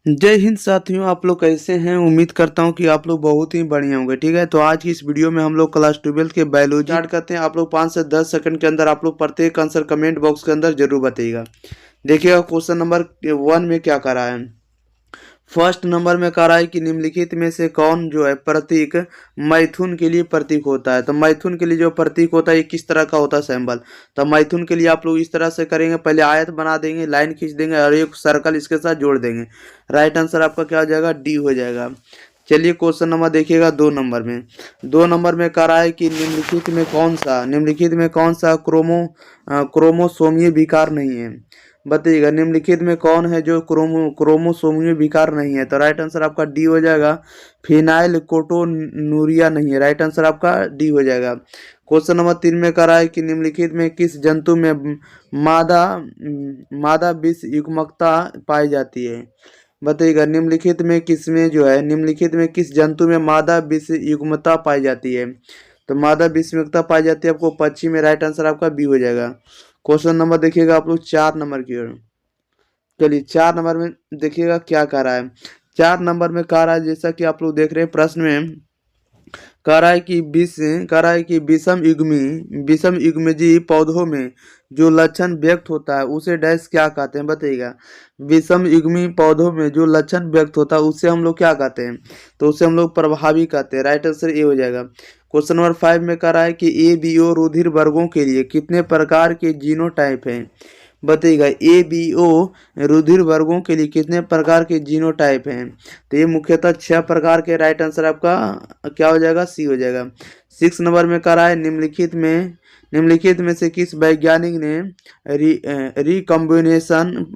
जय हिंद साथियों, आप लोग कैसे हैं। उम्मीद करता हूं कि आप लोग बहुत ही बढ़िया होंगे। ठीक है, तो आज की इस वीडियो में हम लोग क्लास 12 के बायोलॉजी स्टार्ट करते हैं। आप लोग 5 से 10 सेकंड के अंदर आप लोग प्रत्येक आंसर कमेंट बॉक्स के अंदर जरूर बताइएगा। देखिएगा क्वेश्चन नंबर 1 में क्या करा है। फर्स्ट नंबर में कह रहा है कि निम्नलिखित में से कौन जो है प्रतीक मैथुन के लिए प्रतीक होता है। तो मैथुन के लिए जो प्रतीक होता है ये किस तरह का होता है सिंबल। तो मैथुन के लिए आप लोग इस तरह से करेंगे, पहले आयत बना देंगे, लाइन खींच देंगे और एक सर्कल इसके साथ जोड़ देंगे। राइट आंसर आपका क्या हो जाएगा, डी हो जाएगा। चलिए क्वेश्चन नंबर देखिएगा 2 नंबर में कह रहा है कि निम्नलिखित में कौन सा क्रोमोसोमीय विकार नहीं है। बताइएगा निम्नलिखित में कौन है जो क्रोमोसोमीय विकार नहीं है। तो राइट आंसर आपका डी हो जाएगा। फिनाइल कोटोनूरिया नहीं है। राइट आंसर आपका डी हो जाएगा। क्वेश्चन नंबर 3 में कह रहा है कि निम्नलिखित में किस जंतु में मादा मादा विष युग्मकता पाई जाती है। बताइएगा निम्नलिखित में किस जंतु में मादा विष युग्मता पाई जाती है। तो मादा विष युग्मता पाई जाती है आपको पक्षी में। राइट आंसर आपका बी हो जाएगा। क्वेश्चन नंबर देखिएगा आप लोग 4 नंबर की ओर। चलिए 4 नंबर में देखिएगा क्या कह रहा है। 4 नंबर में कह रहा है, जैसा कि आप लोग देख रहे हैं प्रश्न में, कह रहा है कि विषम युग्मजीव पौधों में जो लक्षण व्यक्त होता है उसे डैश क्या कहते हैं। बताइएगा विषम युग्मी पौधों में जो लक्षण व्यक्त होता है उसे हम लोग क्या कहते हैं। तो उसे हम लोग प्रभावी कहते हैं। राइट आंसर ए हो जाएगा। क्वेश्चन नंबर 5 में कह रहा है कि ए बी ओ रुधिर वर्गों के लिए कितने प्रकार के जीनोटाइप हैं। बताइएगा ए बी ओ रुधिर वर्गों के लिए कितने प्रकार के जीनोटाइप हैं। तो ये मुख्यतः 6 प्रकार के। राइट आंसर आपका क्या हो जाएगा, सी हो जाएगा। 6 नंबर में कह रहा है निम्नलिखित में से किस वैज्ञानिक ने रिकम्बिनेशन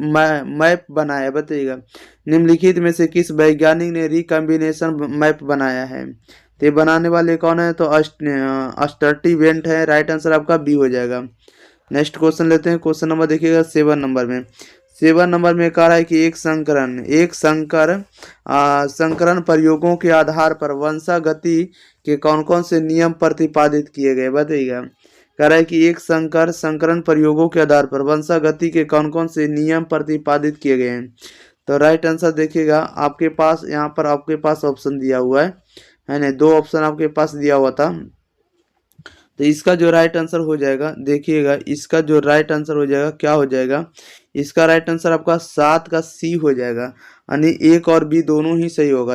मैप बनाया। बताइएगा निम्नलिखित में से किस वैज्ञानिक ने रिकम्बिनेशन मैप बनाया है। तो ये बनाने वाले कौन है। तो अस्टर्टीवेंट है। राइट आंसर आपका बी हो जाएगा। नेक्स्ट क्वेश्चन लेते हैं। क्वेश्चन नंबर देखिएगा 7 नंबर में। 7 नंबर में कह रहा है कि संकरण प्रयोगों के आधार पर वंशागति के कौन कौन से नियम प्रतिपादित किए गए। बताइएगा कह रहा है कि संकरण प्रयोगों के आधार पर वंशागति के कौन कौन से नियम प्रतिपादित किए गए हैं। तो राइट आंसर देखिएगा आपके पास यहाँ पर आपके पास ऑप्शन दिया हुआ है ना, 2 ऑप्शन आपके पास दिया हुआ था। तो इसका जो राइट आंसर हो जाएगा, देखिएगा इसका जो राइट आंसर हो जाएगा क्या हो जाएगा। इसका राइट आंसर आपका 7 का सी हो जाएगा। यानी एक और बी दोनों ही सही होगा।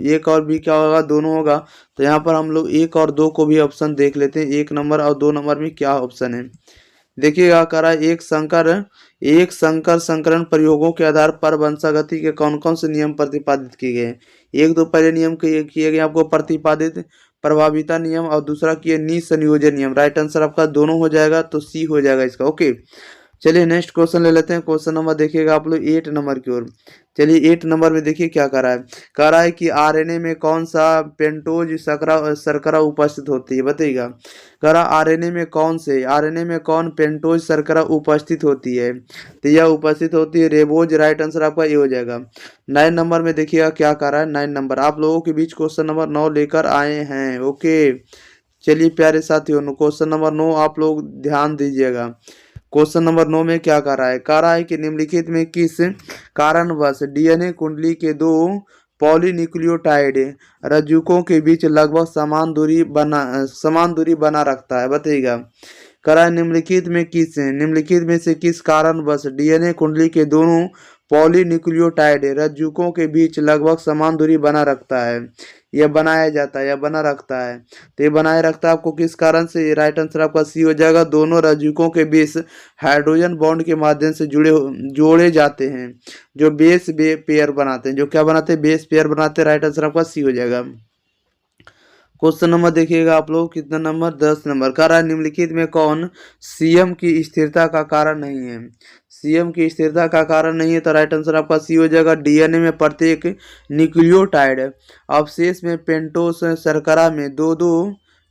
एक और बी क्या होगा, दोनों होगा। तो यहाँ पर हम लोग 1 और 2 को भी ऑप्शन देख लेते हैं। 1 नंबर और 2 नंबर में क्या ऑप्शन है। देखिएगा कह रहा है एक संकर संकरण प्रयोगों के आधार पर वंशागति के कौन कौन से नियम प्रतिपादित किए गए हैं। एक तो पहले नियम किए गए आपको प्रतिपादित प्रभाविता नियम और दूसरा किए निसंयोजन नियम। राइट आंसर आपका दोनों हो जाएगा, तो सी हो जाएगा इसका। ओके चलिए नेक्स्ट क्वेश्चन ले लेते हैं। क्वेश्चन नंबर देखिएगा आप लोग 8 नंबर की ओर। चलिए 8 नंबर में देखिए क्या कर रहा है। कह रहा है कि आरएनए में कौन सा पेंटोज शर्करा उपस्थित होती है। बताइएगा कह रहा आरएनए में कौन पेंटोज शर्करा उपस्थित होती है। तो यह उपस्थित होती है रेबोज। राइट आंसर आपका ये हो जाएगा। 9 नंबर में देखिएगा क्या कर रहा है। 9 नंबर आप लोगों के बीच क्वेश्चन नंबर 9 लेकर आए हैं। ओके चलिए प्यारे साथियों, क्वेश्चन नंबर 9 आप लोग ध्यान दीजिएगा। क्वेश्चन नंबर 9 में क्या कह रहा है कि निम्नलिखित में किस कारणवश डीएनए कुंडली के 2 पॉलीन्यूक्लियोटाइड रज्जुकों के बीच लगभग समान दूरी बना रखता है। बताइएगा कह रहा है निम्नलिखित में से किस कारणवश डीएनए कुंडली के दोनों पॉलीन्यूक्लियोटाइड रज्जुकों के बीच लगभग समान दूरी बना रखता है। यह बनाया जाता है या बना रखता है। तो ये बनाए रखता है आपको किस कारण से। ये राइट आंसर आपका सी हो जाएगा। दोनों रज्जुकों के बीच हाइड्रोजन बॉन्ड के माध्यम से जोड़े जाते हैं, जो बेस पेयर बनाते हैं। जो क्या बनाते हैं, बेस पेयर बनाते हैं। राइट आंसर आपका सी हो जाएगा। क्वेश्चन नंबर देखिएगा आप लोग कितना नंबर, 10 नंबर। कह रहा है निम्नलिखित में कौन सीएम की स्थिरता का कारण नहीं है। सीएम की स्थिरता का कारण नहीं है। तो राइट आंसर आपका सी हो जाएगा। डीएनए में प्रत्येक न्यूक्लियोटाइड अवशेष में पेंटोस शर्करा में दो दो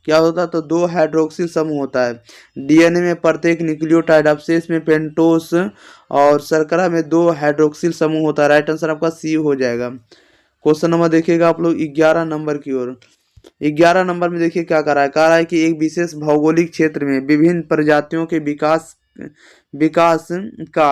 क्या होता है, तो 2 हाइड्रोक्सिल समूह होता है। डीएनए में प्रत्येक न्यूक्लियोटाइड अवशेष में पेंटोस और शर्करा में 2 हाइड्रोक्सिल समूह होता है। राइट आंसर आपका सी हो जाएगा। क्वेश्चन नंबर देखिएगा आप लोग 11 नंबर की ओर। 11 नंबर में देखिए क्या कह रहा है कि एक विशेष भौगोलिक क्षेत्र में विभिन्न प्रजातियों के विकास का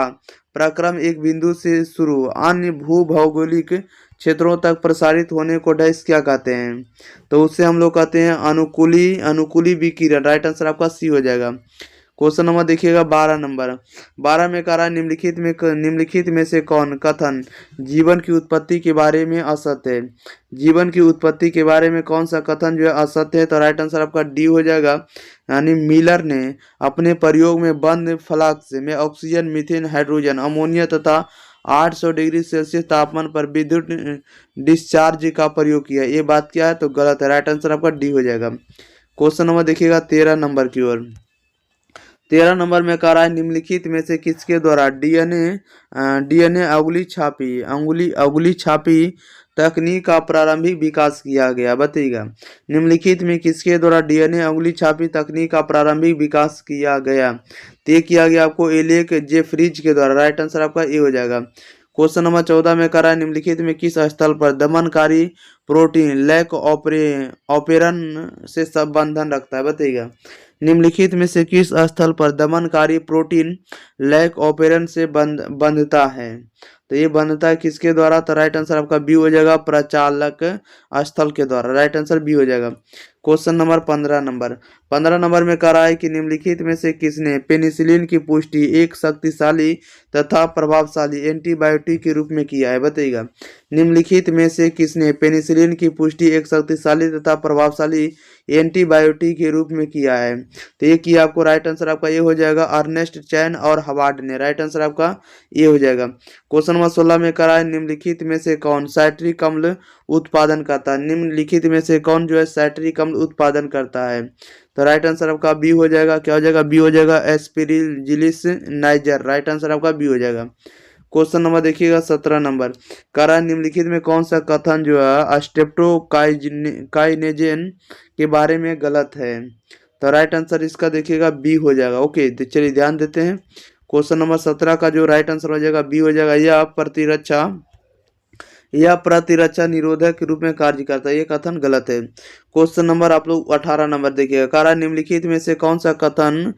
प्रक्रम एक बिंदु से शुरू अन्य भू भौगोलिक क्षेत्रों तक प्रसारित होने को डैश क्या कहते हैं? तो उससे हम लोग कहते हैं अनुकूली विकिरण। राइट आंसर आपका सी हो जाएगा। क्वेश्चन नंबर देखिएगा 12 नंबर। 12 में कह रहा है निम्नलिखित में से कौन कथन जीवन की उत्पत्ति के बारे में असत्य है? जीवन की उत्पत्ति के बारे में कौन सा कथन जो है असत्य है? तो राइट आंसर आपका डी हो जाएगा। यानी मिलर ने अपने प्रयोग में बंद फ्लास्क में ऑक्सीजन, मीथेन, हाइड्रोजन, अमोनिया तथा 800 डिग्री सेल्सियस तापमान पर विद्युत डिस्चार्ज का प्रयोग किया। ये बात क्या है? तो गलत है। राइट आंसर आपका डी हो जाएगा। क्वेश्चन नंबर देखिएगा 13 नंबर की ओर। 13 नंबर में कह रहा है निम्नलिखित में से किसके द्वारा डीएनए अंगुली छापी तकनीक का प्रारंभिक विकास किया गया? बताइएगा निम्नलिखित में किसके द्वारा डीएनए अंगुली छापी तकनीक का प्रारंभिक विकास किया गया? तय किया गया आपको एलेक जेफरीज के द्वारा। राइट आंसर आपका ए हो जाएगा। क्वेश्चन नंबर 14 में कह रहा है निम्नलिखित में किस स्थल पर दमनकारी प्रोटीन लैक ऑपेरन से संबंधन रखता है? बताइएगा निम्नलिखित में से किस स्थल पर दमनकारी प्रोटीन लैक ऑपेरन से बंधता है? तो ये बंधता है किसके द्वारा? तो राइट आंसर आपका बी हो जाएगा, प्रचालक स्थल के द्वारा। राइट आंसर बी हो जाएगा। क्वेश्चन नंबर 15 नंबर में कह रहा है कि निम्नलिखित में से किसने पेनिसिलिन की पुष्टि एक शक्तिशाली तथा प्रभावशाली एंटीबायोटिक के रूप में किया है? बताइएगा निम्नलिखित में से किसने पेनिसिलिन की पुष्टि एक शक्तिशाली तथा प्रभावशाली एंटीबायोटिक के रूप में किया है? तो ये किया आपको राइट आंसर आपका ये हो जाएगा अर्नेस्ट चैन और हवार्ड ने। राइट आंसर आपका ये हो जाएगा। क्वेश्चन नंबर 16 में करा है निम्नलिखित में से कौन साइट्रिक अम्ल उत्पादन करता है? निम्नलिखित में से कौन जो है साइट्रिक अम्ल उत्पादन करता है? तो राइट आंसर आपका बी हो जाएगा। क्या हो जाएगा? बी हो जाएगा एस्पिरिजिलिस नाइजर। राइट आंसर आपका बी हो जाएगा। क्वेश्चन नंबर देखिएगा 17 नंबर। करा निम्नलिखित में कौन सा कथन जो है स्ट्रेप्टोकाइनेजेन के बारे में गलत है? तो राइट आंसर इसका देखिएगा बी हो जाएगा। ओके तो चलिए ध्यान देते हैं। क्वेश्चन नंबर 17 का जो राइट आंसर हो जाएगा बी हो जाएगा। यह प्रतिरक्षा निरोधक के रूप में कार्य करता है। ये कथन गलत है। क्वेश्चन नंबर आप लोग 18 नंबर देखिएगा। करा निम्नलिखित में से कौन सा कथन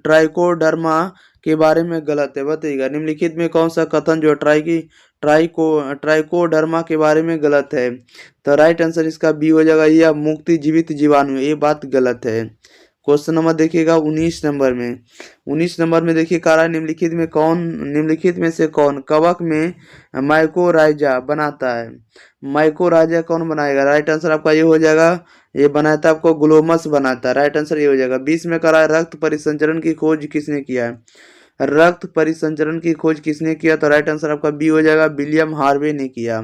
ट्राइकोडर्मा के बारे में गलत है? बताइएगा निम्नलिखित में कौन सा कथन जो ट्राइकोडर्मा के बारे में गलत है? तो राइट आंसर इसका बी हो जाएगा। यह मुक्ति जीवित जीवाणु। ये बात गलत है। क्वेश्चन नंबर देखिएगा 19 नंबर में। 19 नंबर में देखिए करा निम्नलिखित में से कौन कवक में माइकोराइजा बनाता है? माइकोराइजा कौन बनाएगा? राइट आंसर आपका ये हो जाएगा। ये बनाता है आपको ग्लोमस बनाता है। राइट आंसर ये हो जाएगा। 20 में करा रक्त परिसंचरण की खोज किसने किया है? रक्त परिसंचरण की खोज किसने किया? तो राइट आंसर आपका बी हो जाएगा। विलियम हार्वे ने किया।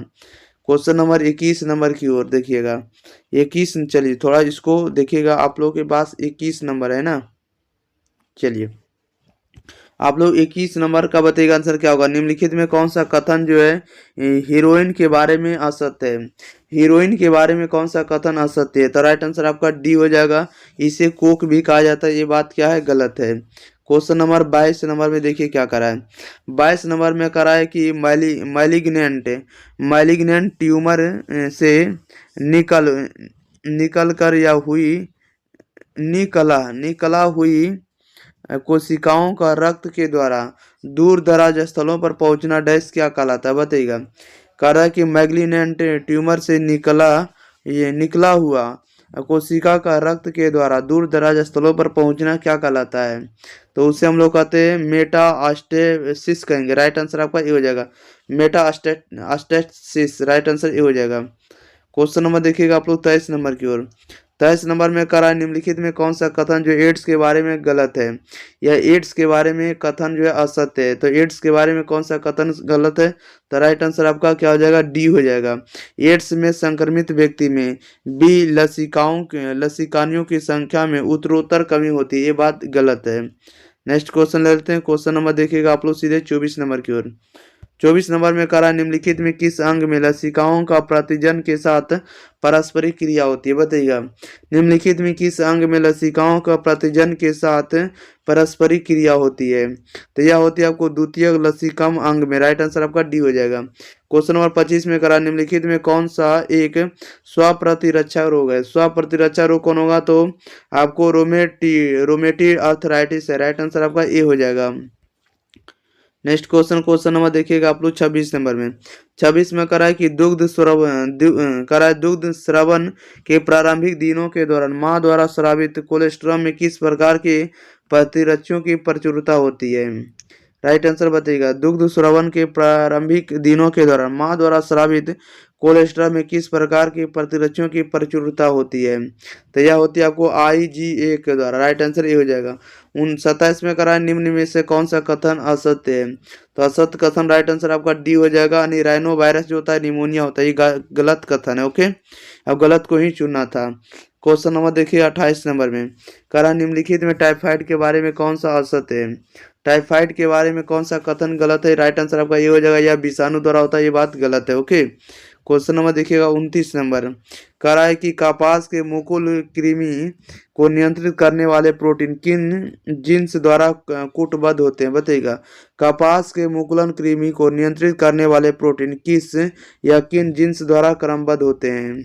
क्वेश्चन नंबर 21 नंबर की ओर देखिएगा। 21 चलिए थोड़ा इसको देखिएगा। आप लोगों के पास 21 नंबर है ना। चलिए आप लोग 21 नंबर का बताइएगा आंसर क्या होगा। निम्नलिखित में कौन सा कथन जो है हीरोइन के बारे में असत्य है? हीरोइन के बारे में कौन सा कथन असत्य है? तो राइट आंसर आपका डी हो जाएगा। इसे कोक भी कहा जाता है। ये बात क्या है? गलत है। क्वेश्चन नंबर 22 नंबर में देखिए क्या करा है। 22 नंबर में करा है कि मैलिग्नेंट ट्यूमर से निकल कर या निकला हुई कोशिकाओं का रक्त के द्वारा दूर दराज स्थलों पर पहुंचना डैश क्या कहलाता है? बताइएगा। कह रहा है कि मैलिग्नेंट ट्यूमर से निकला हुआ कोशिका का रक्त के द्वारा दूर दराज स्थलों पर पहुंचना क्या कहलाता है? तो उसे हम लोग कहते हैं मेटास्टेसिस कहेंगे। राइट आंसर आपका ये हो जाएगा मेटास्टेसिस। राइट आंसर ये हो जाएगा। क्वेश्चन नंबर देखिएगा आप लोग 23 नंबर की ओर। 23 नंबर में करा निम्नलिखित में कौन सा कथन जो एड्स के बारे में गलत है? या एड्स के बारे में कथन जो है असत्य है? तो एड्स के बारे में कौन सा कथन गलत है? तो राइट आंसर आपका क्या हो जाएगा? डी हो जाएगा। एड्स में संक्रमित व्यक्ति में बी लसिकानियों की संख्या में उत्तरोत्तर कमी होती है। ये बात गलत है। नेक्स्ट क्वेश्चन ले लेते हैं। क्वेश्चन नंबर देखिएगा आप लोग सीधे 24 नंबर की ओर। 24 नंबर में करा निम्नलिखित में किस अंग में लसिकाओं का प्रतिजन के साथ पारस्परिक क्रिया होती है? बताइएगा निम्नलिखित में किस अंग में लसिकाओं का प्रतिजन के साथ पारस्परिक क्रिया होती है? तो यह होती है आपको द्वितीय लसिकम अंग में। राइट आंसर आपका डी हो जाएगा। क्वेश्चन नंबर 25 में करा निम्नलिखित में कौन सा एक स्वप्रतिरक्षा रोग है? स्वप्रतिरक्षा रोग कौन होगा? तो आपको रोमेटिड आर्थराइटिस है। राइट आंसर आपका ए हो जाएगा। नेक्स्ट क्वेश्चन नंबर देखिएगा आप लोग 26 नंबर में। 26 में करा है कि दुग्ध श्रवण के प्रारंभिक दिनों के दौरान माँ द्वारा स्रावित कोलेस्ट्रॉल में किस प्रकार के प्रतिरक्षों की प्रचुरता होती है। राइट आंसर बताइएगा। दुग्ध श्रवण के प्रारंभिक दिनों के दौरान माँ द्वारा स्रावित कोलेस्ट्रॉल में किस प्रकार के प्रतिरक्षों की प्रचुरता होती है। तो यह होती है आपको IgA के द्वारा। राइट आंसर ये हो जाएगा। 27 में करा है निम्न में से कौन सा कथन असत्य है। तो असत्य कथन राइट आंसर आपका डी हो जाएगा। यानी राइनो वायरस जो होता है निमोनिया होता है, ये गलत कथन है। ओके, अब गलत को ही चुनना था। क्वेश्चन नंबर देखिए 28 नंबर में करा निम्नलिखित में टाइफाइड के बारे में कौन सा असत्य है। टाइफाइड के बारे में कौन सा कथन गलत है। राइट आंसर आपका ये हो जाएगा, यह विषाणु द्वारा होता है, ये बात गलत है। ओके, क्वेश्चन नंबर देखिएगा 29 नंबर कह रहा है कि कपास के मुकुल कृमि को नियंत्रित करने वाले प्रोटीन किन जीन्स द्वारा कूटबद्ध होते हैं। बताइएगा, कपास के मुकुलन कृमि को नियंत्रित करने वाले प्रोटीन किस या किन जीन्स द्वारा क्रमबद्ध होते हैं।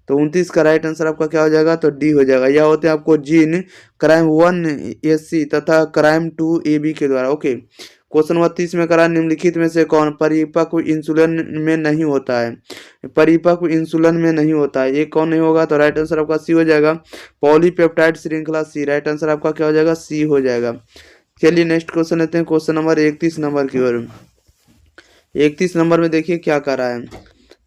तो 29 का राइट आंसर आपका क्या हो जाएगा, तो डी हो जाएगा। यह होते हैं आपको जीन क्राइम 1SC तथा क्राइम 2AB के द्वारा। ओके, क्वेश्चन नंबर 30 में करा निम्नलिखित में से कौन परिपक्व इंसुलिन में नहीं होता है। परिपक्व इंसुलिन में नहीं होता है, ये कौन नहीं होगा। तो राइट आंसर आपका सी हो जाएगा, पॉलीपेप्टाइड श्रृंखला सी। राइट आंसर आपका क्या हो जाएगा, सी हो जाएगा। चलिए नेक्स्ट क्वेश्चन लेते हैं, क्वेश्चन नंबर 31 नंबर की ओर। 31 नंबर में देखिए क्या कर रहा है।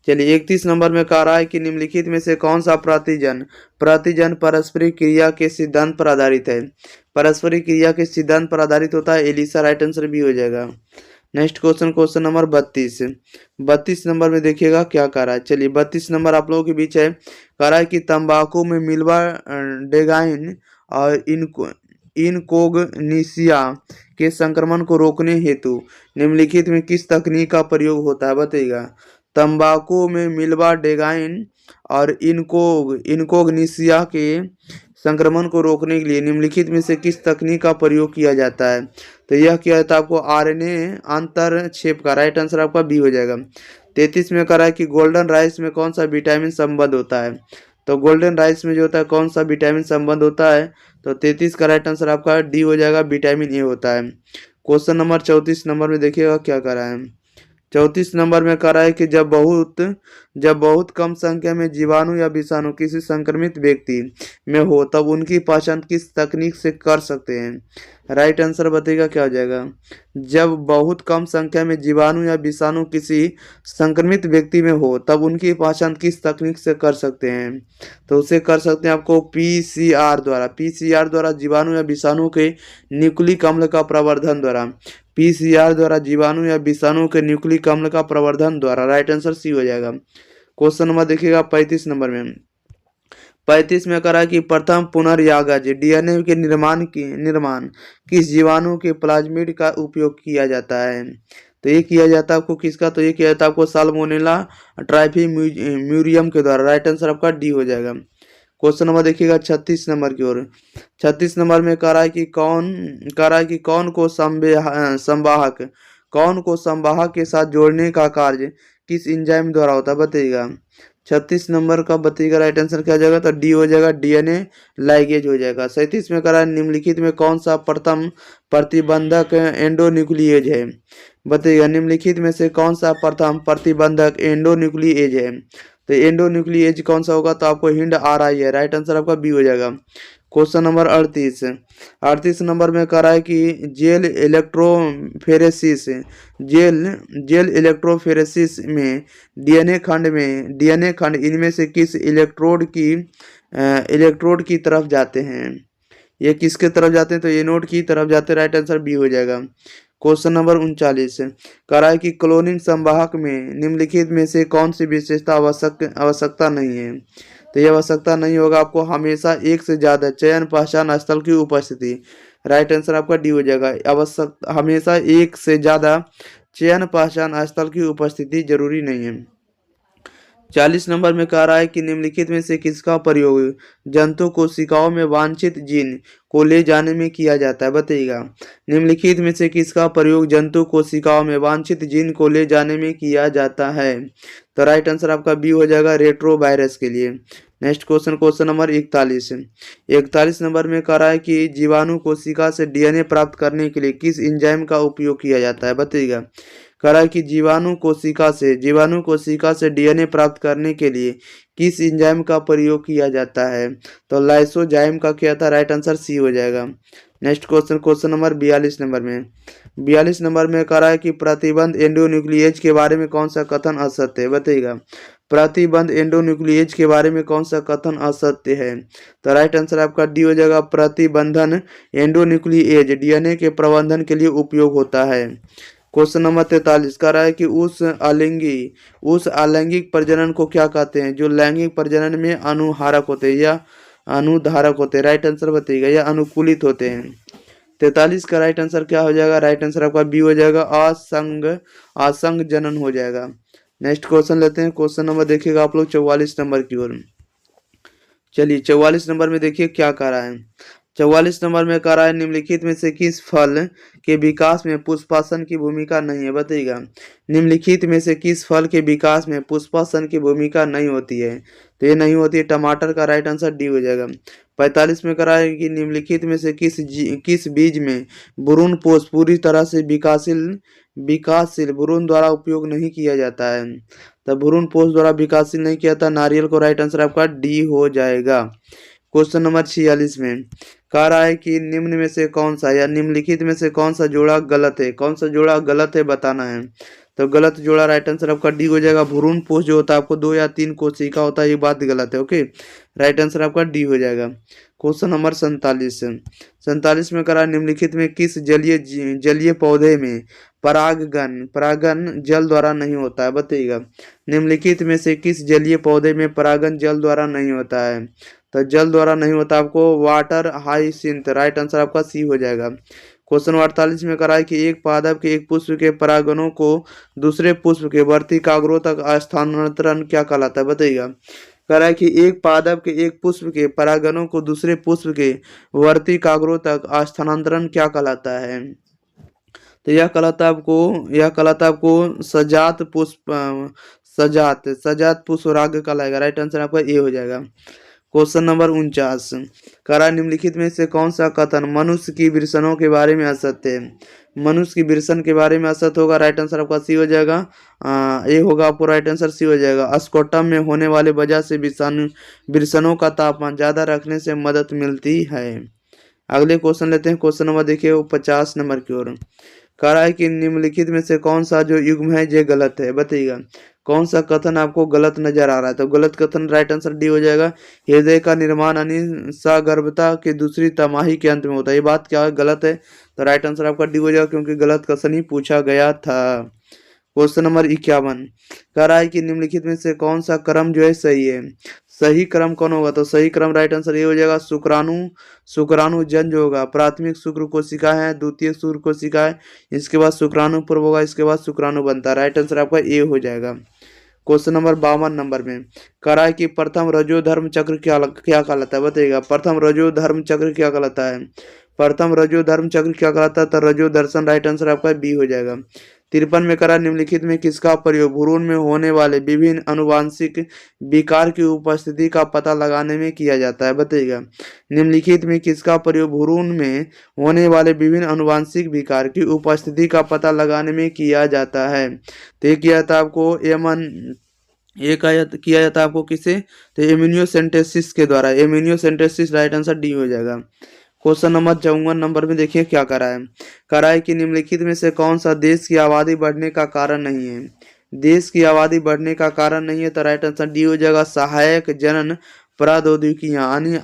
चलिए 31 नंबर में कह रहा है कि निम्नलिखित में से कौन सा प्रतिजन पारस्परिक क्रिया के सिद्धांत पर आधारित है। पारस्परिक क्रिया के सिद्धांत पर आधारित होता है एलिसा। राइट आंसर भी हो जाएगा। नेक्स्ट क्वेश्चन नंबर 32 नंबर में देखिएगा क्या कह रहा है। चलिए 32 नंबर आप लोगों के बीच है। कह रहा है कि तंबाकू में मिल्वा डेगाइन और इनकोगनिसिया के संक्रमण को रोकने हेतु निम्नलिखित में किस तकनीक का प्रयोग होता है। बताइएगा, तंबाकू में मिल्वा डेगाइन और इनकोगनिसिया के संक्रमण को रोकने के लिए निम्नलिखित में से किस तकनीक का प्रयोग किया जाता है। तो यह किया जाता है आपको RNA अंतरक्षेप का। राइट आंसर आपका बी हो जाएगा। 33 में कह रहा है कि गोल्डन राइस में कौन सा विटामिन संबंध होता है। तो गोल्डन राइस में जो होता है कौन सा विटामिन संबंध होता है। तो 33 का राइट आंसर आपका डी हो जाएगा, विटामिन ए होता है। क्वेश्चन नंबर 34 नंबर में देखिएगा क्या कर रहा है। 34 नंबर में कह रहा है कि जब बहुत कम संख्या में जीवाणु या विषाणु किसी संक्रमित व्यक्ति में हो तब उनकी पहचान किस तकनीक से कर सकते हैं। राइट आंसर बताइएगा क्या हो जाएगा। जब बहुत कम संख्या में जीवाणु या विषाणु किसी संक्रमित व्यक्ति में हो तब उनकी पहचान किस तकनीक से कर सकते हैं। तो उसे कर सकते हैं आपको PCR द्वारा जीवाणु या विषाणु के न्यूक्लिक अम्ल का प्रवर्धन द्वारा। PCR द्वारा जीवाणु या विषाणु के न्यूक्लिक अम्ल का प्रवर्धन द्वारा। राइट आंसर सी हो जाएगा। क्वेश्चन नंबर देखिएगा 35 नंबर में। 35 में करा कि प्रथम पुनर्यागज DNA के निर्माण किस जीवाणु के प्लाज्मिड का उपयोग किया जाता है। तो ये किया जाता है आपको किसका, तो ये किया जाता है आपको साल्मोनेला ट्राइफीम्यूरियम के द्वारा। राइट आंसर आपका डी हो जाएगा। क्वेश्चन नंबर देखिएगा 36 नंबर की ओर। 36 नंबर में कह रहा है कि कौन को संवाहक के साथ जोड़ने का कार्य किस एंजाइम द्वारा होता है। बताइएगा, 36 नंबर का बताइएगा राइट आंसर क्या हो जाएगा, तो डी हो जाएगा, DNA लाइगेज हो जाएगा। 37 में कह रहा है निम्नलिखित में कौन सा प्रथम प्रतिबंधक एंडोन्यूक्लिएज है। बताइएगा, निम्नलिखित में से कौन सा प्रथम प्रतिबंधक एंडोन्यूक्लिएज है। तो एंडोन्यूक्लिएज कौन सा होगा, तो आपको हिंड RI है। राइट आंसर आपका बी हो जाएगा। क्वेश्चन नंबर 38 नंबर में कह रहा है कि जेल इलेक्ट्रोफेरेसिस में DNA खंड इनमें से किस इलेक्ट्रोड की तरफ जाते हैं। ये किसके तरफ जाते हैं, तो एनोड की तरफ जाते हैं। राइट आंसर बी हो जाएगा। क्वेश्चन नंबर 39 कह रहा है कि क्लोनिंग संवाहक में निम्नलिखित में से कौन सी विशेषता आवश्यकता नहीं है। तो यह आवश्यकता नहीं होगा आपको हमेशा एक से ज्यादा चयन पहचान स्थल की उपस्थिति। राइट आंसर आपका डी हो जाएगा। हमेशा एक से ज्यादा चयन पहचान स्थल की उपस्थिति जरूरी नहीं है। 40 नंबर में कह रहा है कि निम्नलिखित में से किसका प्रयोग जंतु कोशिकाओं में वांछित जीन को ले जाने में किया जाता है, बताइएगा। निम्नलिखित में से किसका प्रयोग जंतु कोशिकाओं में वांछित जीन को ले जाने में किया जाता है? तो राइट आंसर आपका बी हो जाएगा, रेट्रो वायरस के लिए। Next question, question number 41। 41 number में कह रहा है कि जीवाणु कोशिका से डीएनए प्राप्त करने के लिए किस एंजाइम का उपयोग किया जाता है, बताइएगा। कह रहा है कि जीवाणु कोशिका से डीएनए प्राप्त करने के लिए किस एंजाइम का प्रयोग किया जाता है? तो लाइसोजाइम का क्या था? राइट आंसर सी हो जाएगा। Next question, question number 42 number में। 42 नंबर में कह रहा है कि प्रतिबंध एंडोन्यूक्लिएज के बारे में कौन सा कथन असत्य है, बताइएगा। प्रतिबंध एंडोन्यूक्लिएज के बारे में कौन सा कथन असत्य है? तो राइट आंसर आपका डी हो जाएगा, प्रतिबंधन एंडोन्यूक्लिएज डीएनए के प्रबंधन के लिए उपयोग होता है। क्वेश्चन नंबर 43 कह रहा है कि उस अलैंगिक प्रजनन को क्या कहते हैं जो लैंगिक प्रजनन में अनुहारक होते हैं या अनुधारक होते हैं? राइट आंसर बताइएगा, या अनुकूलित होते हैं। 43 का राइट आंसर क्या हो जाएगा? राइट आंसर आपका बी हो जाएगा, असंग जनन हो जाएगा। नेक्स्ट क्वेश्चन लेते हैं। क्वेश्चन नंबर देखिएगा आप लोग 44 नंबर की ओर। चलिए 44 नंबर में देखिए क्या कह रहा है। 44 नंबर में कह रहा है निम्नलिखित में से किस फल के विकास में पुष्पासन की भूमिका नहीं है, बताइएगा। निम्नलिखित में से किस फल के विकास में पुष्पासन की भूमिका नहीं होती है? तो ये नहीं होती है टमाटर का राइट आंसर डी हो जाएगा। 45 में कह रहा है कि निम्नलिखित में से किस बीज में भ्रूण पोष पूरी तरह से विकासशील भ्रूण द्वारा उपयोग नहीं किया जाता है? तब भ्रूण पोष द्वारा विकासशील नहीं किया था नारियल को, राइट आंसर आपका डी हो जाएगा। क्वेश्चन नंबर 46 में कह रहा है कि निम्न में से कौन सा या निम्नलिखित में से कौन सा जोड़ा गलत है? कौन सा जोड़ा गलत है बताना है। तो गलत जोड़ा राइट आंसर आपका डी हो जाएगा। भ्रूण पोष जो होता है आपको 2 या 3 कोशिका होता है, ये बात गलत है। ओके, राइट आंसर आपका डी हो जाएगा। क्वेश्चन नंबर 47 में करा निम्नलिखित में किस जलीय पौधे में परागन जल द्वारा नहीं होता है, बताइएगा। निम्नलिखित में से किस जलीय पौधे में परागन जल द्वारा नहीं होता है? तो जल द्वारा नहीं होता आपको वाटर हाइसिंथ, राइट आंसर आपका सी हो जाएगा। क्वेश्चन 48 में करा है कि एक पादप के एक पुष्प के परागणों को दूसरे पुष्प के वर्तिकाग्रों तक स्थानांतरण क्या कहलाता है, बताइएगा। कह रहा है कि एक पादप के एक पुष्प के परागणों को दूसरे पुष्प के वर्तिकाग्रों तक स्थानांतरण क्या कहलाता है? तो यह कहलाता आपको सजात पुष्पराग कहलाएगा। राइट आंसर आपका ए हो जाएगा। क्वेश्चन नंबर 49 करा निम्नलिखित में से कौन सा कथन मनुष्य की वृषणों के बारे में असत्य है? मनुष्य की वृषण के बारे में असत्य होगा, राइट आंसर आपका सी हो जाएगा। ए होगा आपको, राइट आंसर सी हो जाएगा। स्कोटम में होने वाले वजह से वृषणों का तापमान ज्यादा रखने से मदद मिलती है। अगले क्वेश्चन लेते हैं। क्वेश्चन नंबर देखिए वो 50 नंबर की ओर। कह रहा है कि निम्नलिखित में से कौन सा जो युग्म है ये गलत है, बताइएगा। कौन सा कथन आपको गलत नजर आ रहा है? तो गलत कथन राइट आंसर डी हो जाएगा। हृदय का निर्माण सगर्भता के दूसरी तिमाही के अंत में होता है, ये बात क्या गलत है? तो राइट आंसर आपका डी हो जाएगा, क्योंकि गलत क्वेश्चन ही पूछा गया था। क्वेश्चन नंबर 51 कह रहा है कि निम्नलिखित में से कौन सा क्रम जो है सही है? सही क्रम कौन होगा? तो सही क्रम राइट आंसर ये हो जाएगा शुक्राणु जन जो होगा प्राथमिक शुक्र कोशिका है, द्वितीय शुक्र कोशिका है, इसके बाद शुक्राणु पूर्व होगा, इसके बाद शुक्राणु बनता है। राइट आंसर आपका ए हो जाएगा। क्वेश्चन नंबर 52 नंबर में कह रहा है कि प्रथम रजो धर्म चक्र क्या कहलाता है, बताइएगा। प्रथम रजो धर्म चक्र क्या कहलाता है? प्रथम रजो धर्म चक्र क्या कहलाता है? तो रजो दर्शन, राइट आंसर आपका बी हो जाएगा। 53 में करा निम्नलिखित में किसका प्रयोग भ्रूण में होने वाले विभिन्न अनुवांशिक विकार की उपस्थिति का पता लगाने में किया जाता है, बताइएगा। निम्नलिखित में किसका प्रयोग भ्रूण में होने वाले विभिन्न अनुवांशिक विकार की उपस्थिति का पता लगाने में किया जाता है? तो ये किया था आपको किया जाता है आपको किसे? तो इम्यूनोसेंटेसिस के द्वारा। इम्यूनोसेंटेसिस राइट आंसर डी हो जाएगा। क्वेश्चन नंबर 54 नंबर में देखिए क्या करा है। करा है कि निम्नलिखित में से कौन सा देश की आबादी बढ़ने का कारण नहीं है? देश की आबादी बढ़ने का कारण नहीं है, तो राइट आंसर डी हो जाएगा सहायक जनन प्रौद्योगिकियां यानी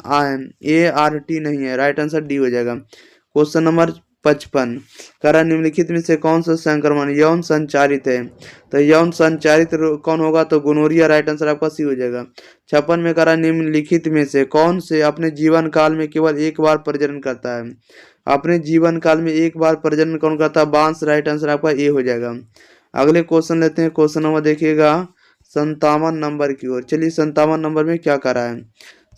ART नहीं है, राइट आंसर डी हो जाएगा। क्वेश्चन नंबर 55 करा निम्नलिखित में से कौन सा संक्रमण यौन संचारित है? तो यौन संचारित कौन होगा? तो गोनोरिया, राइट आंसर आपका सी हो जाएगा। 56 में करा निम्नलिखित में से कौन से अपने जीवन काल में केवल एक बार प्रजनन करता है? अपने जीवन काल में एक बार प्रजनन कौन करता है? बांस, राइट आंसर आपका ए हो जाएगा। अगले क्वेश्चन लेते हैं। क्वेश्चन नंबर देखिएगा 57 नंबर की ओर। चलिए 57 नंबर में क्या करा है,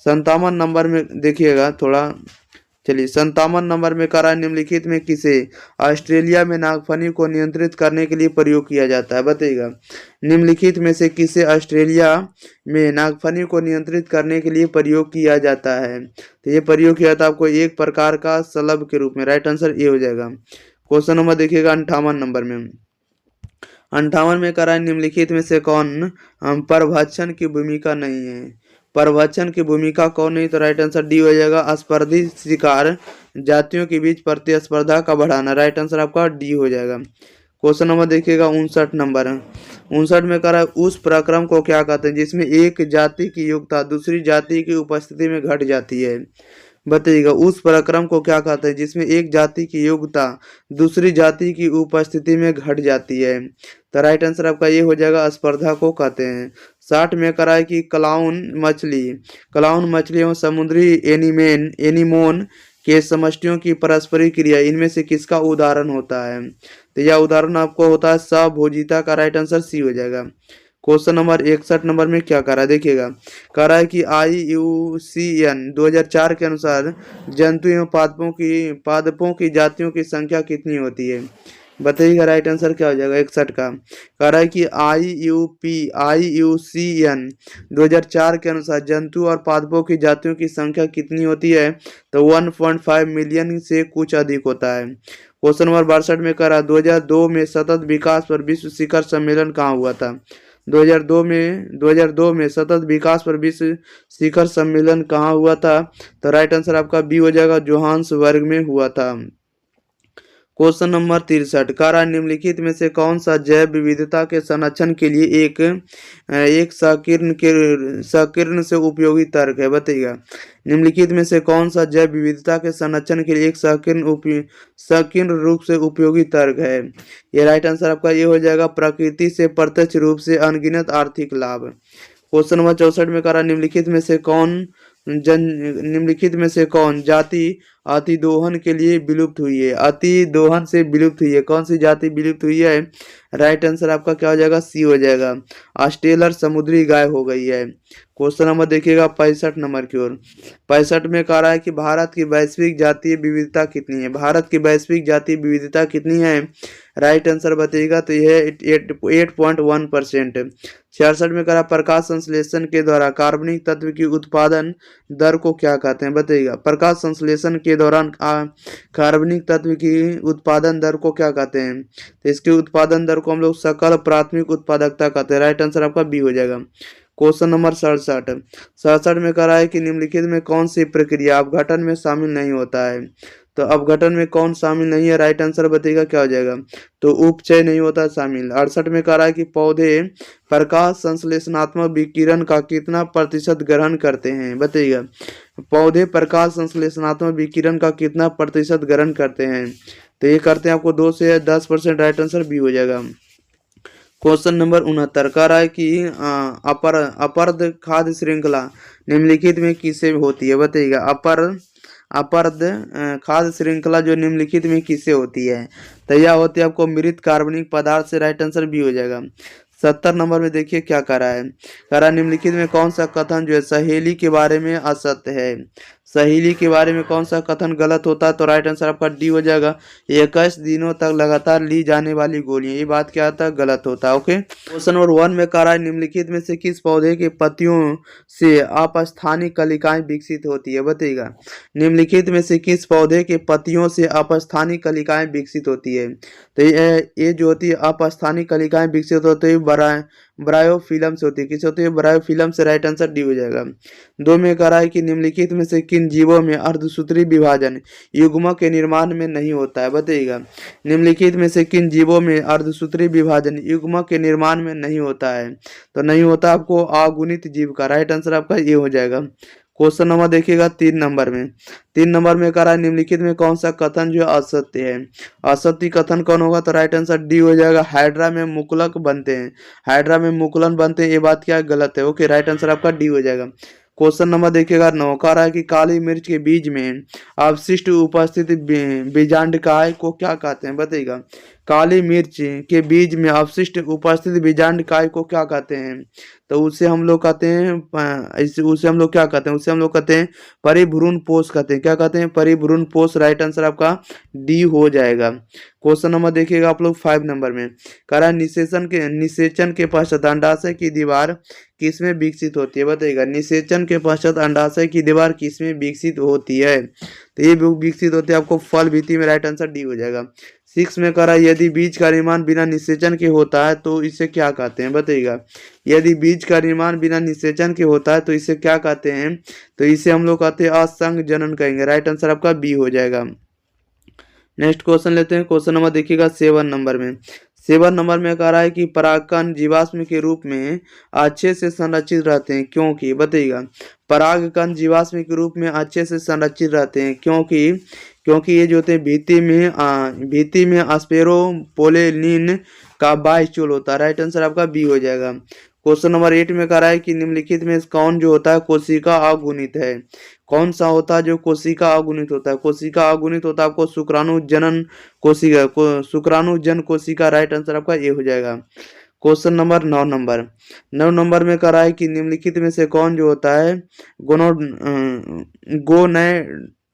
57 नंबर में देखिएगा थोड़ा। चलिए 57 नंबर में करा है, निम्नलिखित में किसे ऑस्ट्रेलिया में नागफनी को नियंत्रित करने के लिए प्रयोग किया जाता है, बताइएगा। निम्नलिखित में से किसे ऑस्ट्रेलिया में नागफनी को नियंत्रित करने के लिए प्रयोग किया जाता है, तो ये प्रयोग किया था आपको एक प्रकार का शलभ के रूप में। राइट आंसर ये हो जाएगा। क्वेश्चन नंबर देखिएगा 58 नंबर में। 58 में करा है, निम्नलिखित में से कौन परभक्षण की भूमिका नहीं है, परभक्षण की भूमिका कौन नहीं, तो राइट आंसर डी हो जाएगा। स्पर्धी शिकार जातियों के बीच प्रतिस्पर्धा का बढ़ाना। राइट आंसर आपका डी हो जाएगा। क्वेश्चन नंबर देखिएगा 59 नंबर। 59 में करा है, उस प्रक्रम को क्या कहते हैं जिसमें एक जाति की योग्यता दूसरी जाति की उपस्थिति में घट जाती है, बताइएगा। उस पराक्रम को क्या कहते हैं जिसमें एक जाति की योग्यता दूसरी जाति की उपस्थिति में घट जाती है, तो राइट आंसर आपका ये हो जाएगा, स्पर्धा को कहते हैं। 60 में करा है कि क्लाउन मछली एवं समुद्री एनीमोन के समष्टियों की परस्परी क्रिया इनमें से किसका उदाहरण होता है, तो यह उदाहरण आपको होता है सहभोजिता का। राइट आंसर सी हो जाएगा। क्वेश्चन नंबर 61 नंबर में क्या करा है, देखिएगा। करा है कि IUCN 2004 के अनुसार जंतु एवं पादपों की जातियों की संख्या कितनी होती है, बताइएगा। राइट आंसर क्या हो जाएगा 61 का। कह रहा है कि IUCN 2004 के अनुसार जंतु और पादपों की जातियों की संख्या कितनी होती है, तो 1.5 मिलियन से कुछ अधिक होता है। क्वेश्चन नंबर 62 में करा 2002 में सतत विकास पर विश्व शिखर सम्मेलन कहाँ हुआ था, 2002 में सतत विकास पर विश्व शिखर सम्मेलन कहाँ हुआ था, तो राइट आंसर आपका बी हो जाएगा, जोहान्सबर्ग में हुआ था। क्वेश्चन नंबर 63 करा निम्नलिखित में से कौन सा जैव विविधता के संरक्षण के लिए एक संकीर्ण से उपयोगी तर्क है, बताइएगा। निम्नलिखित में से कौन सा जैव विविधता के संरक्षण के लिए एक संकीर्ण रूप से उपयोगी तर्क है, ये राइट आंसर आपका ये हो जाएगा, प्रकृति से प्रत्यक्ष रूप से अनगिनत आर्थिक लाभ। क्वेश्चन नंबर 64 में करा निम्नलिखित में से कौन जाति अतिदोहन के लिए विलुप्त हुई है, अतिदोहन से विलुप्त हुई है, कौन सी जाति विलुप्त हुई है, राइट आंसर आपका क्या हो जाएगा, सी हो जाएगा, ऑस्ट्रेलर समुद्री गाय हो गई है। क्वेश्चन नंबर देखिएगा 65 नंबर की ओर। 65 में कह रहा है कि भारत की वैश्विक जातीय विविधता कितनी है, भारत की वैश्विक जातीय विविधता कितनी है, राइट आंसर बताइएगा, तो यह 8.1%। 66 में करा प्रकाश संश्लेषण के द्वारा कार्बनिक तत्व की उत्पादन दर को क्या कहते हैं, बताइएगा। प्रकाश संश्लेषण के दौरान कार्बनिक तत्व की उत्पादन दर को क्या कहते हैं, तो इसके उत्पादन दर को हम लोग सकल प्राथमिक उत्पादकता कहते हैं। राइट आंसर आपका बी हो जाएगा। क्वेश्चन नंबर 67 में कह रहा है कि निम्नलिखित में कौन सी प्रक्रिया अपघटन में शामिल नहीं होता है, तो अपघटन में कौन शामिल नहीं है, राइट आंसर बताइएगा क्या हो जाएगा, तो उपचय नहीं होता शामिल। 68 में कह रहा है कि पौधे प्रकाश संश्लेषणात्मक विकिरण का कितना प्रतिशत ग्रहण करते हैं, बताइएगा। पौधे प्रकाश संश्लेषणात्मक विकिरण का कितना प्रतिशत ग्रहण करते हैं, तो ये करते हैं आपको 2 से 10%। राइट आंसर बी हो जाएगा। क्वेश्चन नंबर 69 कह रहा है कि अपरद खाद्य श्रृंखला निम्नलिखित में किससे होती है, बताइएगा। अपरद खाद्य श्रृंखला जो निम्नलिखित में किससे होती है, तो यह होती है आपको मृत कार्बनिक पदार्थ से। राइट आंसर बी हो जाएगा। 70 नंबर में देखिए क्या करा है, करा निम्नलिखित में कौन सा कथन जो है सहेली के बारे में असत्य है, सहेली के बारे में कौन सा कथन गलत होता है, तो राइट आंसर आपका डी हो जाएगा। 21 दिनों तक लगातार ली जाने वाली गोलियां, ये बात क्या आता है, गलत होता है। ओके। क्वेश्चन नंबर 1 में कह रहा है निम्नलिखित में से किस पौधे के पत्तियों से अपस्थानिक कलिकाएं विकसित होती है, बताइएगा। निम्नलिखित में से किस पौधे के पत्तियों से अपस्थानिक कलिकाएं विकसित होती है, तो ये जो होती है अपस्थानिक कलिकाएं विकसित होती है ब्रायोफिलम से होती है, किस होती है, ब्रायोफिलम से। राइट आंसर डी हो जाएगा। 2 में कह रहा है कि निम्नलिखित में से किन जीवों में अर्धसूत्री विभाजन युग्मक के निर्माण में नहीं होता है, बताइएगा। निम्नलिखित में से किन जीवों में अर्धसूत्री विभाजन युग्मक के निर्माण में नहीं होता है, तो नहीं होता आपको अगुणित जीव का। राइट आंसर आपका ये हो जाएगा। क्वेश्चन नंबर देखिएगा 3 नंबर में कह रहा है निम्नलिखित में कौन सा कथन जो असत्य है, असत्य कथन कौन होगा, तो राइट आंसर डी हो जाएगा। हाइड्रा में मुकुलक बनते हैं, हाइड्रा में मुकुलन बनते हैं, ये बात क्या गलत है। ओके, राइट आंसर आपका डी हो जाएगा। क्वेश्चन नंबर देखिएगा 9 कह रहा है कि काली मिर्च के बीज में अवशिष्ट उपस्थित बीजांडकाय को क्या कहते हैं, बताइएगा। काली मिर्च के बीज में अवशिष्ट उपस्थित बीजांड काय को क्या कहते हैं? तो उसे हम लोग कहते हैं उसे हम लोग क्या कहते हैं? उसे हम लोग कहते हैं परिभ्रूण पोष कहते हैं। क्या कहते हैं? परिभ्रूण पोष। राइट आंसर आपका डी हो जाएगा। क्वेश्चन नंबर देखिएगा आप लोग 5 नंबर में, कह रहा है निषेचन के पश्चात अंडाशय की दीवार किसमें विकसित होती है? बताइएगा, निषेचन के पश्चात अंडाशय की दीवार किसमें विकसित होती है? तो ये विकसित होती है आपको फल भित्ति में। राइट आंसर डी हो जाएगा। 6 में कह रहा है यदि बीज का निर्माण बिना निषेचन के होता है तो इसे क्या कहते हैं? बताइएगा, यदि बीज का निर्माण बिना निषेचन के होता है तो इसे क्या कहते हैं? तो इसे हम लोग कहते हैं असंग जनन कहेंगे। राइट आंसर आपका बी हो जाएगा। नेक्स्ट क्वेश्चन लेते हैं। क्वेश्चन नंबर देखिएगा 7 नंबर में। 7 नंबर में कह रहा है कि परागकण जीवाश्म के रूप में अच्छे से संरक्षित रहते हैं क्योंकि? बताइएगा, परागकण जीवाश्म के रूप में अच्छे से संरक्षित रहते हैं क्योंकि ये जो होते हैं भित्ति में एस्पेरोपोलेनिन का बाइस्टोल होता है। राइट आंसर आपका बी हो जाएगा। क्वेश्चन नंबर 8 में कह रहा है कि निम्नलिखित में कौन जो होता है कोशिका अगुणित है? कौन सा होता है जो कोशिका अगुणित होता है? कोशिका अगुणित होता है आपको शुक्राणु जनन शुक्राणु जन कोशिका। राइट आंसर आपका ये हो जाएगा। क्वेश्चन नंबर 9 नंबर में कह रहा है कि निम्नलिखित में से कौन जो होता है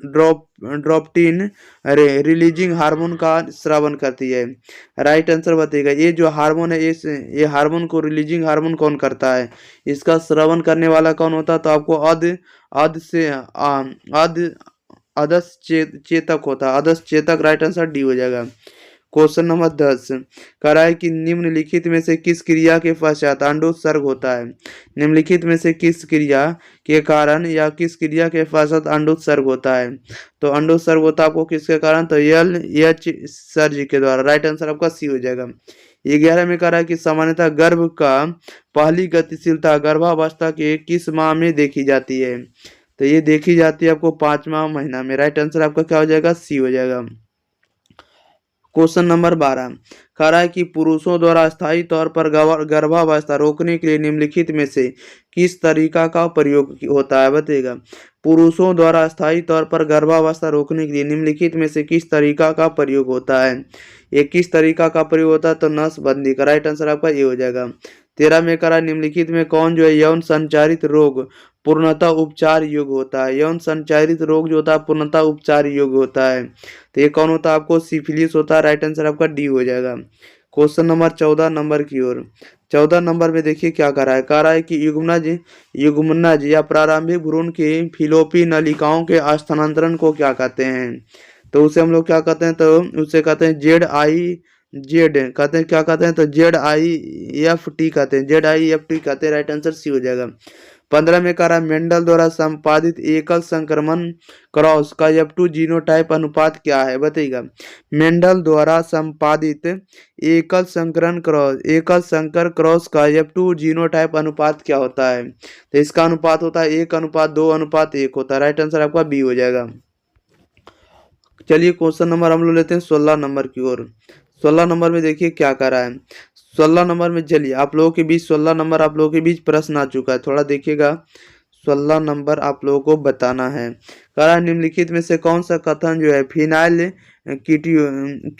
ड्रॉप्टिन रिलीजिंग हार्मोन का स्रावन करती है? राइट आंसर बताइएगा, ये जो हार्मोन है ये हार्मोन को रिलीजिंग हार्मोन कौन करता है? इसका स्रावन करने वाला कौन होता है? तो आपको अदस चेतक होता है। अदस चेतक। राइट आंसर डी हो जाएगा। क्वेश्चन नंबर 10 कह रहा है कि निम्नलिखित में से किस क्रिया के पश्चात अंडोत्सर्ग होता है? निम्नलिखित में से किस क्रिया के कारण या किस क्रिया के पश्चात अंडोत्सर्ग होता है? तो अंडोत्सर्ग होता है आपको किसके कारण? तो एल सर्ज के द्वारा। राइट आंसर आपका सी हो जाएगा। 11 में कह रहा है कि सामान्यतः गर्भ का पहली गतिशीलता गर्भावस्था के किस माह में देखी जाती है? तो ये देखी जाती है आपको 5वां महीना में। राइट आंसर आपका क्या हो जाएगा? सी हो जाएगा। क्वेश्चन नंबर 12 कह रहा है कि पुरुषों द्वारा स्थायी तौर पर गर्भावस्था रोकने के लिए निम्नलिखित में से किस तरीका का प्रयोग होता है? बताइएगा, पुरुषों द्वारा स्थायी तौर पर गर्भावस्था रोकने के लिए निम्नलिखित में से किस तरीका का प्रयोग होता है? ये किस तरीका का प्रयोग होता है? तो नसबंदी का। राइट आंसर आपका ये हो जाएगा। 13 में कह रहा है निम्नलिखित में कौन जो है यौन संचारित रोग पूर्णतः उपचार योग्य होता है? यौन संचारित रोग जो होता है पूर्णतः उपचार योग्य होता है। तो ये कौन होता है? आपको सिफिलिस होता है। राइट आंसर आपका डी हो जाएगा। क्वेश्चन नंबर 14 नंबर की ओर। 14 नंबर में देखिए क्या कर रहा है। कह रहा है कि युग्मनज या प्रारंभिक भ्रूण की फिलोपी नलिकाओं के स्थानांतरण को क्या कहते हैं? तो उसे हम लोग क्या कहते हैं? तो उसे कहते हैं जेड कहते हैं। क्या कहते हैं? तो ZIFT कहते हैं। ZIFT कहते हैं। राइट आंसर सी हो जाएगा। 15 में कह रहा है मेंडल द्वारा संपादित एकल संक्रमण क्रॉस का F2 जीनोटाइप अनुपात क्या है? बताइएगा, मेंडल द्वारा संपादित एकल संकर क्रॉस का F2 जीनोटाइप अनुपात क्या होता है? तो इसका अनुपात होता है 1:2:1 होता है। राइट आंसर आपका बी हो जाएगा। चलिए क्वेश्चन नंबर हम लोग लेते हैं 16 नंबर की ओर। 16 नंबर में देखिए क्या कर रहा है। 16 नंबर में चलिए आप लोगों के बीच 16 नंबर आप लोगों के बीच प्रश्न आ चुका है, थोड़ा देखिएगा। 16 नंबर आप लोगों को बताना है। कह रहा है निम्नलिखित में से कौन सा कथन जो है फिनाइल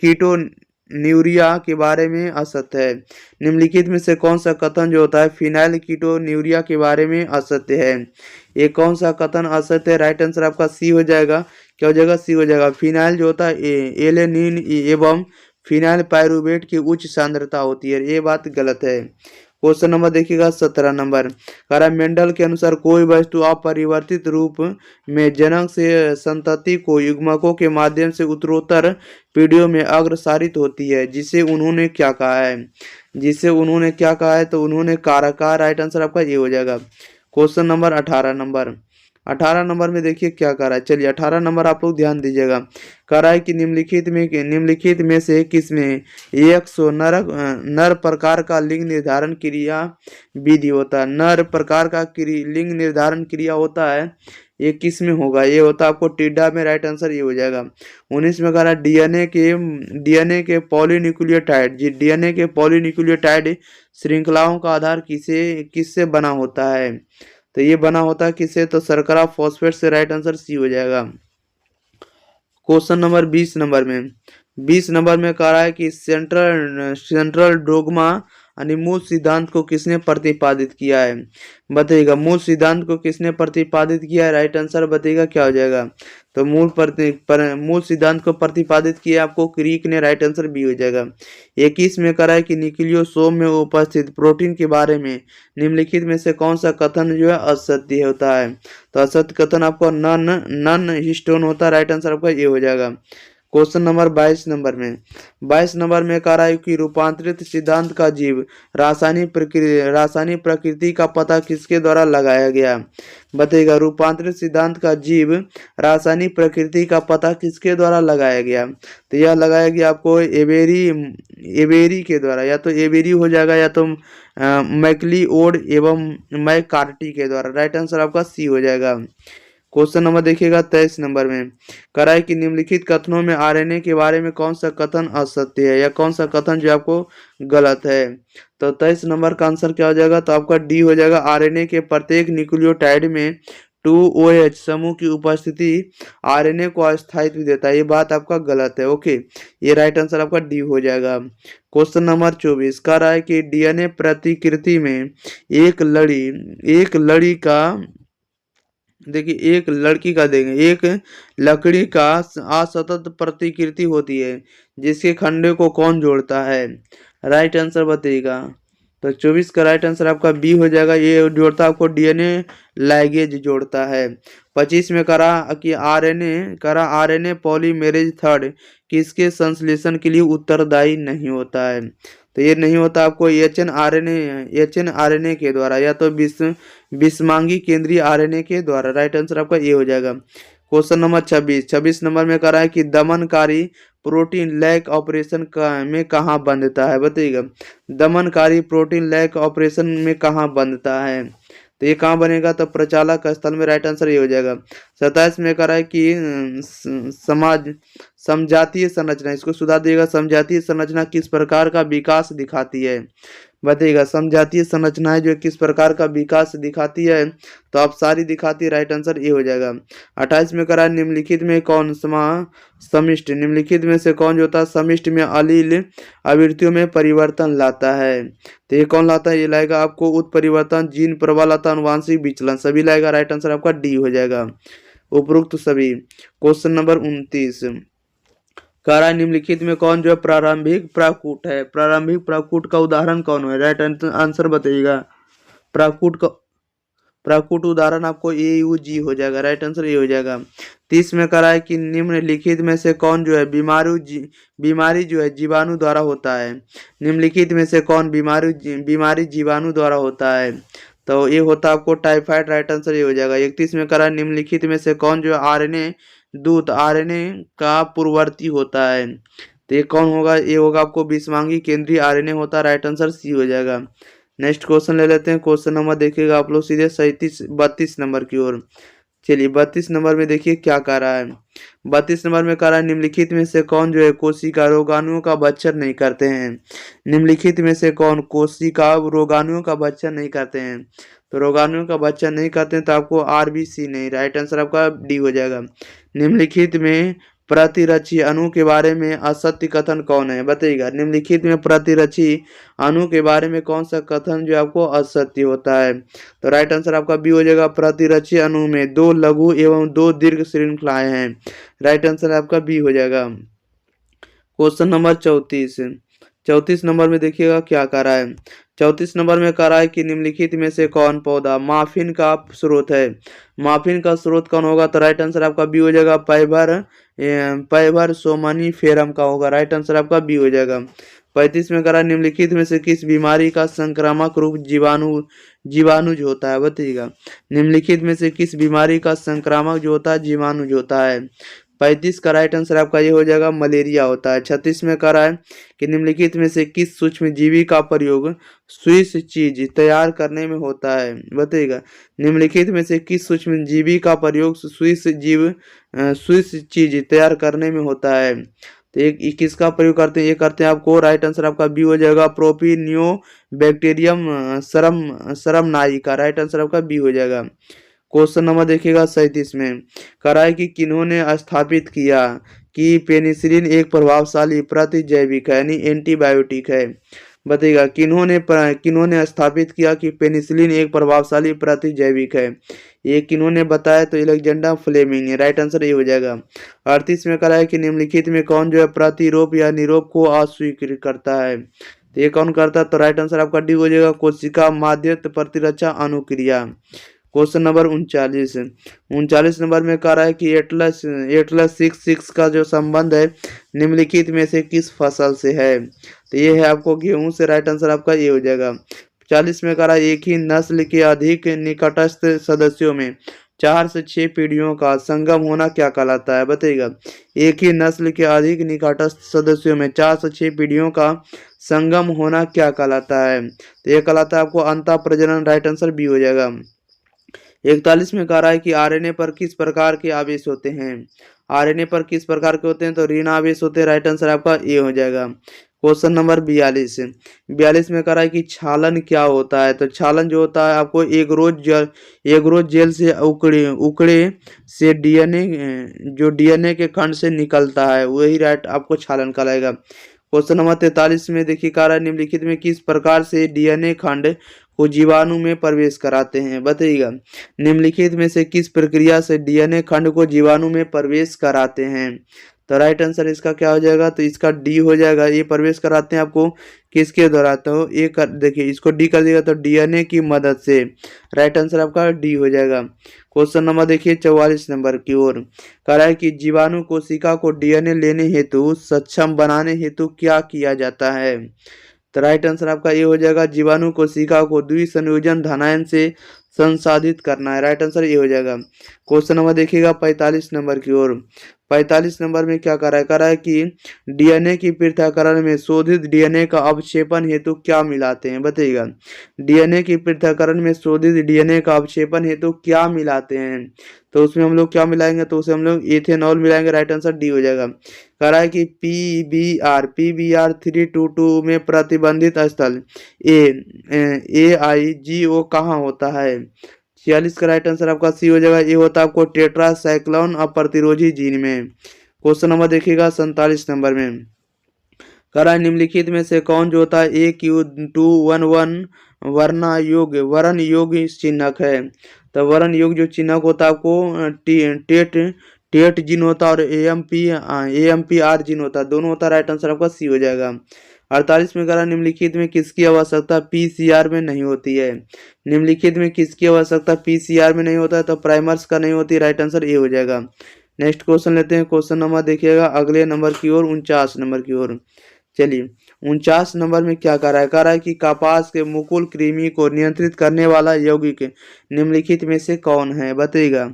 कीटोन्यूरिया के बारे में असत्य है? निम्नलिखित में से कौन सा कथन जो होता है फिनाइल कीटोन्यूरिया के बारे में असत्य है? ये कौन सा कथन असत्य है? राइट आंसर आपका सी हो जाएगा। क्या हो जाएगा? सी हो जाएगा। फिनाइल जो होता है एलेनिन एवं फिनाइल पायरुवेट की उच्च सांद्रता होती है, ये बात गलत है। क्वेश्चन नंबर देखिएगा 17 नंबर। कह रहा है मेंडल के अनुसार कोई वस्तु अपरिवर्तित रूप में जनक से संतति को युग्मकों के माध्यम से उत्तरोत्तर पीढ़ियों में अग्रसारित होती है, जिसे उन्होंने क्या कहा है? तो उन्होंने कारका। राइट आंसर आपका ये हो जाएगा। क्वेश्चन नंबर 18 नंबर में देखिए क्या कर रहा है। चलिए 18 नंबर आप लोग ध्यान दीजिएगा। कह रहा है कि निम्नलिखित में से किसमें नर प्रकार का लिंग निर्धारण क्रिया विधि होता है? नर प्रकार का लिंग निर्धारण क्रिया होता है, ये किस में होगा? ये होता है आपको टिड्डा में। राइट आंसर ये हो जाएगा। 19 में कह रहा है डीएनए के पॉलीन्यूक्लियोटाइड श्रृंखलाओं का आधार किससे बना होता है? तो ये बना होता है किससे? तो शर्करा फॉस्फेट से। राइट आंसर सी हो जाएगा। क्वेश्चन नंबर 20 नंबर में 20 नंबर में कह रहा है कि सेंट्रल डोगमा यानी मूल सिद्धांत को किसने प्रतिपादित किया है, बताइएगा। मूल सिद्धांत को किसने प्रतिपादित किया है, राइट आंसर बताइएगा क्या हो जाएगा। तो मूल सिद्धांत को प्रतिपादित किया आपको क्रिक ने, राइट आंसर बी हो जाएगा। 21 में कह रहा है कि न्यूक्लियोसोम में उपस्थित प्रोटीन के बारे में निम्नलिखित में से कौन सा कथन जो है असत्य होता है। तो असत्य कथन आपको नन हिस्टोन होता है, राइट आंसर आपका ये हो जाएगा। क्वेश्चन नंबर 22 नंबर में कह रहा है कि रूपांतरित सिद्धांत का जीव रासायनिक प्रकृति का पता किसके द्वारा लगाया गया, बताइएगा। रूपांतरित सिद्धांत का जीव रासायनिक प्रकृति का पता किसके द्वारा लगाया गया, तो यह लगाया गया आपको एबेरी के द्वारा, या तो एबेरी हो जाएगा या तो मैक्लीओड एवं मैकार्टी के द्वारा, राइट आंसर आपका सी हो जाएगा। क्वेश्चन नंबर देखिएगा 23 नंबर में कह रहा है कि निम्नलिखित कथनों में आरएनए के बारे में कौन सा कथन असत्य है या कौन सा कथन जो आपको गलत है। तो 23 नंबर का आंसर क्या हो जाएगा, तो आपका डी हो जाएगा। आरएनए के प्रत्येक न्यूक्लियोटाइड में 2OH समूह की उपस्थिति आरएनए को अस्थायित्व देता है, ये बात आपका गलत है। ओके, ये राइट आंसर आपका डी हो जाएगा। क्वेश्चन नंबर 24 कह रहा है कि डीएनए प्रतिकृति में एक लड़ी का, देखिए एक लड़की का देंगे, एक लकड़ी का असतत प्रतिकृति होती है जिसके खंडे को कौन जोड़ता है, राइट आंसर बताइएगा। तो 24 का राइट आंसर आपका बी हो जाएगा, ये जोड़ता आपको डीएनए लाइगेज जोड़ता है। 25 में करा आरएनए पॉलीमेरेज थर्ड किसके संश्लेषण के लिए उत्तरदायी नहीं होता है, तो ये नहीं होता आपको एचएनआरएनए के द्वारा या तो विषमांगी केंद्रीय आरएनए के द्वारा, राइट आंसर आपका ये हो जाएगा। क्वेश्चन नंबर 26 नंबर में कह रहा है कि दमनकारी प्रोटीन लैक ऑपरेशन में कहाँ बंधता है, बताइएगा। दमनकारी प्रोटीन लैक ऑपरेशन में कहाँ बंधता है, तो ये कहाँ बनेगा, तो प्रचालक स्थल में, राइट आंसर ये हो जाएगा। 27 में कह रहा है कि समजातीय संरचना, इसको सुधार दिएगा। समजातीय संरचना किस प्रकार का विकास दिखाती है, बताइएगा। समजातीय संरचनाएं जो किस प्रकार का विकास दिखाती है, तो आप सारी दिखाती है, राइट आंसर ये हो जाएगा। 28 में करा निम्नलिखित में कौन समिष्ट, निम्नलिखित में से कौन जो होता है समिष्ट में अलील आवृत्तियों में परिवर्तन लाता है, तो ये कौन लाता है, ये लाएगा आपको उत्परिवर्तन, जीन प्रबलता, अनुवांशिक विचलन, सभी लाएगा, राइट आंसर आपका डी हो जाएगा, उपरोक्त सभी। क्वेश्चन नंबर 29 करा निम्नलिखित में कौन जो है प्रारंभिक प्राकूट है, प्रारंभिक प्राकूट का उदाहरण कौन है, राइट आंसर बताइएगा। प्राकूट उदाहरण आपको AUG हो जाएगा, राइट आंसर ये हो जाएगा। 30 में करा है कि निम्नलिखित में से कौन जो है बीमारी जो है जीवाणु द्वारा होता है, निम्नलिखित में से कौन बीमारी जीवाणु द्वारा होता है, तो ये होता है आपको टाइफाइड, राइट आंसर ये हो जाएगा। 31 में करा निम्नलिखित में से कौन जो आरएनए दूत आरएनए का पूर्ववर्ती होता है, तो ये कौन होगा, ये होगा आपको विषमांगी केंद्रीय आरएनए होता है, राइट आंसर सी हो जाएगा। नेक्स्ट क्वेश्चन ले लेते हैं। क्वेश्चन नंबर देखिएगा आप लोग सीधे 32 नंबर की ओर। चलिए 32 नंबर में देखिए क्या कह रहा है। 32 नंबर में कह रहा है निम्नलिखित में से कौन जो है कोशिका रोगाणुओं का भक्षण नहीं करते हैं, निम्नलिखित में से कौन कोशिका रोगाणुओं का भक्षण नहीं करते हैं, तो रोगाणुओं का भक्षण नहीं करते हैं तो आपको RBC नहीं, राइट आंसर आपका डी हो जाएगा। निम्नलिखित में प्रतिरक्षी अणु के बारे में असत्य कथन कौन है, बताइएगा। निम्नलिखित में प्रतिरक्षी अणु के बारे में कौन सा कथन जो आपको असत्य होता है, तो राइट आंसर आपका बी हो जाएगा। प्रतिरक्षी अणु में 2 लघु एवं 2 दीर्घ श्रृंखलाएं हैं, राइट आंसर आपका बी हो जाएगा। क्वेश्चन नंबर 34 नंबर में देखिएगा क्या कह रहा है। 34 नंबर में कह रहा है कि निम्नलिखित में से कौन पौधा माफिन का स्रोत है, माफिन का स्रोत कौन होगा, तो राइट आंसर आपका बी हो जाएगा। पैबर सोमनीफेरम का होगा, राइट आंसर आपका बी हो जाएगा। 35 में कह रहा है निम्नलिखित में से किस बीमारी का संक्रामक रूप जीवाणुज होता है, बताइएगा। निम्नलिखित में से किस बीमारी का संक्रामक जो होता है जीवाणुज होता है, 35 का राइट आंसर आपका ये हो जाएगा मलेरिया होता है। 36 में कह रहा है कि निम्नलिखित में से किस सूक्ष्म जीवी का प्रयोग स्विस चीज तैयार करने में होता है, बताइएगा। निम्नलिखित में से किस सूक्ष्म जीवी का प्रयोग स्विस चीज तैयार करने में होता है, तो एक किसका प्रयोग करते हैं, ये करते हैं आपको, राइट आंसर आपका बी हो जाएगा प्रोपिनियो बैक्टीरियम सरमनाई का, राइट आंसर आपका बी हो जाएगा। क्वेश्चन नंबर देखिएगा 37 में कह रहा है कि किन्होंने स्थापित किया कि पेनिसिलिन एक प्रभावशाली प्रतिजैविक है यानी एंटीबायोटिक है। बताइएगा किन्होंने स्थापित किया कि पेनिसिलिन एक प्रभावशाली प्रतिजैविक है। ये किन्होंने बताया तो अलेक्जेंडर फ्लेमिंग ने। राइट आंसर ये हो जाएगा। 38 में करा है कि निम्नलिखित में कौन जो है प्रतिरोप या निरोप को अस्वीकृत करता है। तो ये कौन करता है तो राइट आंसर आपका डी हो जाएगा कोशिका माध्यस्थ प्रतिरक्षा अनुक्रिया। क्वेश्चन नंबर 39 नंबर में कह रहा है कि एटलस एटलस 66 का जो संबंध है निम्नलिखित में से किस फसल से है। तो ये है आपको गेहूं से। राइट आंसर आपका ये हो जाएगा। 40 में कह रहा है एक ही नस्ल के अधिक निकटस्थ सदस्यों में 4 से 6 पीढ़ियों का संगम होना क्या कहलाता है। बताइएगा एक ही नस्ल के अधिक निकटस्थ सदस्यों में 4 से 6 पीढ़ियों का संगम होना क्या कहलाता है। तो ये कहलाता है आपको अंतः प्रजनन। राइट आंसर बी हो जाएगा। 41 में कह रहा है कि आरएनए पर किस प्रकार के आवेश होते हैं। आरएनए पर किस प्रकार के होते हैं तो ऋण आवेश होते हैं। राइट आंसर आपका ए हो जाएगा। क्वेश्चन नंबर 42 में कह रहा है कि क्षालन क्या होता है। तो क्षालन जो होता है आपको एगरोज जेल से उकड़े से डीएनए जो डीएनए के खंड से निकलता है वही राइट आपको क्षालन कहलाएगा। क्वेश्चन नंबर 43 में देखिए कह रहा है निम्नलिखित में किस प्रकार से डीएनए खंड को जीवाणु में प्रवेश कराते हैं। बताइएगा निम्नलिखित में से किस प्रक्रिया से डीएनए खंड को जीवाणु में प्रवेश कराते हैं। तो राइट आंसर इसका क्या हो जाएगा तो इसका डी हो जाएगा। ये प्रवेश कराते हैं आपको किसके द्वारा तो देखिए इसको डी कर दिएगा तो डीएनए की मदद से। राइट आंसर आपका डी हो जाएगा। क्वेश्चन नंबर देखिए 44 नंबर की ओर कह रहा है कि जीवाणु कोशिका को डीएनए लेने हेतु सक्षम बनाने हेतु क्या किया जाता है। तो राइट आंसर आपका ये हो जाएगा जीवाणु कोशिका को द्विसंयोजन धनायन से संसाधित करना है। राइट आंसर ये हो जाएगा। क्वेश्चन नंबर देखिएगा 45 नंबर की ओर। 45 नंबर में क्या कर रहा है कि डीएनए की पृथक्करण में शोधित डीएनए का अवक्षेपण हेतु क्या मिलाते हैं। बताइएगा डीएनए की पृथक्करण में शोधित डीएनए का अवक्षेपण हेतु क्या मिलाते हैं। तो उसमें हम लोग क्या मिलाएंगे तो उसे हम लोग एथेनॉल मिलाएंगे। राइट आंसर डी हो जाएगा। कह रहा है कि पीबीआर 322 में प्रतिबंधित स्थल AIGO कहाँ होता है। 46 का राइट आंसर आपका सी हो जाएगा। ये होता है आपको टेट्रासाइक्लोन अप्रतिरोधी जीन में। क्वेश्चन नंबर देखिएगा 47 नंबर में कह रहा है निम्नलिखित में से कौन जो होता है AQ211 वर्ण योग्य चिन्हक है। तो वर्ण योग जो चिन्हक होता है आपको टेट जीन होता है और AMPR जीन होता है दोनों होता है। राइट आंसर आपका सी हो जाएगा। 48 में कह रहा है निम्नलिखित में किसकी आवश्यकता PCR में नहीं होती है। निम्नलिखित में किसकी आवश्यकता PCR में नहीं होता है तो प्राइमर्स का नहीं होती। राइट आंसर ए हो जाएगा। नेक्स्ट क्वेश्चन लेते हैं। क्वेश्चन नंबर देखिएगा अगले नंबर की ओर 49 नंबर की ओर। चलिए 49 नंबर में क्या कह रहा है कि कपास के मुकुल कृमि को नियंत्रित करने वाला यौगिक निम्नलिखित में से कौन है। बताइएगा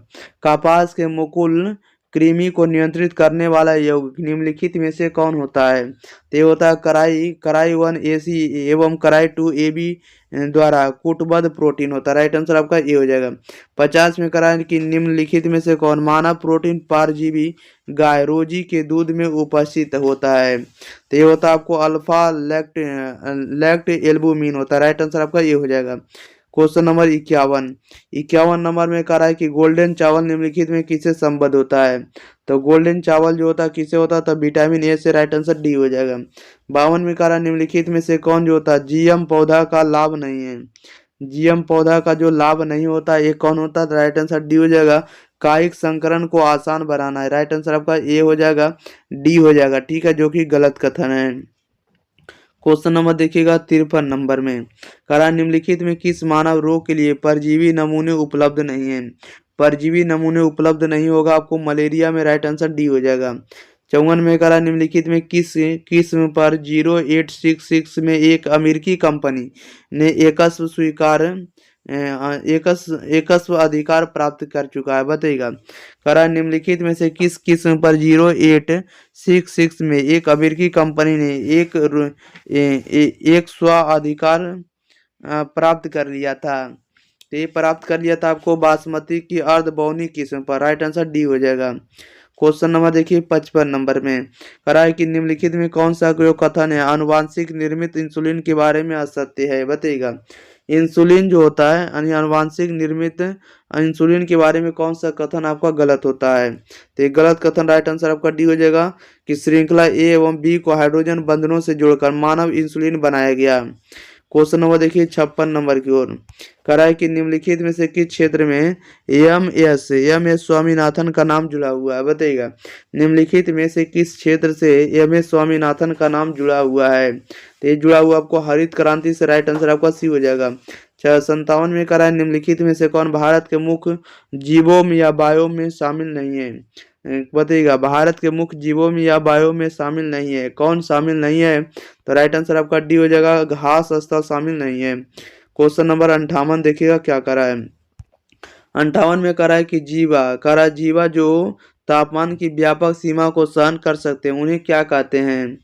कपास के मुकुल कृमि को नियंत्रित करने वाला यौगिक निम्नलिखित में से कौन होता है। तो ये होता है कराई 1AC एवं कराई 2AB द्वारा कूटबद्ध प्रोटीन होता है। राइट आंसर आपका ये हो जाएगा। 50 में करा है कि निम्नलिखित में से कौन मानव प्रोटीन परजीवी गाय रोजी के दूध में उपस्थित होता है। तो ये होता है आपको अल्फा लैक्ट एल्बुमिन होता है। राइट आंसर आपका ये हो जाएगा। क्वेश्चन नंबर 51 नंबर में कह रहा है कि गोल्डन चावल निम्नलिखित में किससे संबद्ध होता है। तो गोल्डन चावल जो होता है किससे होता है तो विटामिन ए से। राइट आंसर डी हो जाएगा। 52 में कह रहा है निम्नलिखित में से कौन जो होता है जीएम पौधा का लाभ नहीं है। जीएम पौधा का जो लाभ नहीं होता ये कौन होता है। राइट आंसर डी हो जाएगा। कायिक संकरण को आसान बनाना है। राइट आंसर आपका ए हो जाएगा। डी हो जाएगा ठीक है जो कि गलत कथन है। क्वेश्चन नंबर देखिएगा 53 नंबर में कह रहा है निम्नलिखित में किस मानव रोग के लिए परजीवी नमूने उपलब्ध नहीं है। परजीवी नमूने उपलब्ध नहीं होगा आपको मलेरिया में। राइट आंसर डी हो जाएगा। 54 में कह रहा है निम्नलिखित में किस किस्म पर 0866 में एक अमेरिकी कंपनी ने एकस्व अधिकार प्राप्त कर चुका है। बताइएगा कह रहा है निम्नलिखित में से किस किस्म पर 0866 में एक अमेरिकी कंपनी ने एक स्व अधिकार प्राप्त कर लिया था। तो ये प्राप्त कर लिया था आपको बासमती की अर्धबौनी किस्म पर। राइट आंसर डी हो जाएगा। क्वेश्चन नंबर देखिए 55 नंबर में कह रहा है कि निम्नलिखित में कौन सा जो कथन है आनुवांशिक निर्मित इंसुलिन के बारे में असत्य है। बताइएगा इंसुलिन जो होता है यानी आनुवांशिक निर्मित इंसुलिन के बारे में कौन सा कथन आपका गलत होता है? तो ये गलत कथन राइट आंसर आपका डी हो जाएगा कि श्रृंखला ए एवं बी को हाइड्रोजन बंधनों से जोड़कर मानव इंसुलिन बनाया गया। क्वेश्चन नंबर देखिए 56 नंबर की ओर। कह रहा है कि निम्नलिखित में से किस क्षेत्र में एम एस स्वामीनाथन का नाम जुड़ा हुआ है? बताइएगा, निम्नलिखित में से किस क्षेत्र से एम एस स्वामीनाथन का नाम जुड़ा हुआ है? तो ये जुड़ा हुआ आपको हरित क्रांति से राइट आंसर आपका सी हो जाएगा। 57 में कह रहा है निम्नलिखित में से कौन भारत के मुख्य जीवों में या बायो में शामिल नहीं है? बताइएगा, भारत के मुख्य जीवों में या बायो में शामिल नहीं है, कौन शामिल नहीं है? तो राइट आंसर आपका डी हो जाएगा, घास स्थल शामिल नहीं है। क्वेश्चन नंबर 58 देखिएगा क्या करा है। 58 में करा है कि जीवा जो तापमान की व्यापक सीमा को सहन कर सकते हैं उन्हें क्या कहते हैं?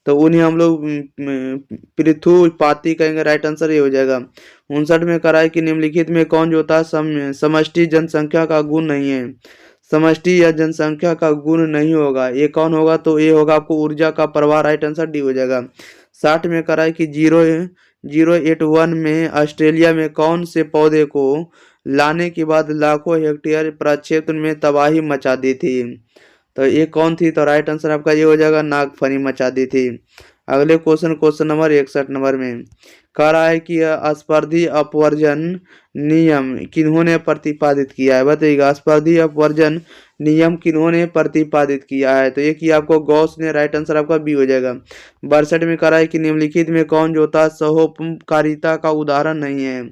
तो उन्हें हम लोग पृथु पाती कहेंगे। राइट आंसर ये हो जाएगा। 59 में करा है कि निम्नलिखित में कौन जो होता है समष्टि जनसंख्या का गुण नहीं है? समष्टि या जनसंख्या का गुण नहीं होगा, ये कौन होगा? तो ये होगा आपको ऊर्जा का प्रवाह। राइट आंसर डी हो जाएगा। 60 में करा है कि 081 में ऑस्ट्रेलिया में कौन से पौधे को लाने के बाद लाखों हेक्टेयर प्रक्षेत्र में तबाही मचा दी थी? तो ये कौन थी? तो राइट आंसर आपका ये हो जाएगा, नागफनी मचा दी थी। अगले क्वेश्चन नंबर 61 नंबर में कह रहा है कि अस्पर्धी अपवर्जन नियम किन्होंने प्रतिपादित किया है? बताइएगा, अस्पर्धी अपवर्जन नियम किन्होंने प्रतिपादित किया है? तो ये किया आपको गॉस ने। राइट आंसर आपका बी हो जाएगा। 62 में कह रहा है कि निम्नलिखित में कौन जो होता है सहोपकारिता का उदाहरण नहीं है?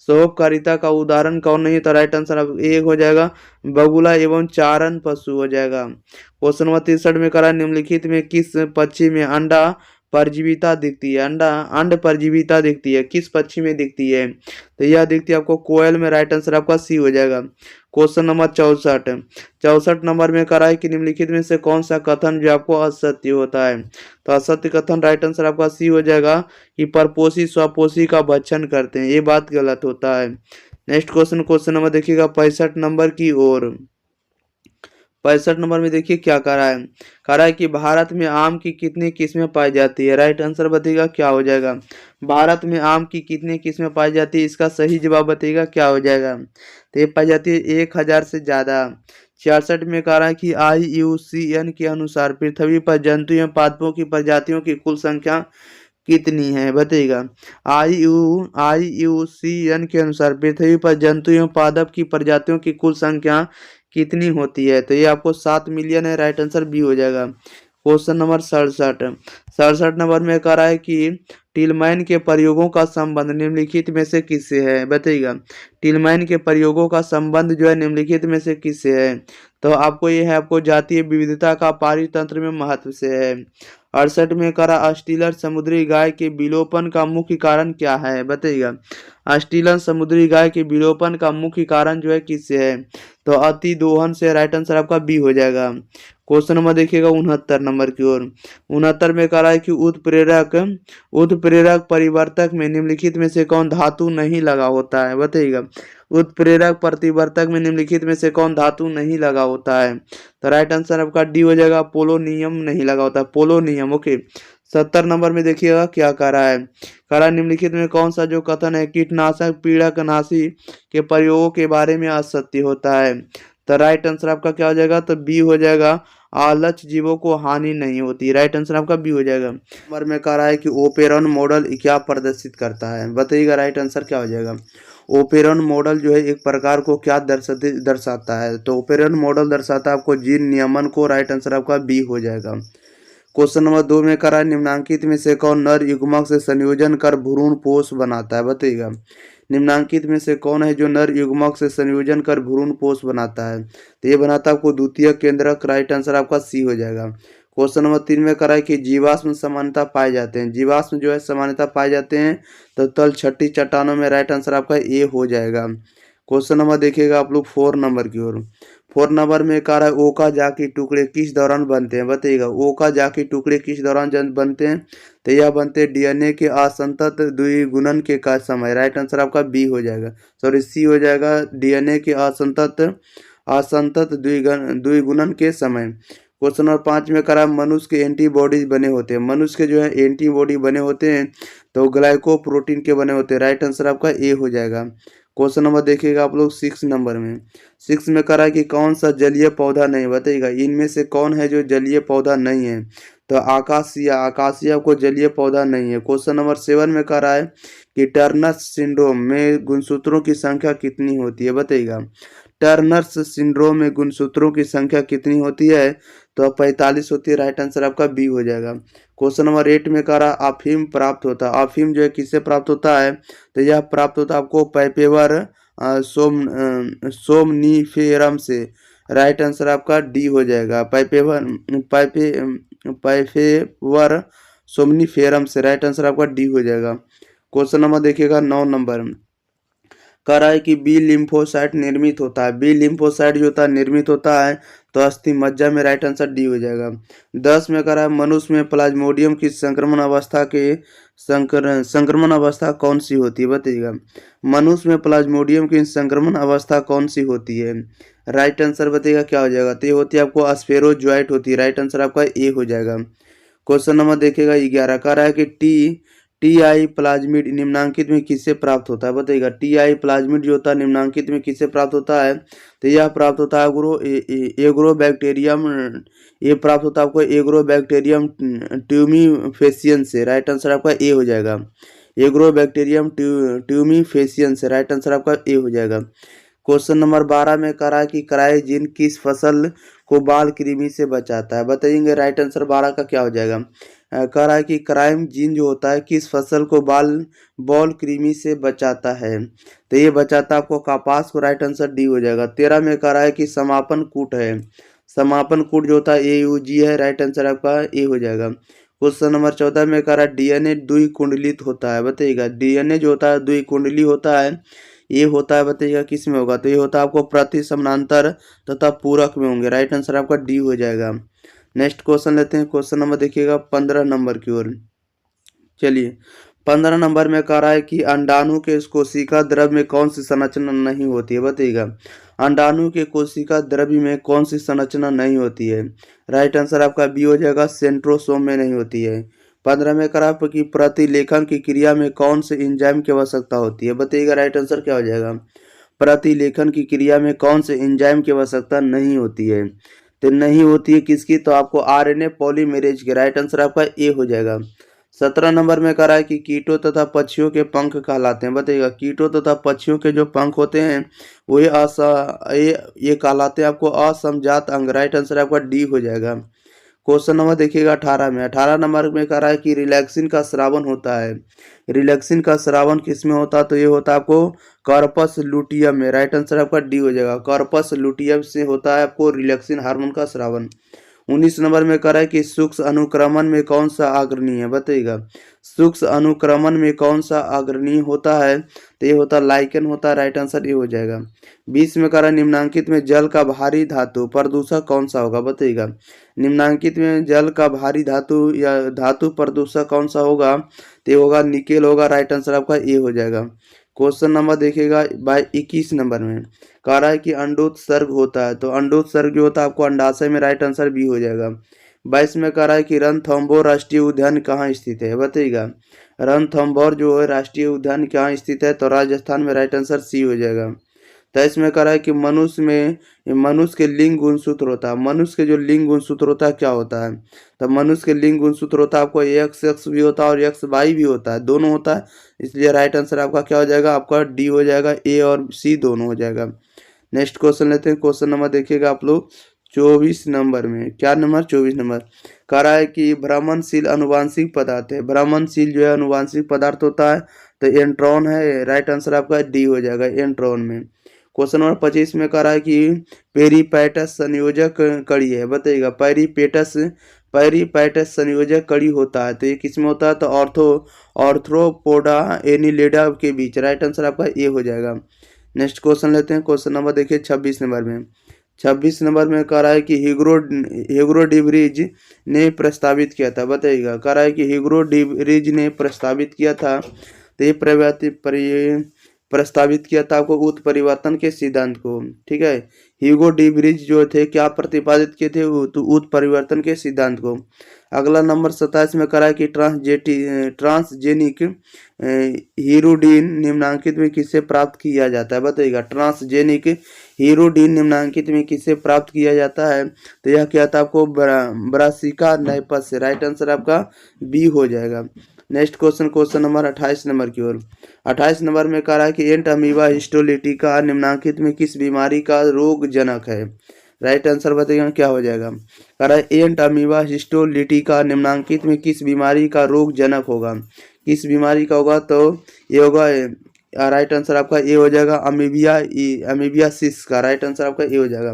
सहोपकारिता का उदाहरण कौन नहीं? तो राइट आंसर अब एक हो जाएगा, बगुला एवं चारण पशु हो जाएगा। क्वेश्चन नंबर 63 में करा निम्नलिखित में किस पक्षी में अंडा परजीविता दिखती है? अंड परजीविता दिखती है, किस पक्षी में दिखती है? तो यह दिखती है आपको कोयल में। राइट आंसर आपका सी हो जाएगा। क्वेश्चन नंबर 64 नंबर में करा है कि निम्नलिखित में से कौन सा कथन जो आपको असत्य होता है? तो असत्य कथन राइट आंसर आपका सी हो जाएगा कि परपोषी स्वपोषी का भक्षण करते हैं, ये बात गलत होता है। नेक्स्ट क्वेश्चन नंबर देखिएगा 65 नंबर की ओर। 65 नंबर में देखिए क्या कह रहा है। कह रहा है कि भारत में आम की कितनी किस्में पाई जाती है? राइट आंसर बताइएगा क्या हो जाएगा। भारत में आम की कितनी किस्में पाई जाती है, इसका सही जवाब बताइएगा क्या हो जाएगा। तो ये पाई जाती है 1000 से ज्यादा। 66 में कह रहा है कि IUCN के अनुसार पृथ्वी पर जंतु एवं पादपों की प्रजातियों की कुल संख्या कितनी है? बताइएगा, IUCN के अनुसार पृथ्वी पर जंतु एवं पादप की प्रजातियों की कुल संख्या कितनी होती है? तो ये आपको 7 मिलियन है। राइट आंसर बी हो जाएगा। क्वेश्चन नंबर 67 नंबर में कह रहा है कि टिलमैन के प्रयोगों का संबंध निम्नलिखित में से किससे है? बताइएगा, टिलमैन के प्रयोगों का संबंध जो है निम्नलिखित में से किससे है? तो आपको ये है, आपको जातीय विविधता का पारितंत्र में महत्व से है। 68 में करा अस्टीलर समुद्री गाय के विलोपन का मुख्य कारण क्या है? बताइएगा, अस्टीलन समुद्री गाय के विलोपन का मुख्य कारण जो है किससे है? तो अति दोहन से। राइट आंसर आपका बी हो जाएगा। क्वेश्चन नंबर देखिएगा 69 नंबर की ओर। 69 में कह रहा है कि उत्प्रेरक परिवर्तक में निम्नलिखित में से कौन धातु नहीं लगा होता है? बताइएगा, उत्प्रेरक प्रतिवर्तक में निम्नलिखित में से कौन धातु नहीं लगा होता है? तो राइट आंसर आपका डी हो जाएगा, पोलोनियम नहीं लगा होता है, पोलोनियम। ओके। 70 नंबर में देखिएगा क्या कह रहा है। कह रहा है निम्नलिखित में कौन सा जो कथन है कीटनाशक पीड़कनाशी के प्रयोगों के बारे में असत्य होता है? तो राइट आंसर आपका क्या हो जाएगा? तो बी हो जाएगा, आलच जीवों को हानि नहीं होती। राइट आंसर आपका बी हो जाएगा। नंबर में कह रहा है कि ओपेरॉन मॉडल क्या प्रदर्शित करता है? बताइएगा, राइट आंसर क्या हो जाएगा। ओपेरॉन मॉडल जो है एक प्रकार को क्या दर्शाता है? तो ओपेरॉन मॉडल दर्शाता है आपको जीन नियमन को। राइट आंसर आपका बी हो जाएगा। क्वेश्चन नंबर 2 में करा निम्नांकित में से कौन नर युग्मक से संयोजन कर भ्रूण पोष बनाता है? बताइएगा, निम्नांकित में से कौन है जो नर युग्मक से संयोजन कर भ्रूण पोष बनाता है? तो ये बनाता है आपको द्वितीय केंद्रक। राइट आंसर आपका सी हो जाएगा। क्वेश्चन नंबर 3 में करा है कि जीवाश्म समानता पाए जाते हैं, जीवाश्म जो है समानता पाए जाते हैं तो तल छठी चट्टानों में। राइट आंसर आपका ए हो जाएगा। क्वेश्चन नंबर देखिएगा आप लोग 4 नंबर की ओर। 4 नंबर में कह रहा है ओकाजाकी टुकड़े किस दौरान बनते हैं? बताइएगा, ओकाजाकी टुकड़े किस दौरान बनते हैं? तो यह बनते हैं डीएनए के असंतत द्विगुणन के का समय। राइट आंसर आपका बी हो जाएगा, सॉरी सी हो जाएगा, डीएनए के असंतत द्विगुणन के समय। क्वेश्चन नंबर 5 में करा मनुष्य के एंटीबॉडीज बने होते हैं, मनुष्य के जो है एंटीबॉडी बने होते हैं तो ग्लाइकोप्रोटीन के बने होते हैं। राइट आंसर आपका ए हो जाएगा। क्वेश्चन नंबर देखिएगा आप लोग 6 नंबर में, 6 में करा कि कौन सा जलीय पौधा नहीं, बताइएगा इनमें से कौन है जो जलीय पौधा नहीं है। तो आकाशिया, आकाशिया को जलीय पौधा नहीं है। क्वेश्चन नंबर 7 में करा है कि टर्नर सिंड्रोम में गुणसूत्रों की संख्या कितनी होती है, बताइएगा टर्नर्स सिंड्रोम में गुणसूत्रों की संख्या कितनी होती है। तो 45 होती है। राइट आंसर आपका बी हो जाएगा। क्वेश्चन नंबर 8 में कह रहा अफीम प्राप्त होता है, अफीम जो है किससे प्राप्त होता है, तो यह प्राप्त होता है आपको पैपेवर सोमनीफेरम से। राइट आंसर आपका डी हो जाएगा, पैपेवर सोमनीफेरम से। राइट आंसर आपका डी हो जाएगा। क्वेश्चन नंबर देखिएगा 9 नंबर, कह रहा है कि बी लिम्फोसाइट निर्मित होता है, बी लिम्फोसाइट जो होता है निर्मित होता है तो अस्थि मज्जा में। राइट आंसर डी हो जाएगा। 10 में कह रहा है मनुष्य में प्लाज्मोडियम की संक्रमण अवस्था कौन सी होती है, बताइएगा मनुष्य में प्लाज्मोडियम की संक्रमण अवस्था कौन सी होती है। राइट आंसर बताइएगा क्या हो जाएगा, तो ये होती है आपको स्पेरोजोइट होती है। राइट आंसर आपका ए हो जाएगा। क्वेश्चन नंबर देखिएगा 11, कह रहा है कि टीआई प्लाज्मिड निम्नांकित में किससे प्राप्त होता है, बताइएगा टीआई प्लाज्मिड जो होता है निम्नांकित में किससे प्राप्त होता है। तो यह प्राप्त होता है एग्रोबैक्टीरियम, ये प्राप्त होता है आपको एग्रोबैक्टीरियम ट्यूमीफेसियन से। राइट आंसर आपका ए हो जाएगा, एग्रोबैक्टीरियम ट्यूमीफेसियन से। राइट आंसर आपका ए हो जाएगा। क्वेश्चन नंबर 12 में करा कि क्राइजीन किस फसल को बाल कृमि से बचाता है, बताइएंगे राइट आंसर 12 का क्या हो जाएगा। कह रहा है कि क्राइम जीन जो होता है किस फसल को बॉल कृमि से बचाता है, तो ये बचाता है आपको कपास को। राइट आंसर डी हो जाएगा। 13 में कह रहा है कि समापन कूट है, समापन कूट जो होता है AUG है। राइट आंसर आपका ए हो जाएगा। क्वेश्चन नंबर 14 में कह रहा है डीएनए द्विकुंडलित होता है, बताइएगा डीएनए जो होता है द्विकुंडली होता है, ये होता है बताइएगा किस में होगा, तो ये होता है आपको प्रति समानांतर तथा पूरक में होंगे। राइट आंसर आपका डी हो जाएगा। नेक्स्ट क्वेश्चन लेते हैं, क्वेश्चन नंबर देखिएगा 15 नंबर की ओर। चलिए 15 नंबर में कह रहा है कि अंडाणु के कोशिका द्रव्य में कौन सी संरचना नहीं होती है, बताइएगा अंडाणु के कोशिका द्रव्य में कौन सी संरचना नहीं होती है। राइट आंसर आपका बी हो जाएगा, सेंट्रोसोम में नहीं होती है। 15 में करा कि प्रतिलेखन की क्रिया में कौन से एंजाइम की आवश्यकता होती है, बताइएगा राइट आंसर क्या हो जाएगा। प्रतिलेखन की क्रिया में कौन से एंजाइम की आवश्यकता नहीं होती है, तो नहीं होती है किसकी, तो आपको RNA पॉलीमेरेज के। राइट आंसर आपका ए हो जाएगा। 17 नंबर में कह रहा है कि कीटों तथा पक्षियों के पंख कहलाते हैं, बताइएगा कीटों तथा पक्षियों के जो पंख होते हैं वो ये कहलाते हैं आपको असमजात अंग। राइट आंसर आपका डी हो जाएगा। क्वेश्चन नंबर देखिएगा 18 में, 18 नंबर में कह रहा है कि रिलैक्सिन का स्रावन होता है, रिलैक्सिन का स्रावन किस में होता है, तो ये होता है आपको कॉर्पस लुटियम में। राइट आंसर आपका डी हो जाएगा, कॉर्पस लुटियम से होता है आपको रिलैक्सिन हार्मोन का स्रावन। 19 नंबर में कह रहा है कि सूक्ष्म अनुक्रमण में कौन सा अग्रणी है, बताइएगा सूक्ष्म अनुक्रमण में कौन सा अग्रणी होता है, तो ये होता लाइकेन होता है। राइट आंसर ये हो जाएगा। 20 में कह रहा है निम्नांकित में जल का भारी धातु प्रदूषक कौन सा होगा, बताइएगा निम्नांकित में जल का भारी धातु या धातु प्रदूषक कौन सा होगा, तो ये होगा निकेल होगा। राइट आंसर आपका ए हो जाएगा। क्वेश्चन नंबर देखिएगा 21 नंबर में कह रहा है कि अंडोत्सर्ग होता है, तो अंडोत्सर्ग जो होता है आपको अंडाशय में। राइट आंसर बी हो जाएगा। 22 में कह रहा है कि रणथंभौर राष्ट्रीय उद्यान कहाँ स्थित है, बताइएगा रणथंभौर जो है राष्ट्रीय उद्यान कहाँ स्थित है, तो राजस्थान में। राइट आंसर सी हो जाएगा। 23 में कह रहा है कि मनुष्य के लिंग गुणसूत्र होता है, मनुष्य के जो लिंग गुणसूत्र होता है क्या होता है, तो मनुष्य के लिंग गुणसूत्र होता है आपको XX भी होता है और XY भी होता है, दोनों होता है। इसलिए राइट आंसर आपका क्या हो जाएगा, आपका डी हो जाएगा, ए और सी दोनों हो जाएगा। नेक्स्ट क्वेश्चन लेते हैं, क्वेश्चन नंबर देखिएगा आप लोग 24 नंबर में, क्या नंबर 24 नंबर कह रहा है कि भ्रमणशील अनुवांशिक पदार्थ है, भ्रमणशील जो है अनुवांशिक पदार्थ होता है तो एंट्रॉन है। राइट आंसर आपका डी हो जाएगा, एंट्रॉन में। क्वेश्चन नंबर 25 में कह रहा है कि पेरीपैटस संयोजक कड़ी है, बताइएगा पेरीपैटस संयोजक कड़ी होता है तो ये किस में होता है, तो ऑर्थ्रोपोडा एनिलेडा के बीच। राइट आंसर आपका ए हो जाएगा। नेक्स्ट क्वेश्चन लेते हैं, क्वेश्चन नंबर देखिए 26 नंबर में। 26 नंबर में कह रहा है कि हिग्रो डिब्रिज ने प्रस्तावित किया था, बताइएगा कह रहा है कि हिग्रो डिब्रिज ने प्रस्तावित किया था, तो ये प्रस्तावित किया था आपको उत्परिवर्तन के सिद्धांत को। ठीक है, ह्यूगो डी ब्रिज जो थे क्या प्रतिपादित किए थे, तो उत्परिवर्तन के सिद्धांत को। अगला नंबर 27 में करा है कि ट्रांसजेनिक हीरोडीन निम्नांकित में किससे प्राप्त किया जाता है, बताइएगा। ट्रांसजेनिक हीरोडीन निम्नांकित में किससे प्राप्त किया जाता है, तो यह क्या था आपको ब्रासिका नाइपस से। राइट आंसर आपका बी हो जाएगा। Next question, question number 28 number की ओर। 28 नंबर में कह रहा है कि एंट अमीबा हिस्टोलिटिका निम्नांकित में किस बीमारी का रोग जनक है। राइट आंसर बताइएगा क्या हो जाएगा। कह रहा है एंट अमीबा हिस्टोलिटिका निम्नांकित में किस बीमारी का रोग जनक होगा, किस बीमारी का होगा, तो ये होगा राइट आंसर आपका ए हो जाएगा, अमीबियासिस का। राइट आंसर आपका ए हो जाएगा।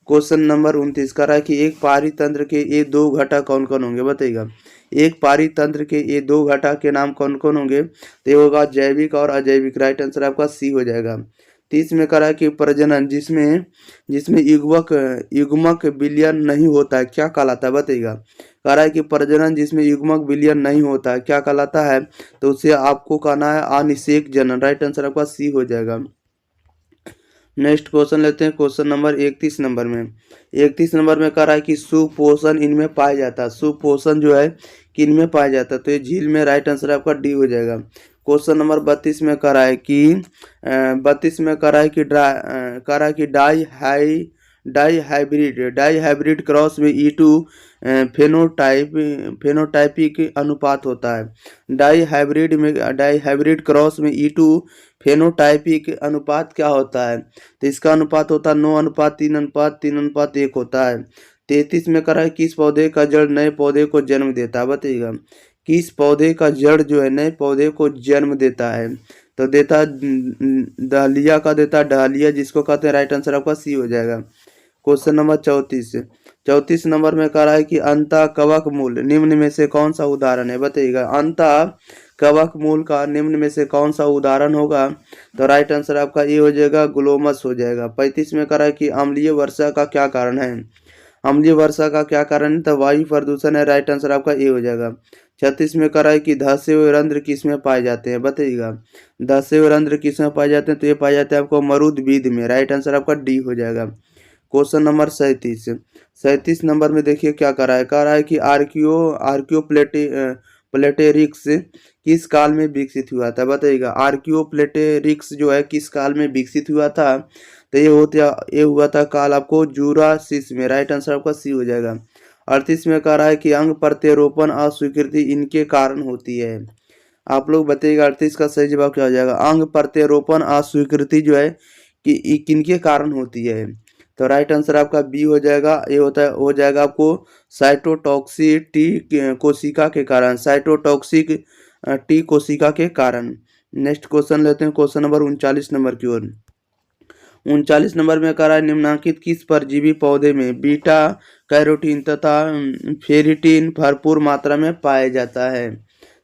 क्वेश्चन नंबर 29 कह रहा है कि एक पारितंत्र के ये दो घटक कौन कौन होंगे, बताइएगा। एक पारितंत्र के ये दो घटक के नाम कौन कौन होंगे, तो ये होगा जैविक और अजैविक। राइट आंसर आपका सी हो जाएगा। 30 में कह रहा है कि प्रजनन जिसमें जिसमें युग्मक विलयन नहीं होता है क्या कहलाता है, बताइएगा। कह रहा है कि प्रजनन जिसमें युग्मक विलयन नहीं होता है क्या कहलाता है, तो उसे आपको कहना है अनिषेक जनन। राइट आंसर आपका सी हो जाएगा। नेक्स्ट क्वेश्चन लेते हैं, क्वेश्चन नंबर 31 नंबर में। 31 नंबर में कह रहा है कि सुपोषण इनमें पाया जाता है। सुपोषण जो है किन में पाया जाता है, तो ये झील में। राइट आंसर आपका डी हो जाएगा। क्वेश्चन नंबर 32 में कह रहा है कि 32 में कह रहा है कि डाई हाइब्रिड क्रॉस में E2 फेनोटाइपिक अनुपात होता है। डाई हाइब्रिड क्रॉस में E2 फेनोटाइपिक अनुपात क्या होता है, तो इसका अनुपात होता है 9:3:3:1 होता है। 33 में कह रहा है किस पौधे का जड़ नए पौधे को जन्म देता है, बताइएगा। किस पौधे का जड़ जो है नए पौधे को जन्म देता है, तो देता डहलिया का देता डहलिया, जिसको कहते हैं। राइट आंसर आपका सी हो जाएगा। क्वेश्चन नंबर 34 नंबर में कह रहा है कि अंतः कवक मूल निम्न में से कौन सा उदाहरण है, बताइएगा। अंतः कवक मूल का निम्न में से कौन सा उदाहरण होगा, तो राइट आंसर आपका ये हो जाएगा, ग्लोमस हो जाएगा। 35 में कह रहा है कि अम्लीय वर्षा का क्या कारण है। अम्लीय वर्षा का क्या कारण है, तो वायु प्रदूषण है। राइट आंसर आपका ए हो जाएगा। 36 में कह रहा है कि धसे हुए रंध्र किस में पाए जाते हैं, बताइएगा। धसे हुए रंध्र किस में पाए जाते हैं, तो ये पाए जाते हैं आपको मरुद्वीद में। राइट आंसर आपका डी हो जाएगा। क्वेश्चन नंबर 37 नंबर में देखिए क्या कह रहा है कि प्लेटेरिक्स किस काल में विकसित हुआ था, बताइएगा। प्लेटेरिक्स जो है किस काल में विकसित हुआ था, तो ये हुआ था काल आपको जूरासिस में। राइट आंसर आपका सी हो जाएगा। 38 में कह रहा है कि अंग प्रत्यारोपण अस्वीकृति इनके कारण होती है। आप लोग बताइएगा 38 का सही जवाब क्या हो जाएगा। अंग प्रत्यारोपण अस्वीकृति जो है कि किनके कारण होती है, तो राइट आंसर आपका बी हो जाएगा। ये हो जाएगा आपको साइटोटॉक्सिक टी कोशिका के कारण, साइटोटॉक्सिक टी कोशिका के कारण। नेक्स्ट क्वेश्चन लेते हैं, क्वेश्चन नंबर 39 नंबर की ओर। 39 नंबर में कह रहा है निम्नांकित किस परजीवी पौधे में बीटा कैरोटीन तथा फेरिटीन भरपूर मात्रा में पाया जाता है,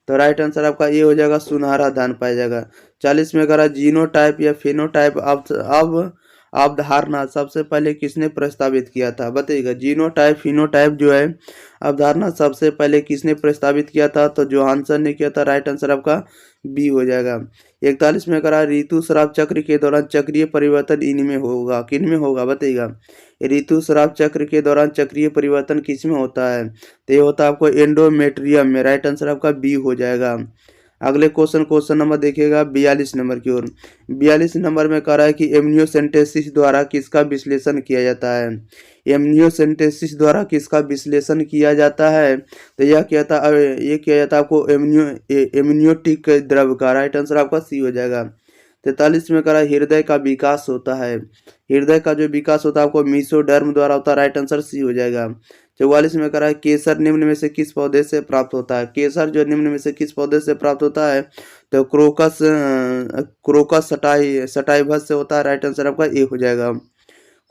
तो राइट आंसर आपका ये हो जाएगा, सुनहरा धान पाया जाएगा। 40 में कह रहा है जीनोटाइप या फेनोटाइप अब अवधारणा सबसे पहले किसने प्रस्तावित किया था, बताइएगा। जीनोटाइप फिनोटाइप जो है अवधारणा सबसे पहले किसने प्रस्तावित किया था, तो जोहानसन ने किया था। राइट आंसर आपका बी हो जाएगा। 41 में करा ऋतुस्राव चक्र के दौरान चक्रीय परिवर्तन इनमें होगा, किन में होगा, बताइएगा। ऋतुस्राव चक्र के दौरान चक्रीय परिवर्तन किस में होता है, तो ये होता है आपको एंडोमेट्रियम में। राइट आंसर आपका बी हो जाएगा। अगले क्वेश्चन नंबर देखिएगा 42 नंबर की ओर। 42 नंबर में कह रहा है कि एमनियोसेंटेसिस द्वारा किसका विश्लेषण किया जाता है। एमनियोसेंटेसिस द्वारा किसका विश्लेषण किया जाता है, तो यह किया जाता है आपको एमनियोटिक द्रव का। राइट आंसर आपका सी हो जाएगा। 43 में कह रहा है हृदय का विकास होता है, हृदय का जो विकास होता है आपको मीसोडर्म द्वारा होता है। राइट आंसर सी हो जाएगा। 44 में कह रहा है केसर निम्न में से किस पौधे से प्राप्त होता है, केसर जो निम्न में से किस पौधे से प्राप्त होता है, तो क्रोकस सटाइवस से होता है। राइट आंसर आपका ए हो जाएगा।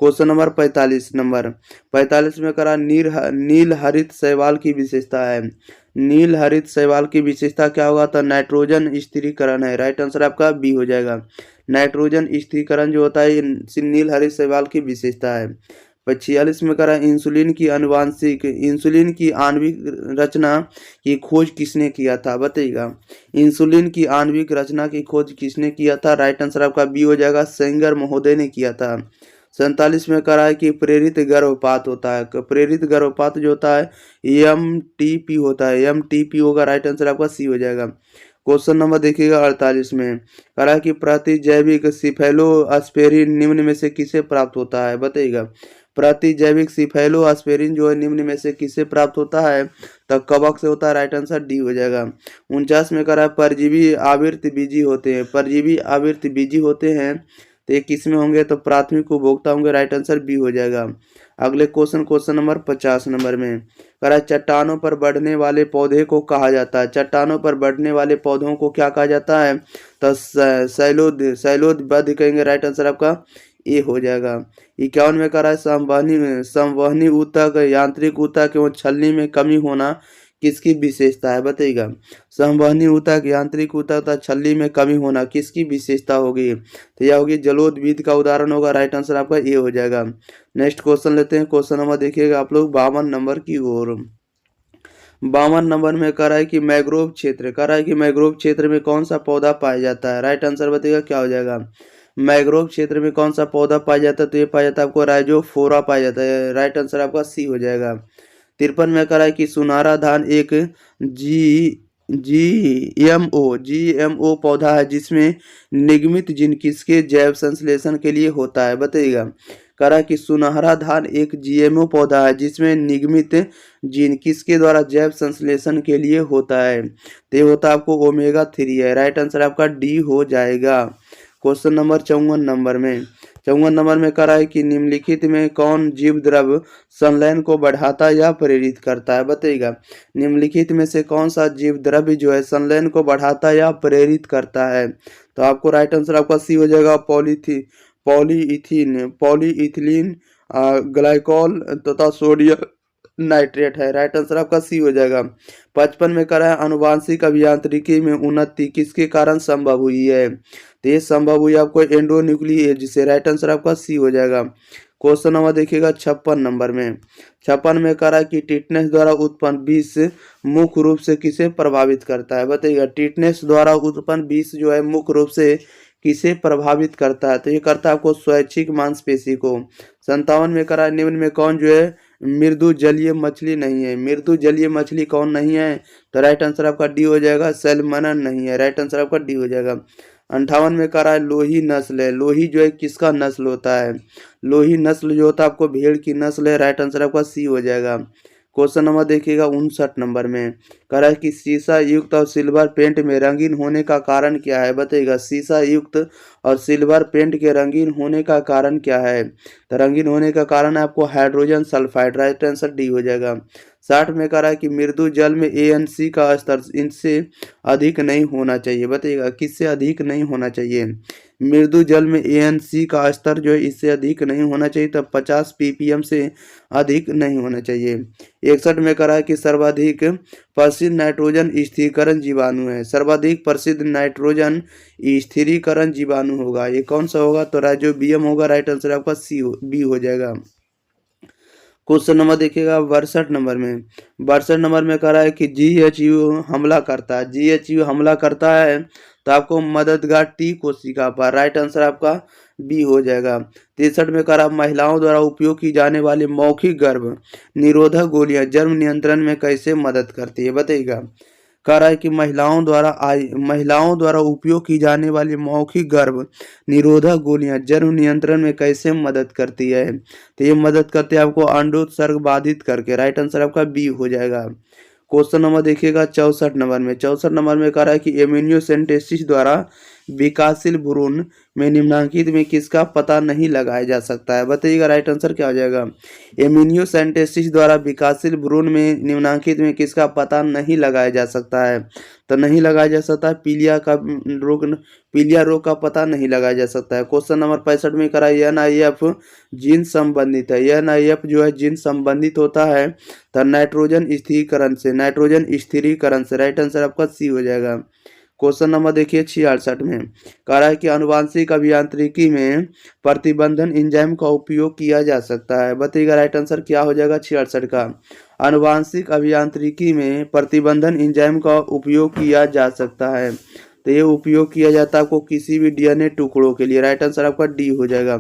क्वेश्चन नंबर 45 में करा नील हरित शैवाल की विशेषता है। नील हरित शैवाल की विशेषता क्या होगा, तो नाइट्रोजन स्थिरीकरण है। राइट आंसर आपका बी हो जाएगा। नाइट्रोजन स्थिरीकरण जो होता है नील हरित शैवाल की विशेषता है। 46 में करा इंसुलिन की आणविक रचना की खोज किसने किया था, बताइएगा। इंसुलिन की आणविक रचना की खोज किसने किया था, राइट आंसर आपका बी हो जाएगा, सेंगर महोदय ने किया था। 47 में करा है कि प्रेरित गर्भपात होता है, प्रेरित गर्भपात जो होता है MTP होता है, MTP होगा, राइट आंसर आपका सी हो जाएगा। क्वेश्चन नंबर देखिएगा 48 में करा कि प्रतिजैविक सिफेलोस्पेरिन निम्न में से किसे प्राप्त होता है, बताइएगा। प्रतिजैविक सिफेलोस्पेरिन जो है निम्न में से किसे प्राप्त होता है, तो कवक से होता है, राइट आंसर डी हो जाएगा। 49 में करा परजीवी आवृत्त बीजी होते हैं, परजीवी आवृत्त बीजी होते हैं, तो ये किस में होंगे, तो प्राथमिक उपभोक्ता होंगे, राइट आंसर बी हो जाएगा। अगले क्वेश्चन नंबर 50 नंबर में करा चट्टानों पर बढ़ने वाले पौधे को कहा जाता है, चट्टानों पर बढ़ने वाले पौधों को क्या कहा जाता है, तो शैलोदबद्ध कहेंगे, राइट आंसर आपका ए हो जाएगा। 51 में करा संवहनी ऊतक यांत्रिक ऊतक एवं छलनी में कमी होना किसकी विशेषता है, बताइएगा। संवहनी ऊतक यांत्रिक ऊतक तथा छलनी में कमी होना किसकी विशेषता होगी, तो यह होगी जलोदविद का उदाहरण होगा, राइट आंसर आपका ए हो जाएगा। नेक्स्ट क्वेश्चन लेते हैं, क्वेश्चन नंबर देखिएगा आप लोग 52 नंबर की ओर। 52 नंबर में कह रहा है कि मैंग्रोव क्षेत्र, कह रहा है कि मैंग्रोव क्षेत्र में कौन सा पौधा पाया जाता है, राइट आंसर बताइएगा क्या हो जाएगा। मैंग्रोव क्षेत्र में कौन सा पौधा पाया जाता है, तो ये पाया जाता है आपको राइजोफोरा पाया जाता है, राइट आंसर आपका सी हो जाएगा। 53 में कह रहा है कि सुनहरा धान एक GMO पौधा है जिसमें निगमित जीन किसके जैव संश्लेषण के लिए होता है, बताइएगा। कह रहा है कि सुनहरा धान एक GMO पौधा है जिसमें निगमित जीन किसके द्वारा जैव संश्लेषण के लिए होता है, तो ये होता है आपको ओमेगा 3 है, राइट आंसर आपका डी हो जाएगा। क्वेश्चन नंबर 54 नंबर में कह रहा है कि निम्नलिखित में कौन जीव द्रव्य संलयन को बढ़ाता या प्रेरित करता है, बताइएगा। निम्नलिखित में से कौन सा जीव द्रव्य जो है संलयन को बढ़ाता या प्रेरित करता है, तो आपको राइट आंसर आपका सी हो जाएगा, पॉलीइथिलीन ग्लाइकॉल तथा सोडियम नाइट्रेट है, राइट आंसर आपका सी हो जाएगा। 55 में कह रहा है अनुवांशिक अभियांत्रिकी में उन्नति किसके कारण संभव हुई है, तो ये संभव हुई आपको एंडोन्यूक्लिएज से, राइट आंसर आपका सी हो जाएगा। क्वेश्चन नंबर देखिएगा 56 नंबर में। 56 में कह रहा है कि टिटनेस द्वारा उत्पन्न विष मुख्य रूप से किसे प्रभावित करता है, बताइएगा। टिटनेस द्वारा उत्पन्न विष जो है मुख्य रूप से किसे प्रभावित करता है, तो ये करता है आपको स्वैच्छिक मांसपेशी को। 57 में कह रहा है निम्न में कौन जो है मृदु जलीय मछली नहीं है, मृदु जलीय मछली कौन नहीं है, तो राइट आंसर आपका डी हो जाएगा, सैल्मन नहीं है, राइट आंसर आपका डी हो जाएगा। 58 में कह रहा है लोही नस्ल है, लोही जो है किसका नस्ल होता है, लोही नस्ल जो होता है आपको भेड़ की नस्ल है, राइट आंसर आपका सी हो जाएगा। क्वेश्चन नंबर देखिएगा 59 नंबर में कह रहा है कि सीसा युक्त और सिल्वर पेंट में रंगीन होने का कारण क्या है, बताइएगा। सीसा युक्त और सिल्वर पेंट के रंगीन होने का कारण क्या है, तो रंगीन होने का कारण है आपको hydrogen sulphide, right answer D हो जाएगा। 60 में कह रहा है कि मृदु जल में ANC का स्तर इनसे अधिक नहीं होना चाहिए, बताइएगा किससे अधिक नहीं होना चाहिए। मृदु जल में ANC का स्तर जो है इससे अधिक नहीं होना चाहिए, तब 50 ppm से अधिक नहीं होना चाहिए। 61 में कह रहा है कि सर्वाधिक प्रसिद्ध नाइट्रोजन स्थिरीकरण जीवाणु है, सर्वाधिक प्रसिद्ध नाइट्रोजन स्थिरीकरण जीवाणु होगा, ये कौन सा होगा, तो राइजोबियम होगा, राइट आंसर आपका बी हो जाएगा। क्वेश्चन नंबर देखिएगा 62 नंबर में। 62 नंबर में कह रहा है कि GHU हमला करता है, GHU हमला करता है तो आपको मददगार T कोशिका पर, राइट आंसर आपका बी हो जाएगा। 63 में कह रहा है महिलाओं द्वारा उपयोग की जाने वाली मौखिक गर्भ निरोधक गोलियां जन्म नियंत्रण में कैसे मदद करती है, बताइएगा। कह रहा है कि महिलाओं द्वारा उपयोग की जाने वाली मौखिक गर्भ निरोधक गोलियां जन्म नियंत्रण में कैसे मदद करती है, तो ये मदद करते हैं आपको अंडोत्सर्ग बाधित करके, राइट आंसर आपका बी हो जाएगा। क्वेश्चन नंबर देखिएगा 64 नंबर में। 64 नंबर में कह रहा है कि एमिनियोसेंटेसिस द्वारा विकासशील भ्रूण में निम्नलिखित में किसका पता नहीं लगाया जा सकता है, बताइएगा राइट आंसर क्या हो जाएगा। एमिनियोसेंटेसिस द्वारा विकासशील भ्रूण में निम्नलिखित में किसका पता नहीं लगाया जा सकता है, तो नहीं लगाया जा सकता है पीलिया रोग का पता नहीं लगाया जा सकता है। क्वेश्चन नंबर 65 में करा NIF जीन संबंधित है, NIF जो है जीन संबंधित होता है तो नाइट्रोजन स्थिरीकरण से, राइट आंसर आपका सी हो जाएगा। क्वेश्चन नंबर देखिए 66 में कह रहा है कि आनुवांशिक अभियांत्रिकी में प्रतिबंधन एंजाइम का उपयोग किया जा सकता है। बताइएगा राइट आंसर क्या हो जाएगा 66 का। आनुवांशिक अभियांत्रिकी में प्रतिबंधन एंजाइम का उपयोग किया जा सकता है। तो ये उपयोग किया जाता है आपको किसी भी डीएनए टुकड़ों के लिए। राइट आंसर आपका डी हो जाएगा।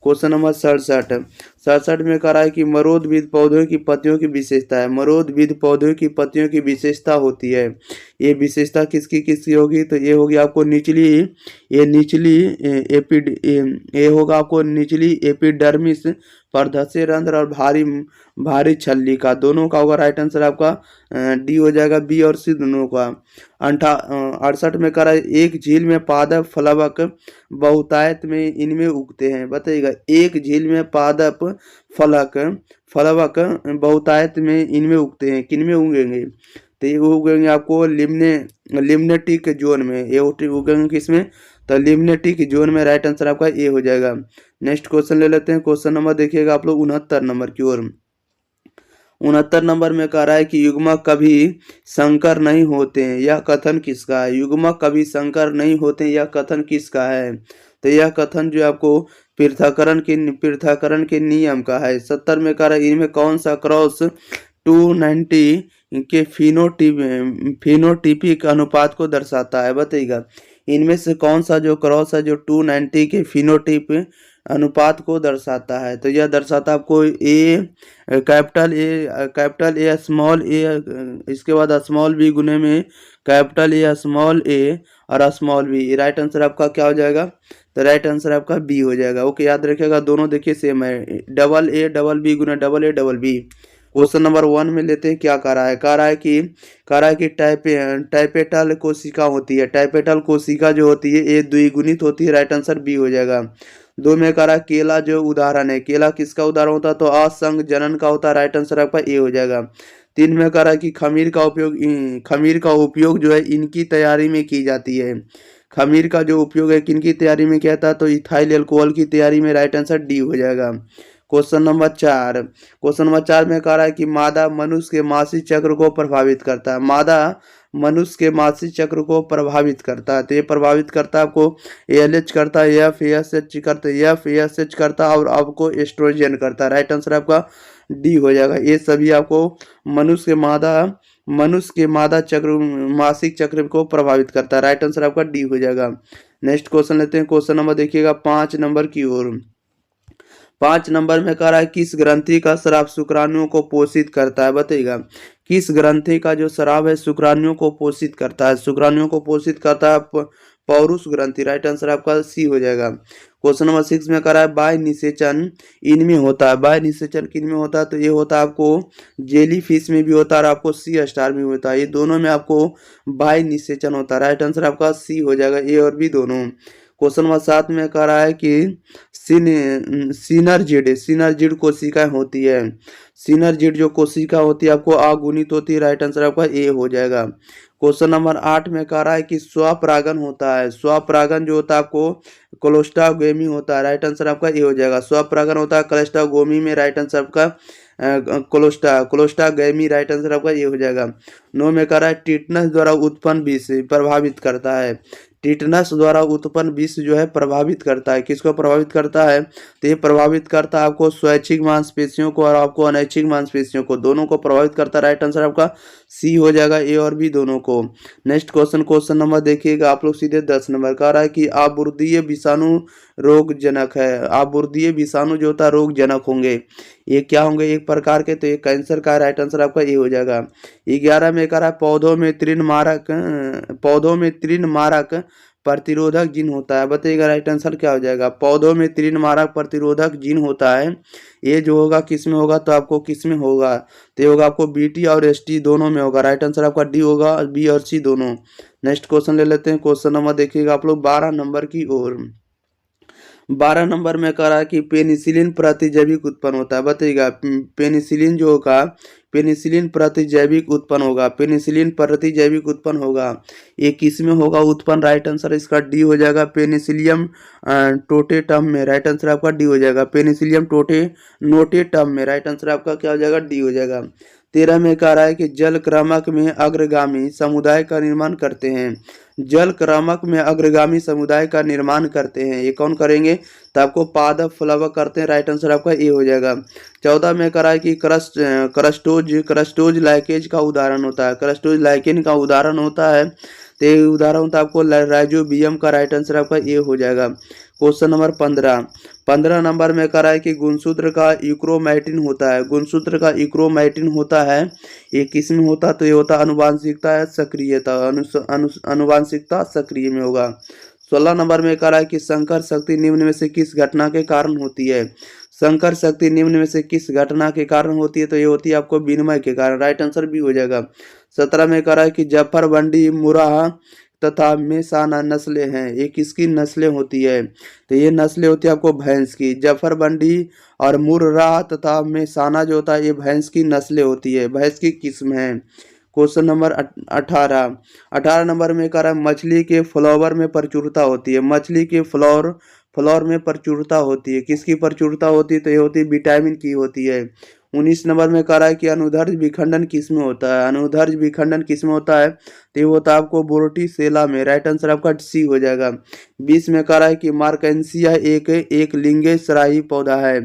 क्वेश्चन नंबर 67 में कह रहा है कि मरोदविद पौधों की पत्तियों की विशेषता है। मरोदविद पौधों की पत्तियों की विशेषता होती है। ये विशेषता किसकी किसकी होगी? तो ये होगी आपको निचली ये होगा आपको निचली एपिडर्मिस परधस्य रंध्र और भारी छल्ली का, दोनों का होगा। राइट आंसर आपका डी हो जाएगा। बी और सी दोनों का। 68 में कह रहा है एक झील में पादप फलवक बहुतायत में इनमें उगते हैं। बताइएगा एक झील में पादप फलवक बहुतायत में इनमें उगते हैं। किन में उगेंगे? तो ये उगेंगे आपको लिम्नेटिक जोन में। ये उगेंगे किसमें? तो लिम्नेटिक जोन में। राइट आंसर आपका ए हो जाएगा। नेक्स्ट क्वेश्चन ले लेते हैं। क्वेश्चन नंबर देखिएगा आप लोग 69 नंबर की ओर। 69 नंबर में कह रहा है कि युग्मक कभी संकर नहीं होते हैं, यह कथन किसका है? युग्मक कभी संकर नहीं होते, यह कथन किसका है? तो यह कथन जो आपको पृथक्करण के नियम का है। 70 में कह रहा है इनमें कौन सा क्रॉस 290 के फिनोटिपिक अनुपात को दर्शाता है? बताइएगा इनमें से कौन सा जो क्रॉस है जो 290 के फिनोटिप अनुपात को दर्शाता है? तो यह दर्शाता है आपको कैपिटल ए स्मॉल ए, इसके बाद स्मॉल बी गुने में कैपिटल ए स्मॉल ए और स्मॉल बी। राइट आंसर आपका क्या हो जाएगा? तो राइट आंसर आपका बी हो जाएगा। ओके, याद रखिएगा दोनों देखिए सेम है। डबल ए डबल बी गुना double A double B. Question number 1 में लेते हैं। क्या कह रहा है? कह रहा है कि टाइपेटल कोशिका होती है। टाइपेटल कोशिका जो होती है ये द्विगुणित होती है। राइट आंसर बी हो जाएगा। 2 में कह रहा है केला जो उदाहरण है, केला किसका उदाहरण होता है? तो असंग जनन का होता है। राइट आंसर आपका ए हो जाएगा। 3 में कह रहा है कि खमीर का उपयोग जो है इनकी तैयारी में की जाती है। खमीर का जो उपयोग है किनकी तैयारी में किया था? तो इथाइल अल्कोहल की तैयारी में। राइट आंसर डी हो जाएगा। क्वेश्चन नंबर 4 में कह रहा है कि मादा मनुष्य के मासिक चक्र को प्रभावित करता है। मादा मनुष्य के मासिक चक्र को प्रभावित करता है। तो ये प्रभावित करता है आपको ALH करता है, FSH करता है और आपको एस्ट्रोजन करता है। राइट आंसर आपका डी हो जाएगा। ये सभी आपको मनुष्य के मादा चक्र मासिक चक्र को प्रभावित करता है। राइट आंसर आपका डी हो जाएगा। नेक्स्ट क्वेश्चन लेते हैं। क्वेश्चन नंबर देखिएगा 5 नंबर की ओर। 5 नंबर में कह रहा है किस ग्रंथि का स्राव शुक्राणुओं को पोषित करता है? बताइएगा किस ग्रंथि का जो स्राव है शुक्राणुओं को पोषित करता है? शुक्राणुओं को पोषित करता है पौरुष ग्रंथि। राइट आंसर आपका सी हो जाएगा। क्वेश्चन नंबर 6 में कह रहा है बाह्य निषेचन इनमें होता है। बाह्य निषेचन किन में होता है? तो ये होता है आपको जेली फिश में भी होता है और आपको सी स्टार में भी होता है। ये दोनों में आपको बाह्य निषेचन होता है। राइट आंसर आपका सी हो जाएगा। ए और बी दोनों। क्वेश्चन नंबर 7 में कह रहा है कि सिनर्जिड कोशिकाएं होती है। सिनर्जिड जो कोशिका होती है आपको अगुणित होती है। राइट आंसर आपका ए हो जाएगा। क्वेश्चन नंबर 8 में कह रहा है कि स्वपरागन होता है। स्वपरागन जो होता है आपको क्लोस्ट्रागोमी होता है। राइट आंसर आपका ए हो जाएगा। स्वपरागन होता है क्लोस्ट्रागोमी में। राइट आंसर आपका क्लोस्ट्रागोमी। राइट आंसर आपका ये हो जाएगा। 9 में कह रहा है टिटनस द्वारा उत्पन्न विष प्रभावित करता है। टिटनस द्वारा उत्पन्न विष जो है प्रभावित करता है। किसको प्रभावित करता है? तो ये प्रभावित करता है आपको स्वैच्छिक मांसपेशियों को और आपको अनैच्छिक मांसपेशियों को, दोनों को प्रभावित करता है। राइट आंसर आपका सी हो जाएगा। ए और बी दोनों को। नेक्स्ट क्वेश्चन नंबर देखिएगा आप लोग सीधे 10 नंबर कह रहा है कि आबुर्दीय विषाणु रोगजनक है। आबुर्दीय विषाणु जो होता है रोगजनक होंगे। ये क्या होंगे? एक प्रकार के, तो ये कैंसर का। राइट आंसर आपका ए हो जाएगा। 11 में कह रहा है पौधों में तृणमारक प्रतिरोधक जीन होता है। बताइएगा राइट आंसर क्या हो जाएगा? पौधों में तृणमारक प्रतिरोधक जीन होता है। ये जो होगा किस में होगा? तो आपको किस में होगा? तो ये होगा आपको BT और ST दोनों में होगा। राइट आंसर आपका डी होगा। बी और सी दोनों। नेक्स्ट क्वेश्चन ले लेते हैं। क्वेश्चन नंबर देखिएगा आप लोग 12 नंबर की ओर। 12 नंबर में कह रहा है कि पेनिसिलिन प्रतिजैविक उत्पन्न होता है। बताइएगा पेनिसिलिन जो होगा पेनिसिलिन प्रतिजैविक उत्पन्न होगा, पेनिसिलिन प्रतिजैविक उत्पन्न होगा, ये किस में होगा उत्पन्न? राइट आंसर इसका डी हो जाएगा, पेनिसिलियम टोटेटम में। राइट आंसर आपका डी हो जाएगा, पेनिसिलियम नोटेटम में। राइट आंसर आपका क्या हो जाएगा? डी हो जाएगा। 13 में कह रहा है कि जल क्रमक में अग्रगामी समुदाय का निर्माण करते हैं। जल क्रमक में अग्रगामी समुदाय का निर्माण करते हैं, ये कौन करेंगे? तो आपको पादप प्लवक करते हैं। राइट आंसर आपका ए हो जाएगा। 14 में कह रहा है कि क्रस्टोज लाइकेज का उदाहरण होता है, क्रस्टोज लाइकेन का उदाहरण होता है, तो ये उदाहरण होता है आपको राइजोबियम का। राइट आंसर आपका ए हो जाएगा। क्वेश्चन नंबर 15 नंबर में कह रहा है कि गुणसूत्र का यूक्रोमैटिन होता है, गुणसूत्र का यूक्रोमैटिन होता है, ये किस में होता? तो ये होता अनुवांशिकता है सक्रियता, अनुवांशिकता सक्रिय में होगा। 16 नंबर में कह रहा है कि संकर शक्ति निम्न में से किस घटना के कारण होती है? संकर शक्ति निम्न में से किस घटना के कारण होती है? तो ये होती है आपको विनिमय के कारण। राइट आंसर भी हो जाएगा। 17 में कह रहा है कि जफरबंडी, मुराह तथा मेसाना नस्लें हैं, ये किसकी नस्लें होती है? तो ये नस्लें होती है आपको भैंस की। जफरबंडी और मुर्राह तथा मेसाना जो होता है ये भैंस की नस्लें होती है, भैंस की किस्म है। क्वेश्चन नंबर 18 नंबर में कह रहा है मछली के फ्लावर में प्रचुरता होती है, मछली के फ्लोर में प्रचुरता होती है, किसकी प्रचुरता होती है? तो ये होती है विटामिन की होती है। 19 नंबर में कह रहा है कि अनुदर्ज विखंडन किसमें होता है? अनुदर्ज विखंडन किसमें होता है? तो ये होता है आपको बोरोटीसेला में। राइट आंसर आपका सी हो जाएगा। 20 में कह रहा है कि मार्केंसिया एक लिंगेसराही पौधा है,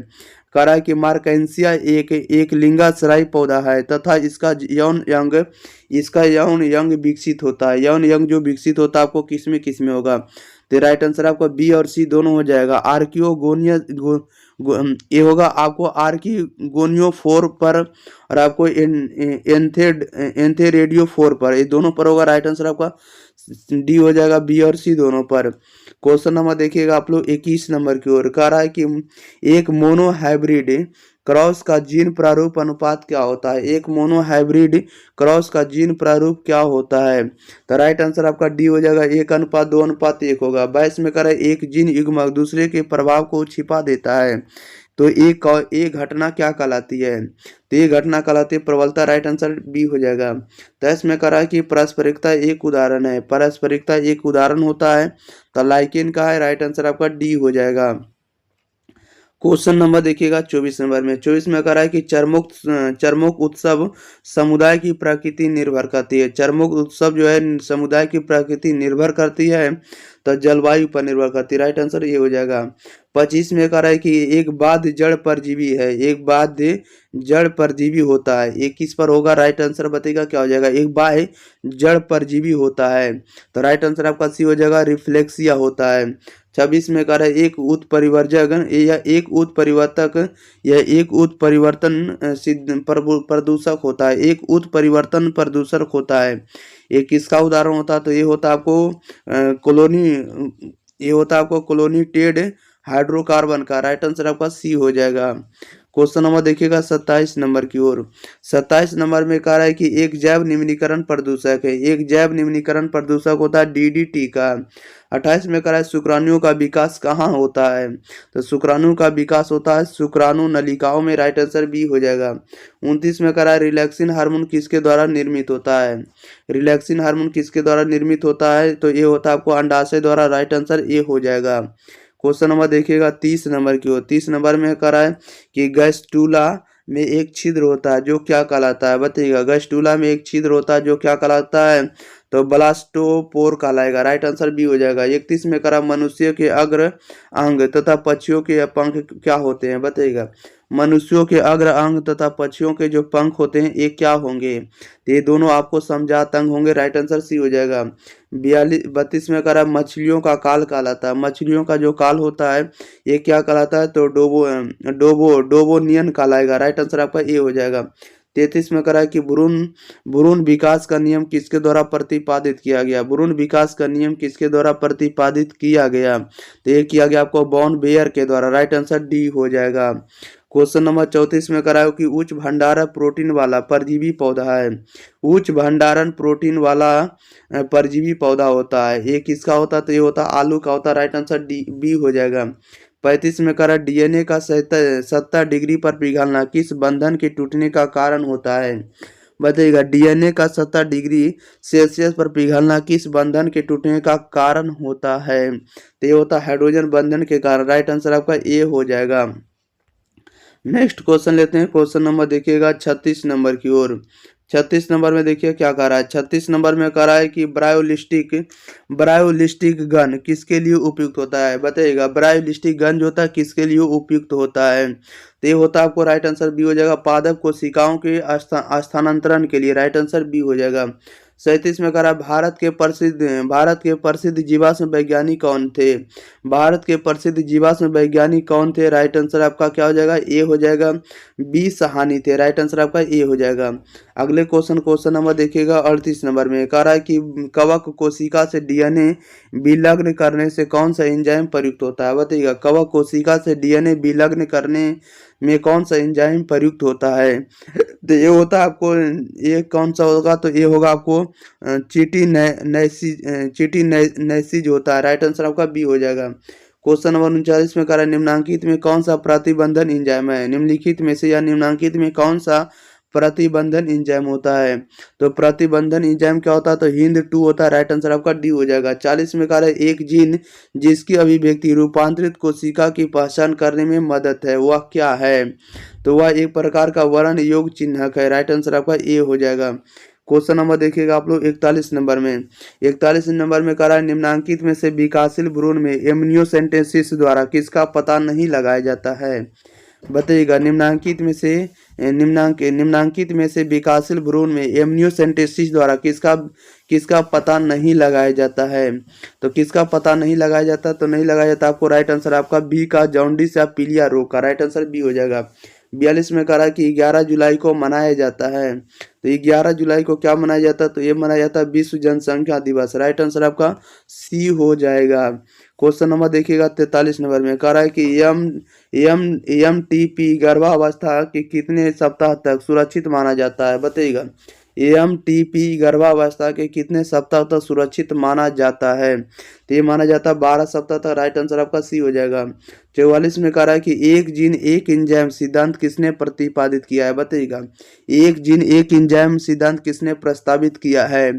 कह रहा है कि मार्केंसिया एक लिंगाश्रायी पौधा है तथा इसका यौन यंग विकसित होता है। यौन यंग जो विकसित होता है आपको किसमें होगा? तो राइट आंसर आपका बी और सी दोनों हो जाएगा। आर्कियोगोनिया ये होगा आपको आर्किगोनियोफोर पर और आपको एंथेरेडियोफोर पर, ये दोनों पर होगा। राइट आंसर आपका डी हो जाएगा, बी और सी दोनों पर। क्वेश्चन नंबर देखिएगा आप लोग 21 नंबर की ओर। कह रहा है कि एक मोनो हाइब्रिड क्रॉस का जीन प्रारूप अनुपात क्या होता है? एक मोनो हाइब्रिड क्रॉस का जीन प्रारूप क्या होता है? तो राइट आंसर आपका डी हो जाएगा, 1:2:1 होगा। 22 में कह रहा है एक जीन युग्मक दूसरे के प्रभाव को छिपा देता है, तो एक घटना क्या कहलाती है? तो ये घटना कहलाती है प्रबलता। राइट आंसर बी हो जाएगा। 23 में कह रहा है कि पारस्परिकता एक उदाहरण है, पारस्परिकता एक उदाहरण होता है, तो लाइकेन का है। राइट आंसर आपका डी हो जाएगा। क्वेश्चन नंबर देखिएगा 24 नंबर में। 24 में कह रहा है कि चरमोक उत्सव समुदाय की प्रकृति निर्भर करती है। चरमोक उत्सव जो है समुदाय की प्रकृति निर्भर करती है, तो जलवायु पर निर्भर करती है। राइट आंसर ये हो जाएगा। 25 में कह रहा है कि एक बाध्य जड़ परजीवी है, एक बाध्य जड़ परजीवी होता है, ये किस पर होगा? राइट आंसर बताइएगा क्या हो जाएगा? एक बाह्य जड़ परजीवी होता है, तो राइट आंसर आपका सी हो जाएगा, रिफ्लेक्सिया होता है। 26 में कह रहा है एक उत्परिवर्जक या एक उत्परिवर्तक या एक उत्परिवर्तन सिद्ध प्रदूषक होता है, एक उत्परिवर्तन प्रदूषक होता है, ये किसका उदाहरण होता है? तो ये होता है आपको कोलोनीटेड हाइड्रोकार्बन का। राइट आंसर आपका सी हो जाएगा। क्वेश्चन नंबर देखिएगा 27 नंबर की ओर। 27 नंबर में कह रहा है कि एक जैव निम्नीकरण प्रदूषक है, एक जैव निम्नीकरण प्रदूषक होता है डीडीटी का। 28 में कह रहा है शुक्राणुओं का विकास कहाँ होता है? तो शुक्राणु का विकास होता है शुक्राणु नलिकाओं में। राइट आंसर बी हो जाएगा। 29 में कह रहा है रिलैक्सिन हार्मोन किसके द्वारा निर्मित होता है? रिलैक्सिन हार्मोन किसके द्वारा निर्मित होता है? तो ये होता है आपको अंडाशय द्वारा। राइट आंसर ए हो जाएगा। क्वेश्चन नंबर देखिएगा 30 नंबर की ओर। 30 नंबर में कह रहा है कि गैस्ट्रूला में एक छिद्र होता है जो क्या कहलाता है? बताइएगा, गैस्ट्रूला में एक छिद्र होता है जो क्या कहलाता है? तो ब्लास्टोपोर कहलाएगा। राइट आंसर बी हो जाएगा। 31 में करा मनुष्य के अग्र अंग तथा पक्षियों के पंख क्या होते हैं? बताइएगा, मनुष्यों के अग्र अंग तथा पक्षियों के जो पंख होते हैं ये क्या होंगे? तो ये दोनों आपको समझात अंग होंगे। राइट आंसर सी हो जाएगा। 32 में करा मछलियों का काल कहलाता है, मछलियों का जो काल होता है ये क्या कहलाता है? तो डोबोनियन कहलाएगा। राइट आंसर आपका ए हो जाएगा। 33 में करा है कि भ्रूण विकास का नियम किसके द्वारा प्रतिपादित किया गया? भ्रूण विकास का नियम किसके द्वारा प्रतिपादित किया गया? तो ये किया गया आपको बॉन बेयर के द्वारा। राइट आंसर डी हो जाएगा। क्वेश्चन नंबर 34 में कराओ कि उच्च भंडारण प्रोटीन वाला परजीवी पौधा है, उच्च भंडारण प्रोटीन वाला परजीवी पौधा होता है, ये किसका होता है? तो ये होता है आलू का होता है। राइट आंसर डी बी हो जाएगा। 35 में करा डीएनए का 70 डिग्री पर पिघलना किस बंधन के टूटने का कारण होता है? बताइएगा, डीएनए का 70 डिग्री सेल्सियस पर पिघलना किस बंधन के टूटने का कारण होता है? तो ये होता है हाइड्रोजन बंधन के कारण। राइट आंसर आपका ए हो जाएगा। नेक्स्ट क्वेश्चन लेते हैं। क्वेश्चन नंबर देखिएगा 36 नंबर की ओर। 36 नंबर में देखिए क्या कह रहा है। 36 नंबर में कह रहा है कि ब्रायोलिस्टिक गन किसके लिए उपयुक्त होता है? बताइएगा, ब्रायोलिस्टिक गन जो होता है किसके लिए उपयुक्त होता है? तो ये होता है आपको राइट आंसर बी हो जाएगा, पादप कोशिकाओं के स्थानांतरण के लिए। राइट आंसर बी हो जाएगा। 37 में कह रहा है भारत के प्रसिद्ध जीवाश्म वैज्ञानिक कौन थे? भारत के प्रसिद्ध जीवाश्म वैज्ञानिक कौन थे? राइट आंसर आपका क्या हो जाएगा? ए हो जाएगा। बी सहानी थे। राइट आंसर आपका ए हो जाएगा। अगले क्वेश्चन नंबर देखिएगा 38 नंबर में कह रहा है कि कवक कोशिका से डीएनए विलग्न करने से कौन सा एंजाइम प्रयुक्त होता है? बताइएगा, कवक कोशिका से डीएनए विलग्न करने में कौन सा एंजाइम प्रयुक्त होता है? तो ये होता है आपको, ये कौन सा होगा? तो ये होगा आपको चीटी नैसिज होता है। राइट आंसर आपका बी हो जाएगा। क्वेश्चन नंबर 39 में कह रहा है निम्नलिखित में कौन सा प्रतिबंधन एंजाइम है? निम्नलिखित में से या निम्नलिखित में कौन सा प्रतिबंधन एंजाइम होता है? तो प्रतिबंधन एंजाइम क्या होता है? तो हिंद 2 होता है। राइट आंसर आपका डी हो जाएगा। 40 में कह रहा है एक जीन जिसकी अभिव्यक्ति रूपांतरित कोशिका की पहचान करने में मदद है, वह क्या है? तो वह एक प्रकार का वर्ण योग चिन्हक है। राइट आंसर आपका ए हो जाएगा। क्वेश्चन नंबर देखिएगा आप लोग 41 नंबर में। 41 नंबर में कह रहा है निम्नलिखित में से विकासशील भ्रूण में एमनियोसेंटेसिस द्वारा किसका पता नहीं लगाया जाता है? बताइएगा, निम्नांकित में से विकासशील भ्रूण में एमनियोसेंटेसिस द्वारा किसका पता नहीं लगाया जाता है? तो किसका पता नहीं लगाया जाता? तो नहीं लगाया जाता आपको राइट आंसर आपका बी का, जॉन्डिस या पीलिया रोग का। राइट आंसर बी हो जाएगा। 42 में कह रहा है कि 11 जुलाई को मनाया जाता है। तो 11 जुलाई को क्या मनाया जाता है? तो ये मनाया जाता है विश्व जनसंख्या दिवस। राइट आंसर आपका सी हो जाएगा। क्वेश्चन नंबर देखिएगा 43 नंबर में कह रहा है कि एम टी पी गर्भावस्था के कितने सप्ताह तक सुरक्षित माना जाता है? बताइएगा, एम टी पी गर्भावस्था के कितने सप्ताह तक सुरक्षित माना जाता है? तो ये माना जाता है 12 सप्ताह तक। राइट आंसर आपका सी हो जाएगा। 44 में कह रहा है कि एक जीन एक एंजाइम सिद्धांत किसने प्रतिपादित किया है? बताइएगा, एक जीन एक एंजाइम सिद्धांत किसने प्रस्तावित किया है?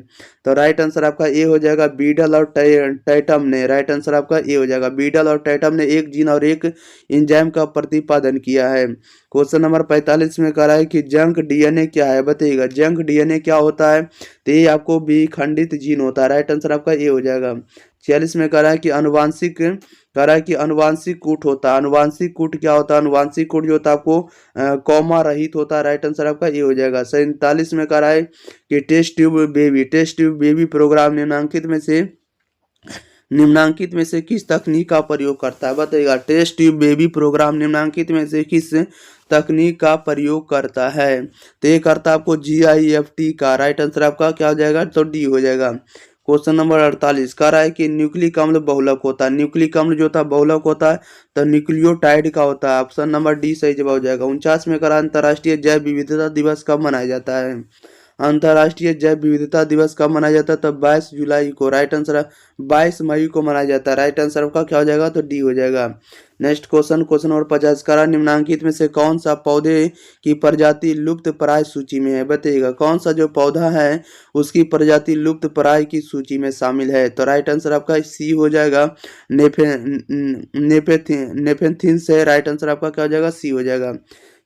तो राइट आंसर आपका ए हो जाएगा, बीडल और टैटम ने। राइट आंसर आपका ए हो जाएगा। बीडल और टैटम ने एक जीन और एक एंजाइम का प्रतिपादन किया है। क्वेश्चन नंबर 45 में कह रहा है कि जंक डीएनए क्या है? बताइएगा, जंक डीएनए क्या होता है? तो ये आपको विखंडित जीन होता है। राइट आंसर आपका ए हो जाएगा। 46 में कह रहा है कि अनुवांशिक कूट होता है। अनुवांशिक कूट क्या होता है? अनुवांशिक कूट जो होता है आपको कॉमा रहित होता है। राइट आंसर आपका ये हो जाएगा। 47 में कह रहा है कि टेस्ट ट्यूब बेबी प्रोग्राम निम्नांकित में से किस तकनीक का प्रयोग करता है? बताइएगा, टेस्ट ट्यूब बेबी प्रोग्राम निम्नांकित में से किस तकनीक का प्रयोग करता है? तो ये करता है आपको GIFT का। राइट आंसर आपका क्या हो जाएगा? तो डी हो जाएगा। क्वेश्चन नंबर 48 कह रहा है कि न्यूक्लिक अम्ल बहुलक होता है। न्यूक्लिक अम्ल जो होता है बहुलक होता है तो न्यूक्लियोटाइड का होता है। ऑप्शन नंबर डी सही जवाब हो जाएगा। 49 में कह रहा है अंतर्राष्ट्रीय जैव विविधता दिवस कब मनाया जाता है? अंतर्राष्ट्रीय जैव विविधता दिवस कब मनाया जाता है? तो 22 जुलाई को। राइट आंसर 22 मई को मनाया जाता है। राइट आंसर आपका क्या हो जाएगा? तो डी हो जाएगा। नेक्स्ट क्वेश्चन नंबर 50 कह रहा है निम्नलिखित में से कौन सा पौधे की प्रजाति लुप्त प्राय सूची में है? बताइएगा, कौन सा जो पौधा है उसकी प्रजाति लुप्त प्राय की सूची में शामिल है? तो राइट आंसर आपका सी हो जाएगा, नेफेथिन से। राइट आंसर आपका क्या हो जाएगा? सी हो जाएगा।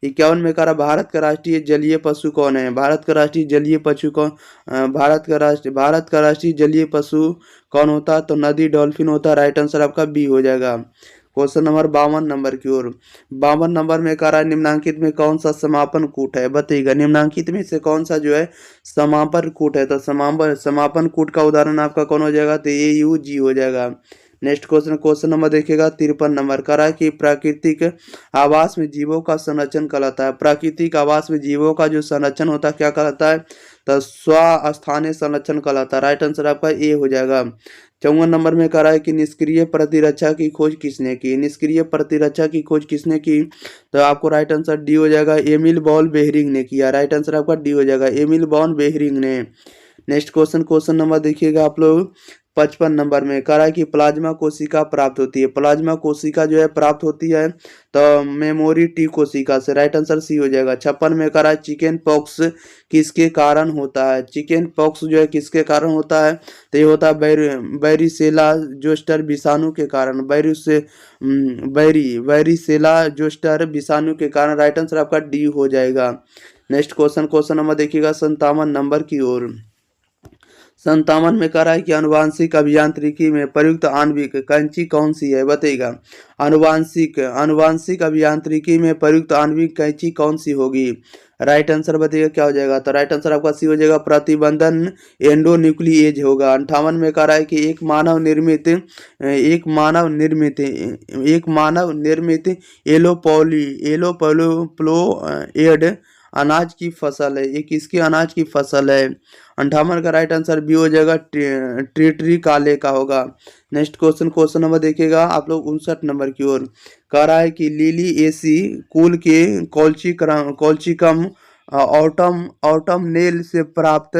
51 में कह रहा भारत का राष्ट्रीय जलीय पशु कौन है? भारत का राष्ट्रीय जलीय पशु कौन भारत का राष्ट्रीय जलीय पशु कौन होता है? तो नदी डॉल्फिन होता है। राइट आंसर आपका बी हो जाएगा। क्वेश्चन नंबर 52 नंबर की ओर। 52 नंबर में कह रहा है निम्नांकित में कौन सा समापन कूट है? बताइएगा, निम्नांकित में से कौन सा जो है समापन कूट है? तो समापन कूट का उदाहरण आपका कौन हो जाएगा? तो AUG हो जाएगा। नेक्स्ट क्वेश्चन नंबर देखिएगा 53 नंबर कह रहा है कि प्राकृतिक आवास में जीवों का संरक्षण कहलाता है। प्राकृतिक आवास में जीवों का जो संरक्षण होता है क्या कहलाता है? तो स्वस्थानीय संरक्षण कहलाता है। राइट आंसर आपका ए हो जाएगा। 54 नंबर में कह रहा है कि निष्क्रिय प्रतिरक्षा की खोज किसने की? निष्क्रिय प्रतिरक्षा की खोज किसने की? तो आपको राइट आंसर डी हो जाएगा, एमिल बॉल बेहरिंग ने किया। राइट आंसर आपका डी हो जाएगा, एमिल बॉल बेहरिंग ने। नेक्स्ट क्वेश्चन नंबर देखिएगा आप लोग 55 नंबर में कह रहा है कि प्लाज्मा कोशिका प्राप्त होती है। प्लाज्मा कोशिका जो है प्राप्त होती है तो मेमोरी टी कोशिका से। राइट आंसर सी हो जाएगा। 56 में कह रहा है चिकन पॉक्स किसके कारण होता है। चिकन पॉक्स जो है किसके कारण होता है, तो ये होता है बैरिसेला जोस्टर विषाणु के कारण। बैरिसेला जोस्टर विषाणु के कारण। राइट आंसर आपका डी हो जाएगा। नेक्स्ट क्वेश्चन नंबर देखिएगा 57 नंबर की ओर। 57 में कह रहा है कि आनुवांशिक अभियांत्रिकी में प्रयुक्त आणविक कैंची कौन सी है, बताइएगा। आनुवांशिक अभियांत्रिकी में प्रयुक्त आणविक कैंची कौन सी होगी। राइट आंसर बताइएगा क्या हो जाएगा। तो राइट आंसर आपका सी हो जाएगा, प्रतिबंधन एंडोन्यूक्लिएज होगा। 58 में कह रहा है कि एक मानव निर्मित एलोपोलोप्लोएड अनाज की फसल है। ये किसके अनाज की फसल है। 58 का राइट आंसर बी हो जाएगा, ट्रिटरी काले का होगा। नेक्स्ट क्वेश्चन नंबर देखिएगा आप लोग 59 नंबर की ओर। कह रहा है कि लिलिएसी कुल के कॉल्चिकम ऑटम नेल से प्राप्त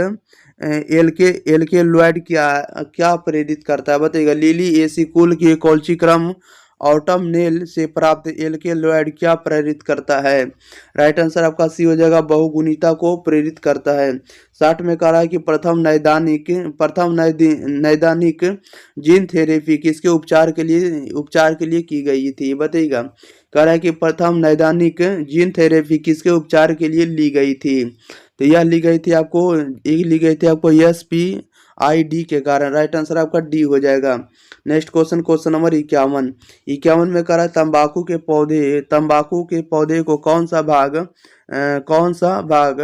एल्केलॉइड क्या प्रेरित करता है, बताइएगा। लिलिएसी कुल के कॉल्चिक्रम ऑटम नेल से प्राप्त एल्केलॉइड क्या प्रेरित करता है। राइट आंसर आपका सी हो जाएगा, बहुगुणिता को प्रेरित करता है। 60 में कह रहा है कि प्रथम नैदानिक जीन थेरेपी किसके उपचार के लिए की गई थी, बताइएगा। कह रहा है कि प्रथम नैदानिक जीन थेरेपी किसके उपचार के लिए ली गई थी, तो यह ली गई थी आपको SPID के कारण। राइट आंसर आपका डी हो जाएगा। नेक्स्ट क्वेश्चन नंबर 51 में कह रहा है तंबाकू के पौधे को कौन सा भाग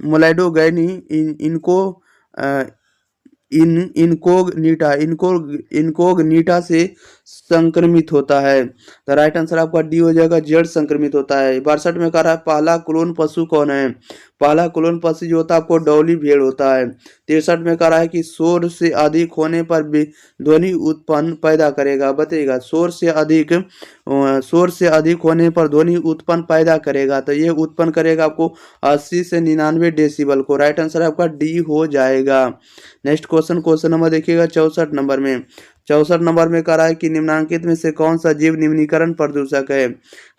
मोलाइडोगैनी इनकोग्निटा से संक्रमित होता है। तो राइट आंसर आपका डी हो जाएगा, जड़ संक्रमित होता है। 62 में कह रहा है पहला क्लोन पशु कौन है। पहला क्लोन पशु जो होता है आपको डॉली भेड़ होता है। 63 में कह रहा है कि शोर से अधिक होने पर भी ध्वनि उत्पन्न पैदा करेगा, बताइएगा। शोर से अधिक होने पर ध्वनि उत्पन्न पैदा करेगा, तो ये उत्पन्न करेगा आपको 80 से 99 डेसिबल को। राइट आंसर आपका डी हो जाएगा। नेक्स्ट क्वेश्चन नंबर देखिएगा 64 नंबर में। 64 नंबर में कह रहा है कि निम्नांकित में से कौन सा जीव निम्नीकरण प्रदूषक है,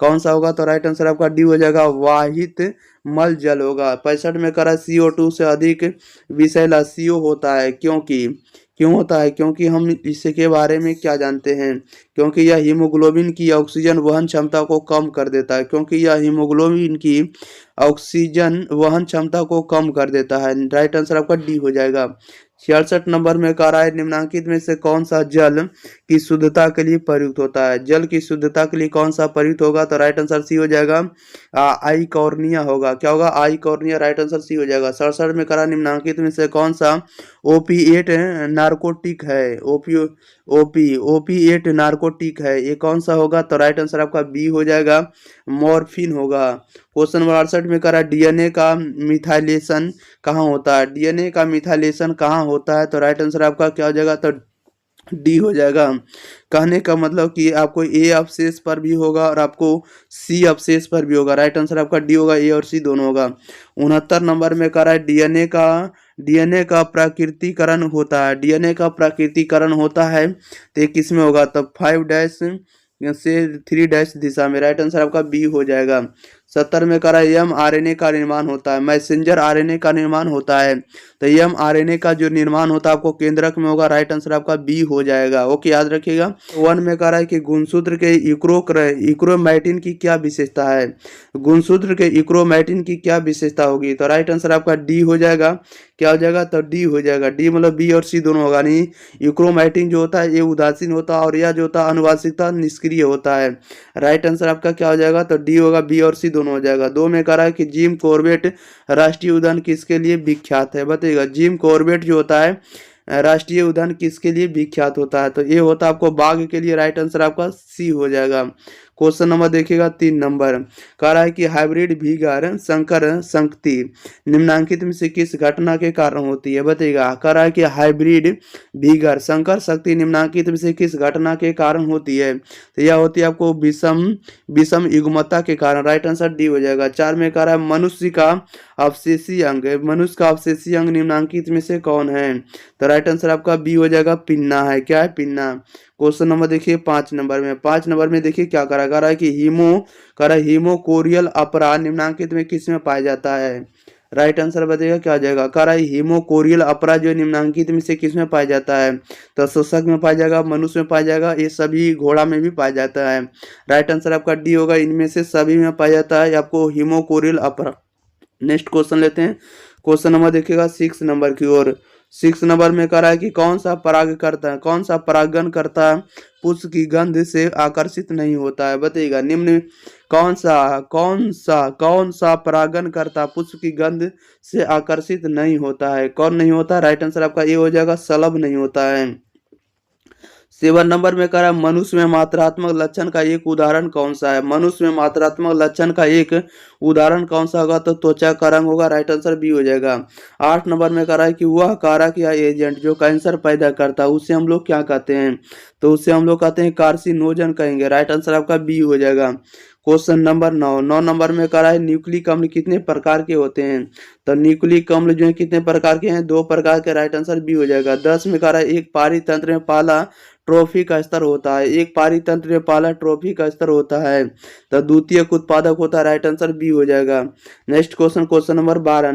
कौन सा होगा। तो राइट आंसर आपका डी हो जाएगा, वाहित मल जल होगा। 65 में कह रहा है CO2 से अधिक विषैला CO होता है, क्यों होता है, क्योंकि हम इसके बारे में क्या जानते हैं। क्योंकि यह हीमोग्लोबिन की ऑक्सीजन वहन क्षमता को कम कर देता है। राइट आंसर आपका डी हो जाएगा। 66 नंबर में कह रहा है निम्नांकित में से कौन सा जल की शुद्धता के लिए प्रयुक्त होता है। जल की शुद्धता के लिए कौन सा प्रयुक्त होगा, तो राइट आंसर सी हो जाएगा, आई कॉर्निया होगा। क्या होगा, आई कॉर्निया। राइट आंसर सी हो जाएगा। 67 में कह रहा है निम्नांकित में से कौन सा ओपीएट नार्कोटिक है। ओपीएट नार्कोटिक है, ये कौन सा होगा, तो राइट आंसर आपका बी हो जाएगा, मॉर्फिन होगा। क्वेश्चन नंबर 68 में कह रहा है डीएनए का मिथाइलेशन कहाँ होता है। डीएनए का मिथाइलेशन कहाँ होता है, तो राइट आंसर आपका क्या हो जाएगा, तो डी हो जाएगा। कहने का मतलब कि आपको ए अवशेष पर भी होगा और आपको सी अवशेष पर भी होगा। राइट आंसर आपका डी होगा, ए और सी दोनों होगा। 69 नंबर में कह रहा है डीएनए का प्राकृतिकरण होता है। डीएनए का प्राकृतिकरण होता है तो किस में होगा, तो 5' से 3' दिशा में। राइट आंसर आपका बी हो जाएगा। 70 में कह रहा है mRNA का निर्माण होता है, मैसेंजर RNA का निर्माण होता है, तो mRNA का जो निर्माण होता है आपको केंद्रक में होगा। राइट आंसर आपका बी हो जाएगा। ओके, याद रखिएगा। 1 में कह रहा है कि गुणसूत्र के इक्रोमैटिन की क्या विशेषता है। गुणसूत्र के इक्रोमैटिन की क्या विशेषता होगी, तो राइट आंसर आपका डी हो जाएगा। क्या हो जाएगा, तो डी हो जाएगा। डी मतलब बी और सी दोनों होगा। नहीं, इक्रोमैटिन जो होता है ये उदासीन होता है और यह जो होता है अनुवांशिकता निष्क्रिय होता है। राइट आंसर आपका क्या हो जाएगा, तो डी होगा, बी और सी दोनों हो जाएगा। 2 में कह रहा है कि जिम कॉर्बेट राष्ट्रीय उद्यान किसके लिए विख्यात है, बताइएगा। जिम कॉर्बेट जो होता है राष्ट्रीय उद्यान किसके लिए विख्यात होता है? तो ये होता है आपको बाघ के लिए। राइट आंसर आपका सी हो जाएगा। क्वेश्चन नंबर देखिएगा 3 नंबर, कह रहा है कि हाइब्रिड भीगर संकर संगति निम्नांकित में से किस घटना के कारण होती है? बताइएगा। कह रहा है कि हाइब्रिड भीगर संकर शक्ति निम्नांकित में से किस घटना के कारण होती है? तो यह होती है आपको विषम विषम युग्मता के कारण। राइट आंसर डी हो जाएगा। 4 में कह रहा है मनुष्य का अवशेषी अंग, मनुष्य का अवशेषी अंग निम्नांकित में से कौन है? तो राइट आंसर आपका बी हो जाएगा, पिन्ना है। क्या है? पिन्ना। क्वेश्चन नंबर देखिए 5 नंबर में। 5 नंबर में देखिए क्या करा रहा है कि हीमोकोरियल अपराध निम्नांकित में किस में पाया जाता है? राइट आंसर बताइएगा क्या आ जाएगा। कह रहा है हीमोकोरियल अपराध जो निम्नांकित में से किस में पाया जाता है? तो शोषक में पाया जाएगा, मनुष्य में पाया जाएगा, ये सभी घोड़ा में भी पाया जाता है। राइट आंसर आपका डी होगा, इनमें से सभी में पाया जाता है आपको हीमोकोरियल अपराध। नेक्स्ट क्वेश्चन लेते हैं। क्वेश्चन नंबर देखिएगा 6 नंबर की ओर। 6 नंबर में कह रहा है कि कौन सा परागण करता पुष्प की गंध से आकर्षित नहीं होता है? बताइएगा। निम्न कौन सा परागण करता पुष्प की गंध से आकर्षित नहीं होता है? कौन नहीं होता? राइट आंसर आपका ये हो जाएगा, शलभ नहीं होता है। 7 नंबर में कह रहा है मनुष्य में मात्रात्मक लक्षण का एक उदाहरण कौन सा है? मनुष्य में मात्रात्मक लक्षण का एक उदाहरण कौन सा होगा? तो त्वचा का रंग होगा। राइट आंसर बी हो जाएगा। 8 नंबर में कह रहा है कि वह कारक या एजेंट जो कैंसर पैदा करता है उसे हम लोग क्या कहते हैं? तो उसे हम लोग कहते हैं कार्सिनोजन कहेंगे। राइट आंसर आपका बी हो जाएगा। क्वेश्चन नंबर 9 नंबर में कह रहा है न्यूक्लिक अम्ल कितने प्रकार के होते हैं? तो न्यूक्लिक अम्ल जो है कितने प्रकार के हैं? 2 प्रकार के। राइट आंसर बी हो जाएगा। 10 में कह रहा है एक पारितंत्र में पाला ट्रॉफी का स्तर होता है। एक पारितंत्र में पाला ट्रॉफी का स्तर होता है तो द्वितीयक उत्पादक होता है। राइट आंसर बी हो जाएगा। नेक्स्ट क्वेश्चन नंबर 12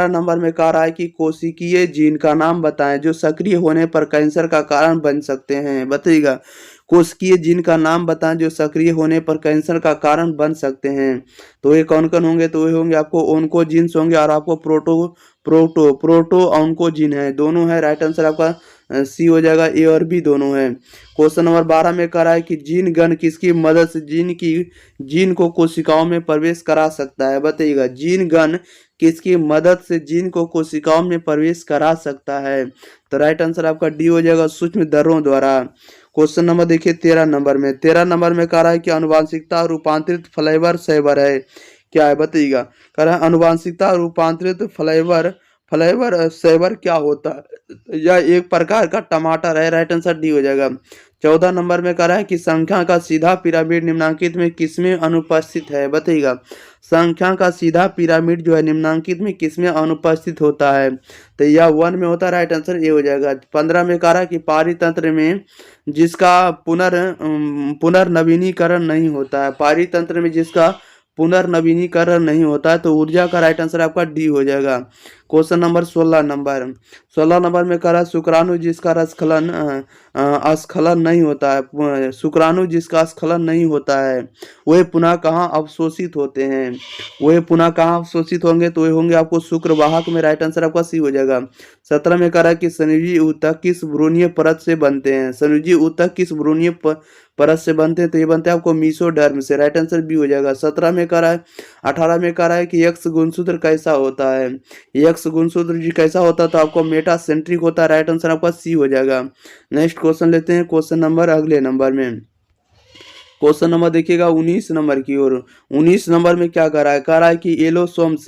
नंबर में कह रहा है कि कोशिकीय जीन का नाम बताएं जो सक्रिय होने पर कैंसर का कारण बन सकते हैं। बताइएगा। कोशिकीय जीन का नाम बताएं जो सक्रिय होने पर कैंसर का कारण बन सकते हैं। तो ये कौन कौन होंगे? तो ये होंगे आपको ओन्कोजीन्स होंगे और आपको प्रोटो ऑन्कोजीन है, दोनों है। राइट आंसर आपका सी हो जाएगा, ए और बी दोनों है। क्वेश्चन नंबर 12 में कह रहा है कि जीन गण किसकी मदद से जीन को कोशिकाओं में प्रवेश करा सकता है? बताइएगा। जीन गण किसकी मदद से जीन को कोशिकाओं में प्रवेश करा सकता है? तो राइट आंसर आपका डी हो जाएगा, सूक्ष्म दर्रों द्वारा। क्वेश्चन नंबर देखिए 13 नंबर में कह रहा है कि आनुवांशिकता रूपांतरित फ्लेवर सेवर है। क्या है? बताइएगा। कह रहा है आनुवांशिकता रूपांतरित फ्लेवर सेवर क्या होता है? यह एक प्रकार का टमाटर है। राइट आंसर डी हो जाएगा। 14 नंबर में कह रहा है कि संख्या का सीधा पिरामिड निम्नांकित में किसमें अनुपस्थित है? बताइएगा। संख्या का सीधा पिरामिड जो है निम्नांकित में किसमें अनुपस्थित होता है? तो यह 1 में होता है। राइट आंसर ये हो जाएगा। 15 में कह रहा है कि पारितंत्र में जिसका पुनर्नवीनीकरण नहीं होता है, पारितंत्र में जिसका पुनर्नवीनीकरण नहीं होता है तो ऊर्जा का राइट आंसर आपका डी हो जाएगा। क्वेश्चन नंबर 16 नंबर में कह रहा है शुक्राणु जिसका स्खलन नहीं होता है, शुक्राणु जिसका स्खलन नहीं होता है वे पुनः कहाँ अवशोषित होते हैं? वे पुनः कहाँ अवशोषित होंगे? तो वे होंगे आपको शुक्रवाहक में। राइट आंसर आपका सी हो जाएगा। 17 में कह रहा है कि संयोजी ऊतक किस भ्रूणीय परत से बनते हैं? संयोजी ऊतक किस भ्रूणीय परत से बनते हैं? तो ये बनते हैं आपको मीसोडर्म से। राइट आंसर बी हो जाएगा। 17 में कह रहा है 18 में कह रहा है कि एक्स गुणसूत्र कैसा होता है? एक्स गुणसूत्र जी कैसा होता है? तो आपको मेटासेंट्रिक होता है। राइट आंसर आपका सी हो जाएगा। नेक्स्ट क्वेश्चन लेते हैं। क्वेश्चन नंबर अगले नंबर में क्वेश्चन नंबर देखिएगा 19 नंबर की ओर। 19 नंबर में क्या कर रहा है? कह रहा है कि एलोसोम्स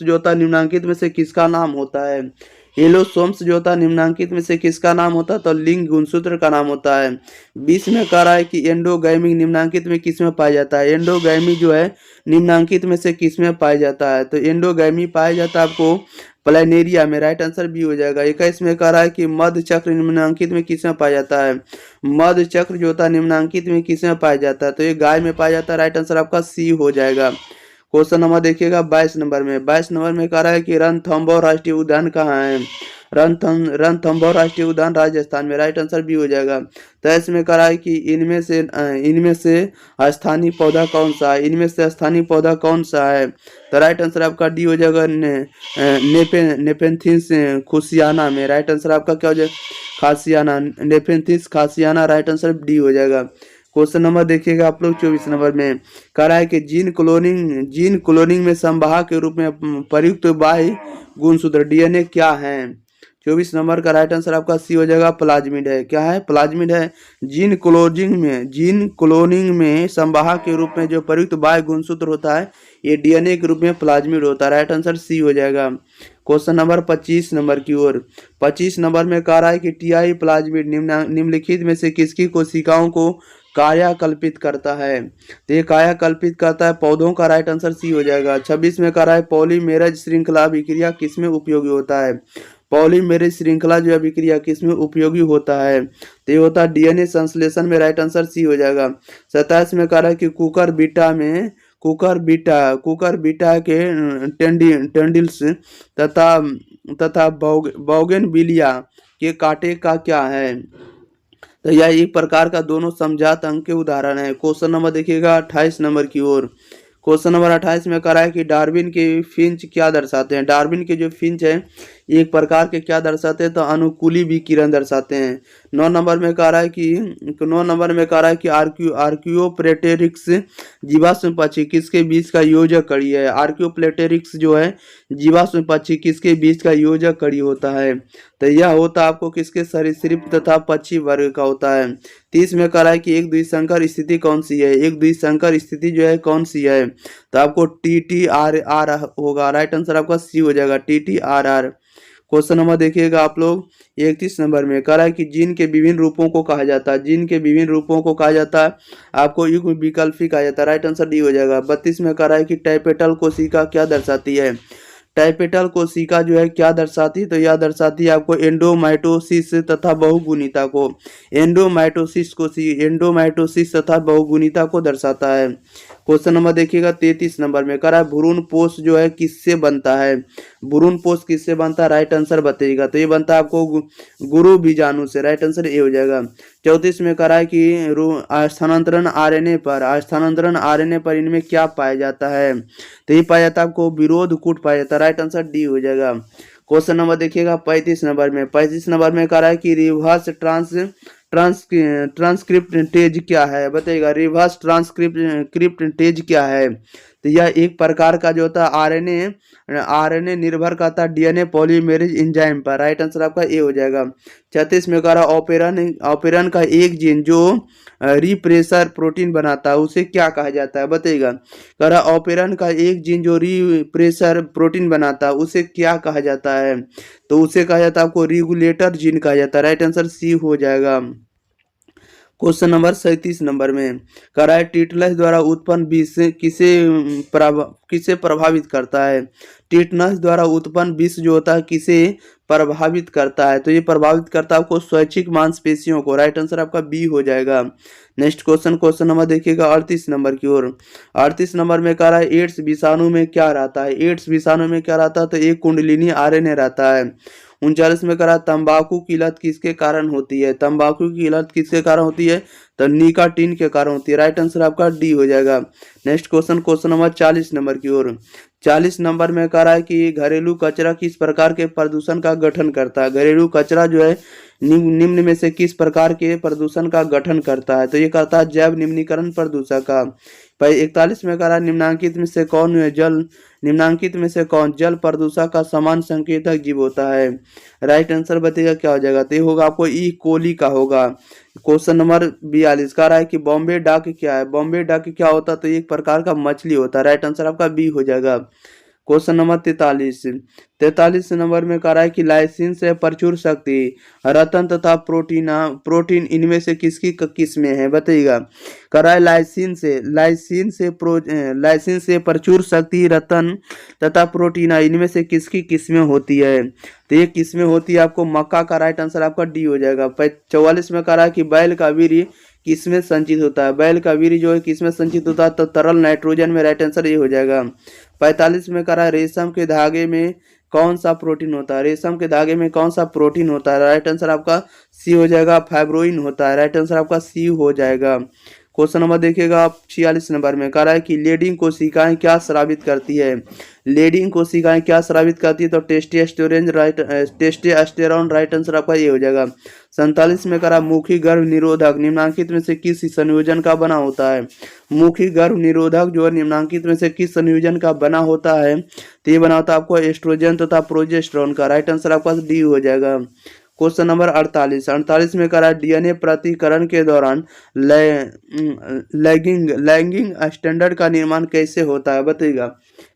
जो होता है निम्नांकित में से किसका नाम होता है? एलोसोम्स जो होता है निम्नांकित में से किसका नाम होता है? तो लिंग गुणसूत्र का नाम होता है। 20 में कह रहा है कि एंडोगैमी निम्नांकित में किस में पाया जाता है? एंडोगैमी जो है निम्नांकित में से किस में पाया जाता है? तो एंडोगैमी पाया जाता है आपको प्लानेरिया में। राइट आंसर बी हो जाएगा। 21 में कह रहा है कि मध्य चक्र निम्नांकित में किस में पाया जाता है? मध्य चक्र जो होता है निम्नांकित में किस में पाया जाता है? तो ये गाय में पाया जाता है। राइट आंसर आपका सी हो जाएगा। क्वेश्चन नंबर देखिएगा 22 नंबर में कह रहा है कि रणथंभौर राष्ट्रीय उद्यान कहाँ है? रणथंभौर राष्ट्रीय उद्यान राजस्थान में। राइट आंसर बी हो जाएगा। 23 में कह रहा है कि इनमें से स्थानीय पौधा कौन सा है? इनमें से स्थानीय पौधा कौन सा है? तो राइट आंसर आपका डी हो जाएगा, नेपेंथिस खुशियाना में। राइट आंसर आपका क्या हो जाएगा? Khasiana, Nepenthes khasiana. Right answer D हो जाएगा। क्वेश्चन नंबर देखिएगा आप लोग 24 नंबर में कह रहा है कि जीन क्लोनिंग में संवाहक के रूप में प्रयुक्त बाह्य गुणसूत्र डीएनए क्या है? 24 नंबर का राइट आंसर आपका सी हो जाएगा, प्लाज्मिड है। क्या है? प्लाज्मिड है। जीन क्लोनिंग में संवाहक के रूप में जो प्रयुक्त बाह्य गुणसूत्र होता है ये डीएनए के रूप में प्लाज्मिड होता है। राइट आंसर सी हो जाएगा। क्वेश्चन नंबर 25 नंबर की ओर। 25 नंबर में कह रहा है कि टीआई प्लाज्मिड निम्नलिखित में से किसकी कोशिकाओं को काया कल्पित करता है? तो ये काया कल्पित करता है पौधों का। राइट आंसर सी हो जाएगा। 26 में कह रहा है पॉलीमेरेज श्रृंखला अभिक्रिया किसमें उपयोगी होता है? पॉलीमेरेज श्रृंखला जो अभिक्रिया किसमें उपयोगी होता है? तो ये होता है डीएनए संश्लेषण में। राइट आंसर सी हो जाएगा। 27 में कह रहा है कि कुकर बीटा के टेंडिल्स तथा बोगनविलिया के कांटे का क्या है? तो यह एक प्रकार का दोनों समजात अंग के उदाहरण है। क्वेश्चन नंबर देखिएगा 28 नंबर की ओर। क्वेश्चन नंबर 28 में कह रहा है कि डार्विन के फिंच क्या दर्शाते हैं? डार्विन के जो फिंच है एक प्रकार के क्या दर्शाते हैं? तो अनुकूली विकिरण दर्शाते हैं। 9 नंबर में कह रहा है कि आर्कियोप्टेरिक्स जीवाश्म पक्षी किसके बीच का योजक कड़ी है? आर्कियोप्टेरिक्स जो है जीवाश्म पक्षी किसके बीच का योजक कड़ी होता है? तो यह होता आपको किसके? सरीसृप तथा पक्षी वर्ग का होता है। 30 में कह रहा है कि एक द्विसंकर स्थिति कौन सी है? एक द्विसंकर स्थिति जो है कौन सी है? तो आपको TTRR होगा। राइट आंसर आपका सी हो जाएगा, TTRR। क्वेश्चन नंबर देखिएगा आप लोग 31 नंबर में कह रहा है कि जीन के विभिन्न रूपों को कहा जाता है। जीन के विभिन्न रूपों को कहा जाता है आपको युग्म विकल्पी कहा जाता है। राइट आंसर डी हो जाएगा। 32 में कह रहा है कि टाइपेटल कोशिका क्या दर्शाती है? टाइपेटल कोशिका जो है क्या दर्शाती है? तो यह दर्शाती है आपको एंडोमाइटोसिस तथा बहुगुणिता को। एंडोमाइटोसिस तथा बहुगुणिता को दर्शाता है। क्वेश्चन नंबर देखिएगा 33 नंबर में कह रहा है भ्रूण पोष जो है किससे बनता है? भ्रूण पोष किससे बनता है? राइट आंसर बताइएगा। तो ये बनता है आपको गुरु बीजाणु से। राइट आंसर ए हो जाएगा। 34 में कह रहा है कि स्थानांतरण आरएनए पर इनमें क्या पाया जाता है? तो ये पाया जाता है आपको विरोध कूट पाया जाता है। राइट आंसर डी हो जाएगा। क्वेश्चन नंबर देखिएगा 35 नंबर में। 35 नंबर में कह रहा है कि रिवर्स ट्रांसक्रिप्टेज क्या है? बताइएगा रिवर्स ट्रांसक्रिप्टेज क्या है? तो यह एक प्रकार का जो होता है आरएनए निर्भर करता है डीएनए पॉलीमेरेज एंजाइम पर। राइट आंसर आपका ए हो जाएगा। 36 में कह रहा ऑपेरन का एक जीन जो रिप्रेसर प्रोटीन बनाता है उसे क्या कहा जाता है? बताइएगा। कह रहा ऑपेरन का एक जीन जो रिप्रेसर प्रोटीन बनाता है उसे क्या कहा जाता है? तो उसे कहा जाता है आपको रेगुलेटर जीन कहा जाता है। राइट आंसर सी हो जाएगा। क्वेश्चन नंबर 37 नंबर में कह रहा है टिटनस द्वारा उत्पन्न विष किसे प्रभावित करता है? टिटनस द्वारा उत्पन्न विष जो होता है किसे प्रभावित करता है? तो ये प्रभावित करता है आपको स्वैच्छिक मांसपेशियों को। राइट आंसर आपका बी हो जाएगा। नेक्स्ट क्वेश्चन नंबर देखिएगा 38 नंबर की ओर। 38 नंबर में कह रहा है एड्स विषाणु में क्या रहता है? एड्स विषाणु में क्या रहता है? तो एक कुंडलिनी आरएनए रहता है। 39 में करा तंबाकू की लत किसके कारण होती है? तंबाकू की लत किसके कारण होती है? तो निकोटीन के कारण होती है। राइट आंसर आपका डी हो जाएगा। नेक्स्ट क्वेश्चन नंबर 40 नंबर की ओर। 40 नंबर में कह रहा है कि घरेलू कचरा किस प्रकार के प्रदूषण का गठन करता है? घरेलू कचरा जो है निम्न में से किस प्रकार के प्रदूषण का गठन करता है? तो ये करता है जैव निम्नीकरण प्रदूषक का। 41 में कह रहा है निम्नांकित में से कौन जल प्रदूषक का समान संकेतक जीव होता है? राइट आंसर बताइएगा क्या हो जाएगा? तो ये होगा आपको ई कोली का होगा। क्वेश्चन नंबर 42 कह रहा है कि बॉम्बे डाक क्या है? बॉम्बे डाक क्या होता है? तो एक प्रकार का मछली होता है। राइट आंसर आपका बी हो जाएगा। क्वेश्चन नंबर 43 नंबर में कह रहा है कि लाइसिन से प्रचुर शक्ति रतन तथा प्रोटीन इनमें से किसकी किस्में हैं? बताइएगा। कह रहा है लाइसिन से प्रचुर शक्ति रतन तथा प्रोटीन इनमें से किसकी किस्में होती है? तो ये किस्में होती है आपको मक्का का। राइट आंसर आपका डी हो जाएगा। 44 में कह रहा है कि बैल का वीर्य किसमें संचित होता है? बैल का वीर्य जो है किसमें संचित होता है? तो तरल नाइट्रोजन में। राइट आंसर ये हो जाएगा। 45 में कह रहा है रेशम के धागे में कौन सा प्रोटीन होता है? रेशम के धागे में कौन सा प्रोटीन होता है? राइट आंसर आपका सी हो जाएगा, फाइब्रोइन होता है। राइट आंसर आपका सी हो जाएगा। क्वेश्चन नंबर देखिएगा आप 46 नंबर में कह रहा है कि लीडिंग कोशिकाएं क्या स्रावित करती है। लीडिंग कोशिकाएं क्या स्रावित करती है, तो टेस्टोस्टेरोन राइट आंसर आपका ये हो जाएगा। 47 में करा मुखी गर्भ निरोधक निम्नांकित में से किस संयोजन का बना होता है। मुखी गर्भ निरोधक जो है निम्नांकित में से किस संयोजन का बना होता है, तो ये बना होता है आपको एस्ट्रोजन तथा प्रोजेस्टेरोन का। राइट आंसर आपका डी हो जाएगा। क्वेश्चन नंबर 48 में करा डीएनए प्रतिकरण के दौरान लैगिंग स्टैंडर्ड का निर्माण कैसे होता है, बताइएगा।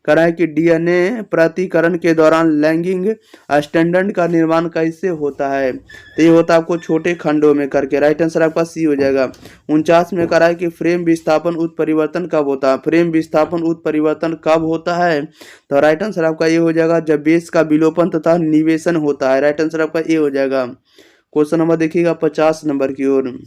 करा है कि डीएनए प्रतिकरण के दौरान लैगिंग स्टैंडर्ड का निर्माण कैसे होता है, तो ये होता है आपको छोटे खंडों में करके। राइट आंसर आपका सी हो जाएगा। 49 में करा है कि फ्रेम विस्थापन उत्परिवर्तन कब होता है। फ्रेम विस्थापन उत्परिवर्तन कब होता है, तो राइट आंसर आपका ये हो जाएगा जब बेस का विलोपन तथा निवेशन होता है। राइट आंसर आपका ये हो जाएगा। क्वेश्चन नंबर देखिएगा 50 नंबर की ओर।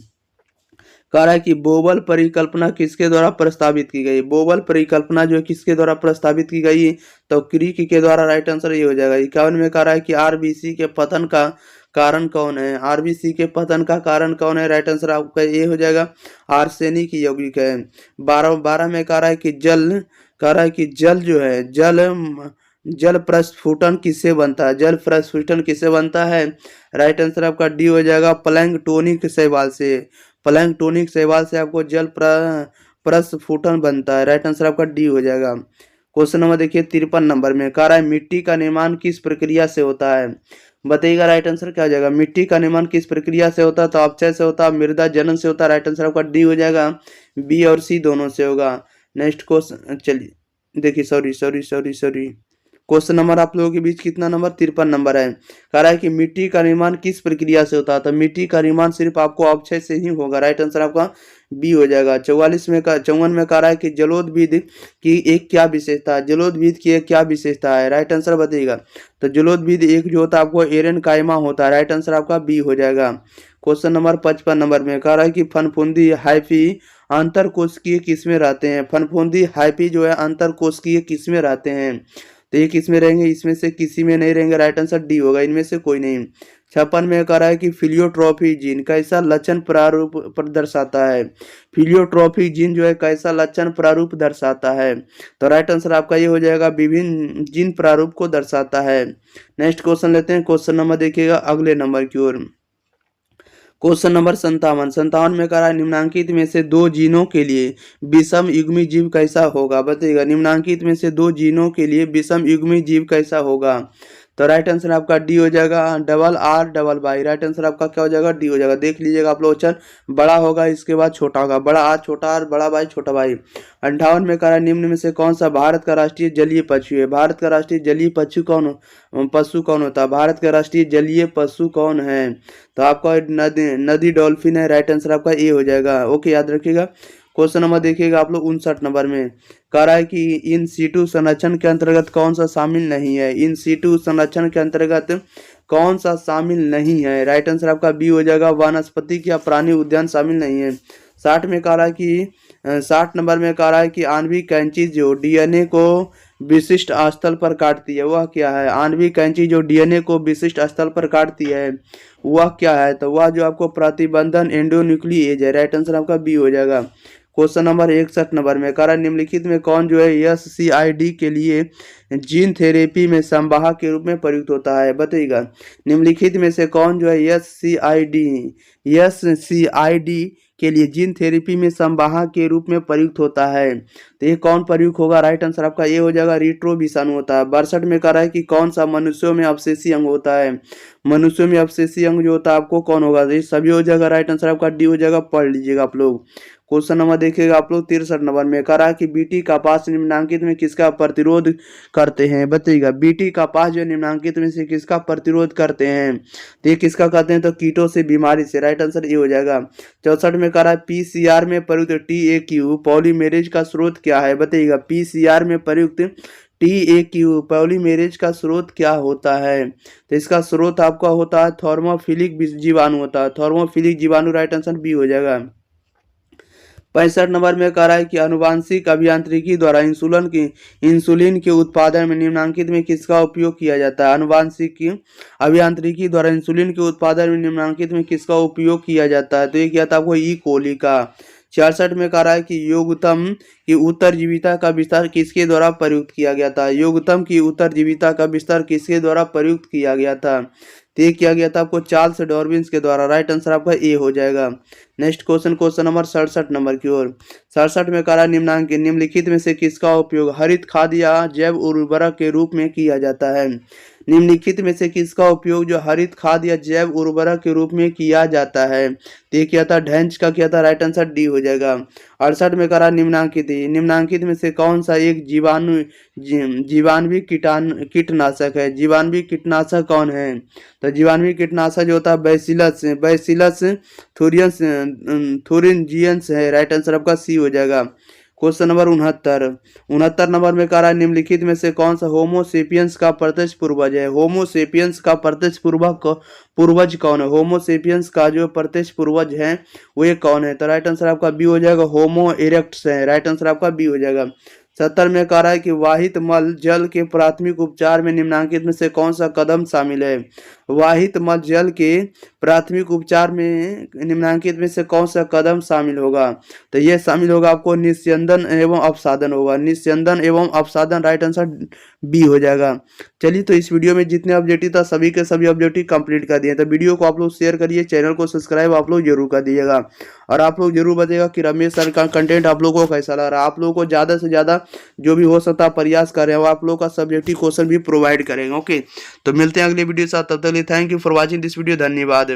कह रहा है कि बोबल परिकल्पना किसके द्वारा प्रस्तावित की गई। बोबल परिकल्पना जो है किसके द्वारा प्रस्तावित की गई, तो क्रिक के द्वारा। राइट आंसर ये हो जाएगा। 51 में कह रहा है कि आरबीसी के पतन का कारण कौन है। आरबीसी के पतन का कारण कौन है, राइट आंसर आपका ये हो जाएगा आर्सेनिक यौगिक है। 12 में कह रहा है कि जल जो है जल प्रस्फुटन किससे बनता है। जल प्रस्फुटन किससे बनता है, राइट आंसर आपका डी हो जाएगा प्लैंकटोनिक शैवाल से। प्लैंकटोनिक शैवाल से आपको जल प्रस्फुटन बनता है। राइट आंसर आपका डी हो जाएगा। क्वेश्चन नंबर देखिए 53 नंबर में कह रहा है मिट्टी का निर्माण किस प्रक्रिया से होता है, बताइएगा। राइट आंसर क्या हो जाएगा। मिट्टी का निर्माण किस प्रक्रिया से होता है, तो अपक्षय से होता है, मृदा जनन से होता है। राइट आंसर आपका डी हो जाएगा। बी और सी दोनों से होगा। नेक्स्ट क्वेश्चन चलिए देखिए, सॉरी क्वेश्चन नंबर आप लोगों के बीच कितना नंबर 53 नंबर है। कह रहा है कि मिट्टी का निर्माण किस प्रक्रिया से होता है, तो मिट्टी का निर्माण सिर्फ आपको अपक्षय से ही होगा। राइट आंसर आपका बी हो जाएगा। 54 में कह रहा है कि जलोदविद की एक क्या विशेषता है। जलोदविद की एक क्या विशेषता है, राइट आंसर बताइएगा। तो जलोदविद एक जो होता है आपको एरन कायमा होता है। राइट आंसर आपका बी हो जाएगा। क्वेश्चन नंबर 55 नंबर में कह रहा है कि फनफुंदी हाइफी अंतरकोशिकीय किसमें रहते हैं। फनफुंदी हाइफी जो है अंतरकोशिकीय किसमें रहते हैं, तो ये किस में रहेंगे, इसमें से किसी में नहीं रहेंगे। राइट आंसर डी होगा, इनमें से कोई नहीं। 56 में कह रहा है कि फिलियोट्रॉफी जीन कैसा लक्षण प्रारूप दर्शाता है। फिलियोट्रॉफी जीन जो है कैसा लक्षण प्रारूप दर्शाता है, तो राइट आंसर आपका ये हो जाएगा विभिन्न जीन प्रारूप को दर्शाता है। नेक्स्ट क्वेश्चन लेते हैं। क्वेश्चन नंबर देखिएगा अगले नंबर की ओर। क्वेश्चन नंबर 57 में कह रहा है निम्नांकित में से दो जीनों के लिए विषम युग्मी जीव कैसा होगा, बताइएगा। निम्नांकित में से दो जीनों के लिए विषम युग्मी जीव कैसा होगा, तो राइट आंसर आपका डी हो जाएगा RRY। राइट आंसर आपका क्या हो जाएगा, डी हो जाएगा। देख लीजिएगा आप लोग, चल बड़ा होगा इसके बाद छोटा होगा, बड़ा आर छोटा आर बड़ा भाई छोटा भाई। 58 में कह रहा है निम्न में से कौन सा भारत का राष्ट्रीय जलीय पशु है। भारत का राष्ट्रीय जलीय पशु कौन होता है। भारत का राष्ट्रीय जलीय पशु कौन है, तो आपका नदी डॉल्फिन है। राइट आंसर आपका ए हो जाएगा। ओके, याद रखिएगा। क्वेश्चन नंबर देखिएगा आप लोग 59 नंबर में कह रहा है कि इन सीटू संरक्षण के अंतर्गत कौन सा शामिल नहीं है। इन सीटू संरक्षण के अंतर्गत कौन सा शामिल नहीं है, राइट आंसर आपका बी हो जाएगा। वनस्पति या प्राणी उद्यान शामिल नहीं है। 60 में कह रहा है कि 60 नंबर में कह रहा है कि आणविक कैंची जो डीएनए को विशिष्ट स्थल पर काटती है वह क्या है। आणविक कैंची जो डीएनए को विशिष्ट स्थल पर काटती है वह क्या है, तो वह जो आपको प्रतिबंधन एंडोन्यूक्लिएज है। राइट आंसर आपका बी हो जाएगा। क्वेश्चन नंबर 61 नंबर में कह रहा है निम्नलिखित में कौन जो है SCID के लिए जीन थेरेपी में संवाहक के रूप में प्रयुक्त होता है, बताइएगा। निम्नलिखित में से कौन जो है SCID के लिए जीन थेरेपी में संवाहक के रूप में प्रयुक्त होता है, तो ये कौन प्रयुक्त होगा, राइट आंसर आपका ये हो जाएगा रिट्रो विषाणु होता है। 62 में कह रहा है कि कौन सा मनुष्यों में अवशेषी अंग होता है। मनुष्यों में अवशेषी अंग जो होता है आपको कौन होगा, तो ये सभी हो जाएगा। राइट आंसर आपका डी हो जाएगा, पढ़ लीजिएगा आप लोग। क्वेश्चन नंबर देखिएगा आप लोग 63 नंबर में कह रहा है कि बीटी कपास निम्नांकित में किसका प्रतिरोध करते हैं, बताइएगा। बीटी कपास जो निम्नांकित में से किसका प्रतिरोध करते हैं, तो ये किसका करते हैं, तो कीटों से बीमारी से। राइट आंसर ये हो जाएगा। 64 में कह रहा है PCR में प्रयुक्त TAQ पॉलीमेरेज का स्रोत क्या है, बताइएगा। PCR में प्रयुक्त TAQ पॉलीमेरेज का स्रोत क्या होता है, तो इसका स्रोत आपका होता है थर्मोफिलिक जीवाणु होता है। थर्मोफिलिक जीवाणु, राइट आंसर बी हो जाएगा। 65 नंबर में कह रहा है कि आनुवांशिक अभियांत्रिकी द्वारा इंसुलिन के उत्पादन में निम्नांकित में किसका उपयोग किया जाता है। आनुवांशिक अभियांत्रिकी द्वारा इंसुलिन के उत्पादन में निम्नांकित में किसका उपयोग किया जाता है, तो ये क्या था आपको ई कोली का। 66 में कह रहा है कि योगतम की उत्तरजीविता का विस्तार किसके द्वारा प्रयुक्त किया गया था। योगतम की उत्तरजीविता का विस्तार किसके द्वारा प्रयुक्त किया गया था। तो ये किया गया था आपको चार्ल्स डार्विन के द्वारा। राइट आंसर आपका ए हो जाएगा। Next question, question number 67 number की ओर। 67 में कह रहा है निम्नलिखित में से किसका उपयोग हरित खाद या जैव उर्वरक के रूप में किया जाता है। निम्नलिखित में से किसका उपयोग जो हरित खाद या जैव उर्वरक के रूप में किया जाता है। तो ये क्या था, ढेंच का किया था। राइट आंसर डी हो जाएगा। 68 में करा निम्नांकित में से कौन सा एक जीवाणुवी कीटनाशक है। जीवाणुवी कीटनाशक कौन है। तो जीवाणुवी कीटनाशक जो होता है बैसिलस थुरिनजियंस है। राइट आंसर आपका सी हो जाएगा। क्वेश्चन नंबर 69 नंबर में कह रहा है निम्नलिखित में से कौन सा होमोसेपियंस का प्रत्यक्ष पूर्वज है। होमोसेपियंस का प्रत्यक्ष पूर्वज कौन है। होमोसेपियंस का जो प्रत्यक्ष पूर्वज है वो ये कौन है। तो राइट आंसर आपका बी हो जाएगा, होमो इरेक्टस है। राइट आंसर आपका बी हो जाएगा। 70 में कह रहा है कि वाहित मल जल के प्राथमिक उपचार में निम्नलिखित में से कौन सा कदम शामिल है। वाहित मल जल के प्राथमिक उपचार में निम्नलिखित में से कौन सा कदम शामिल होगा। तो ये शामिल होगा आपको निस्यंदन एवं अपसादन होगा। निस्यंदन एवं अपसादन। राइट आंसर बी हो जाएगा। चलिए, तो इस वीडियो में जितने ऑब्जेक्टिव था सभी के सभी ऑब्जेक्टिव कंप्लीट कर दिए। तो वीडियो को आप लोग शेयर करिए, चैनल को सब्सक्राइब आप लोग जरूर कर दीजिएगा और आप लोग जरूर बताइएगा कि रमेश सर का कंटेंट आप लोगों को कैसा लग रहा है। आप लोगों को ज़्यादा से ज़्यादा जो भी हो सकता है प्रयास करें और आप लोगों का सब्जेक्टिव क्वेश्चन भी प्रोवाइड करेंगे। ओके, तो मिलते हैं अगले वीडियो के साथ। तब तक के लिए thank you for watching this video. धन्यवाद।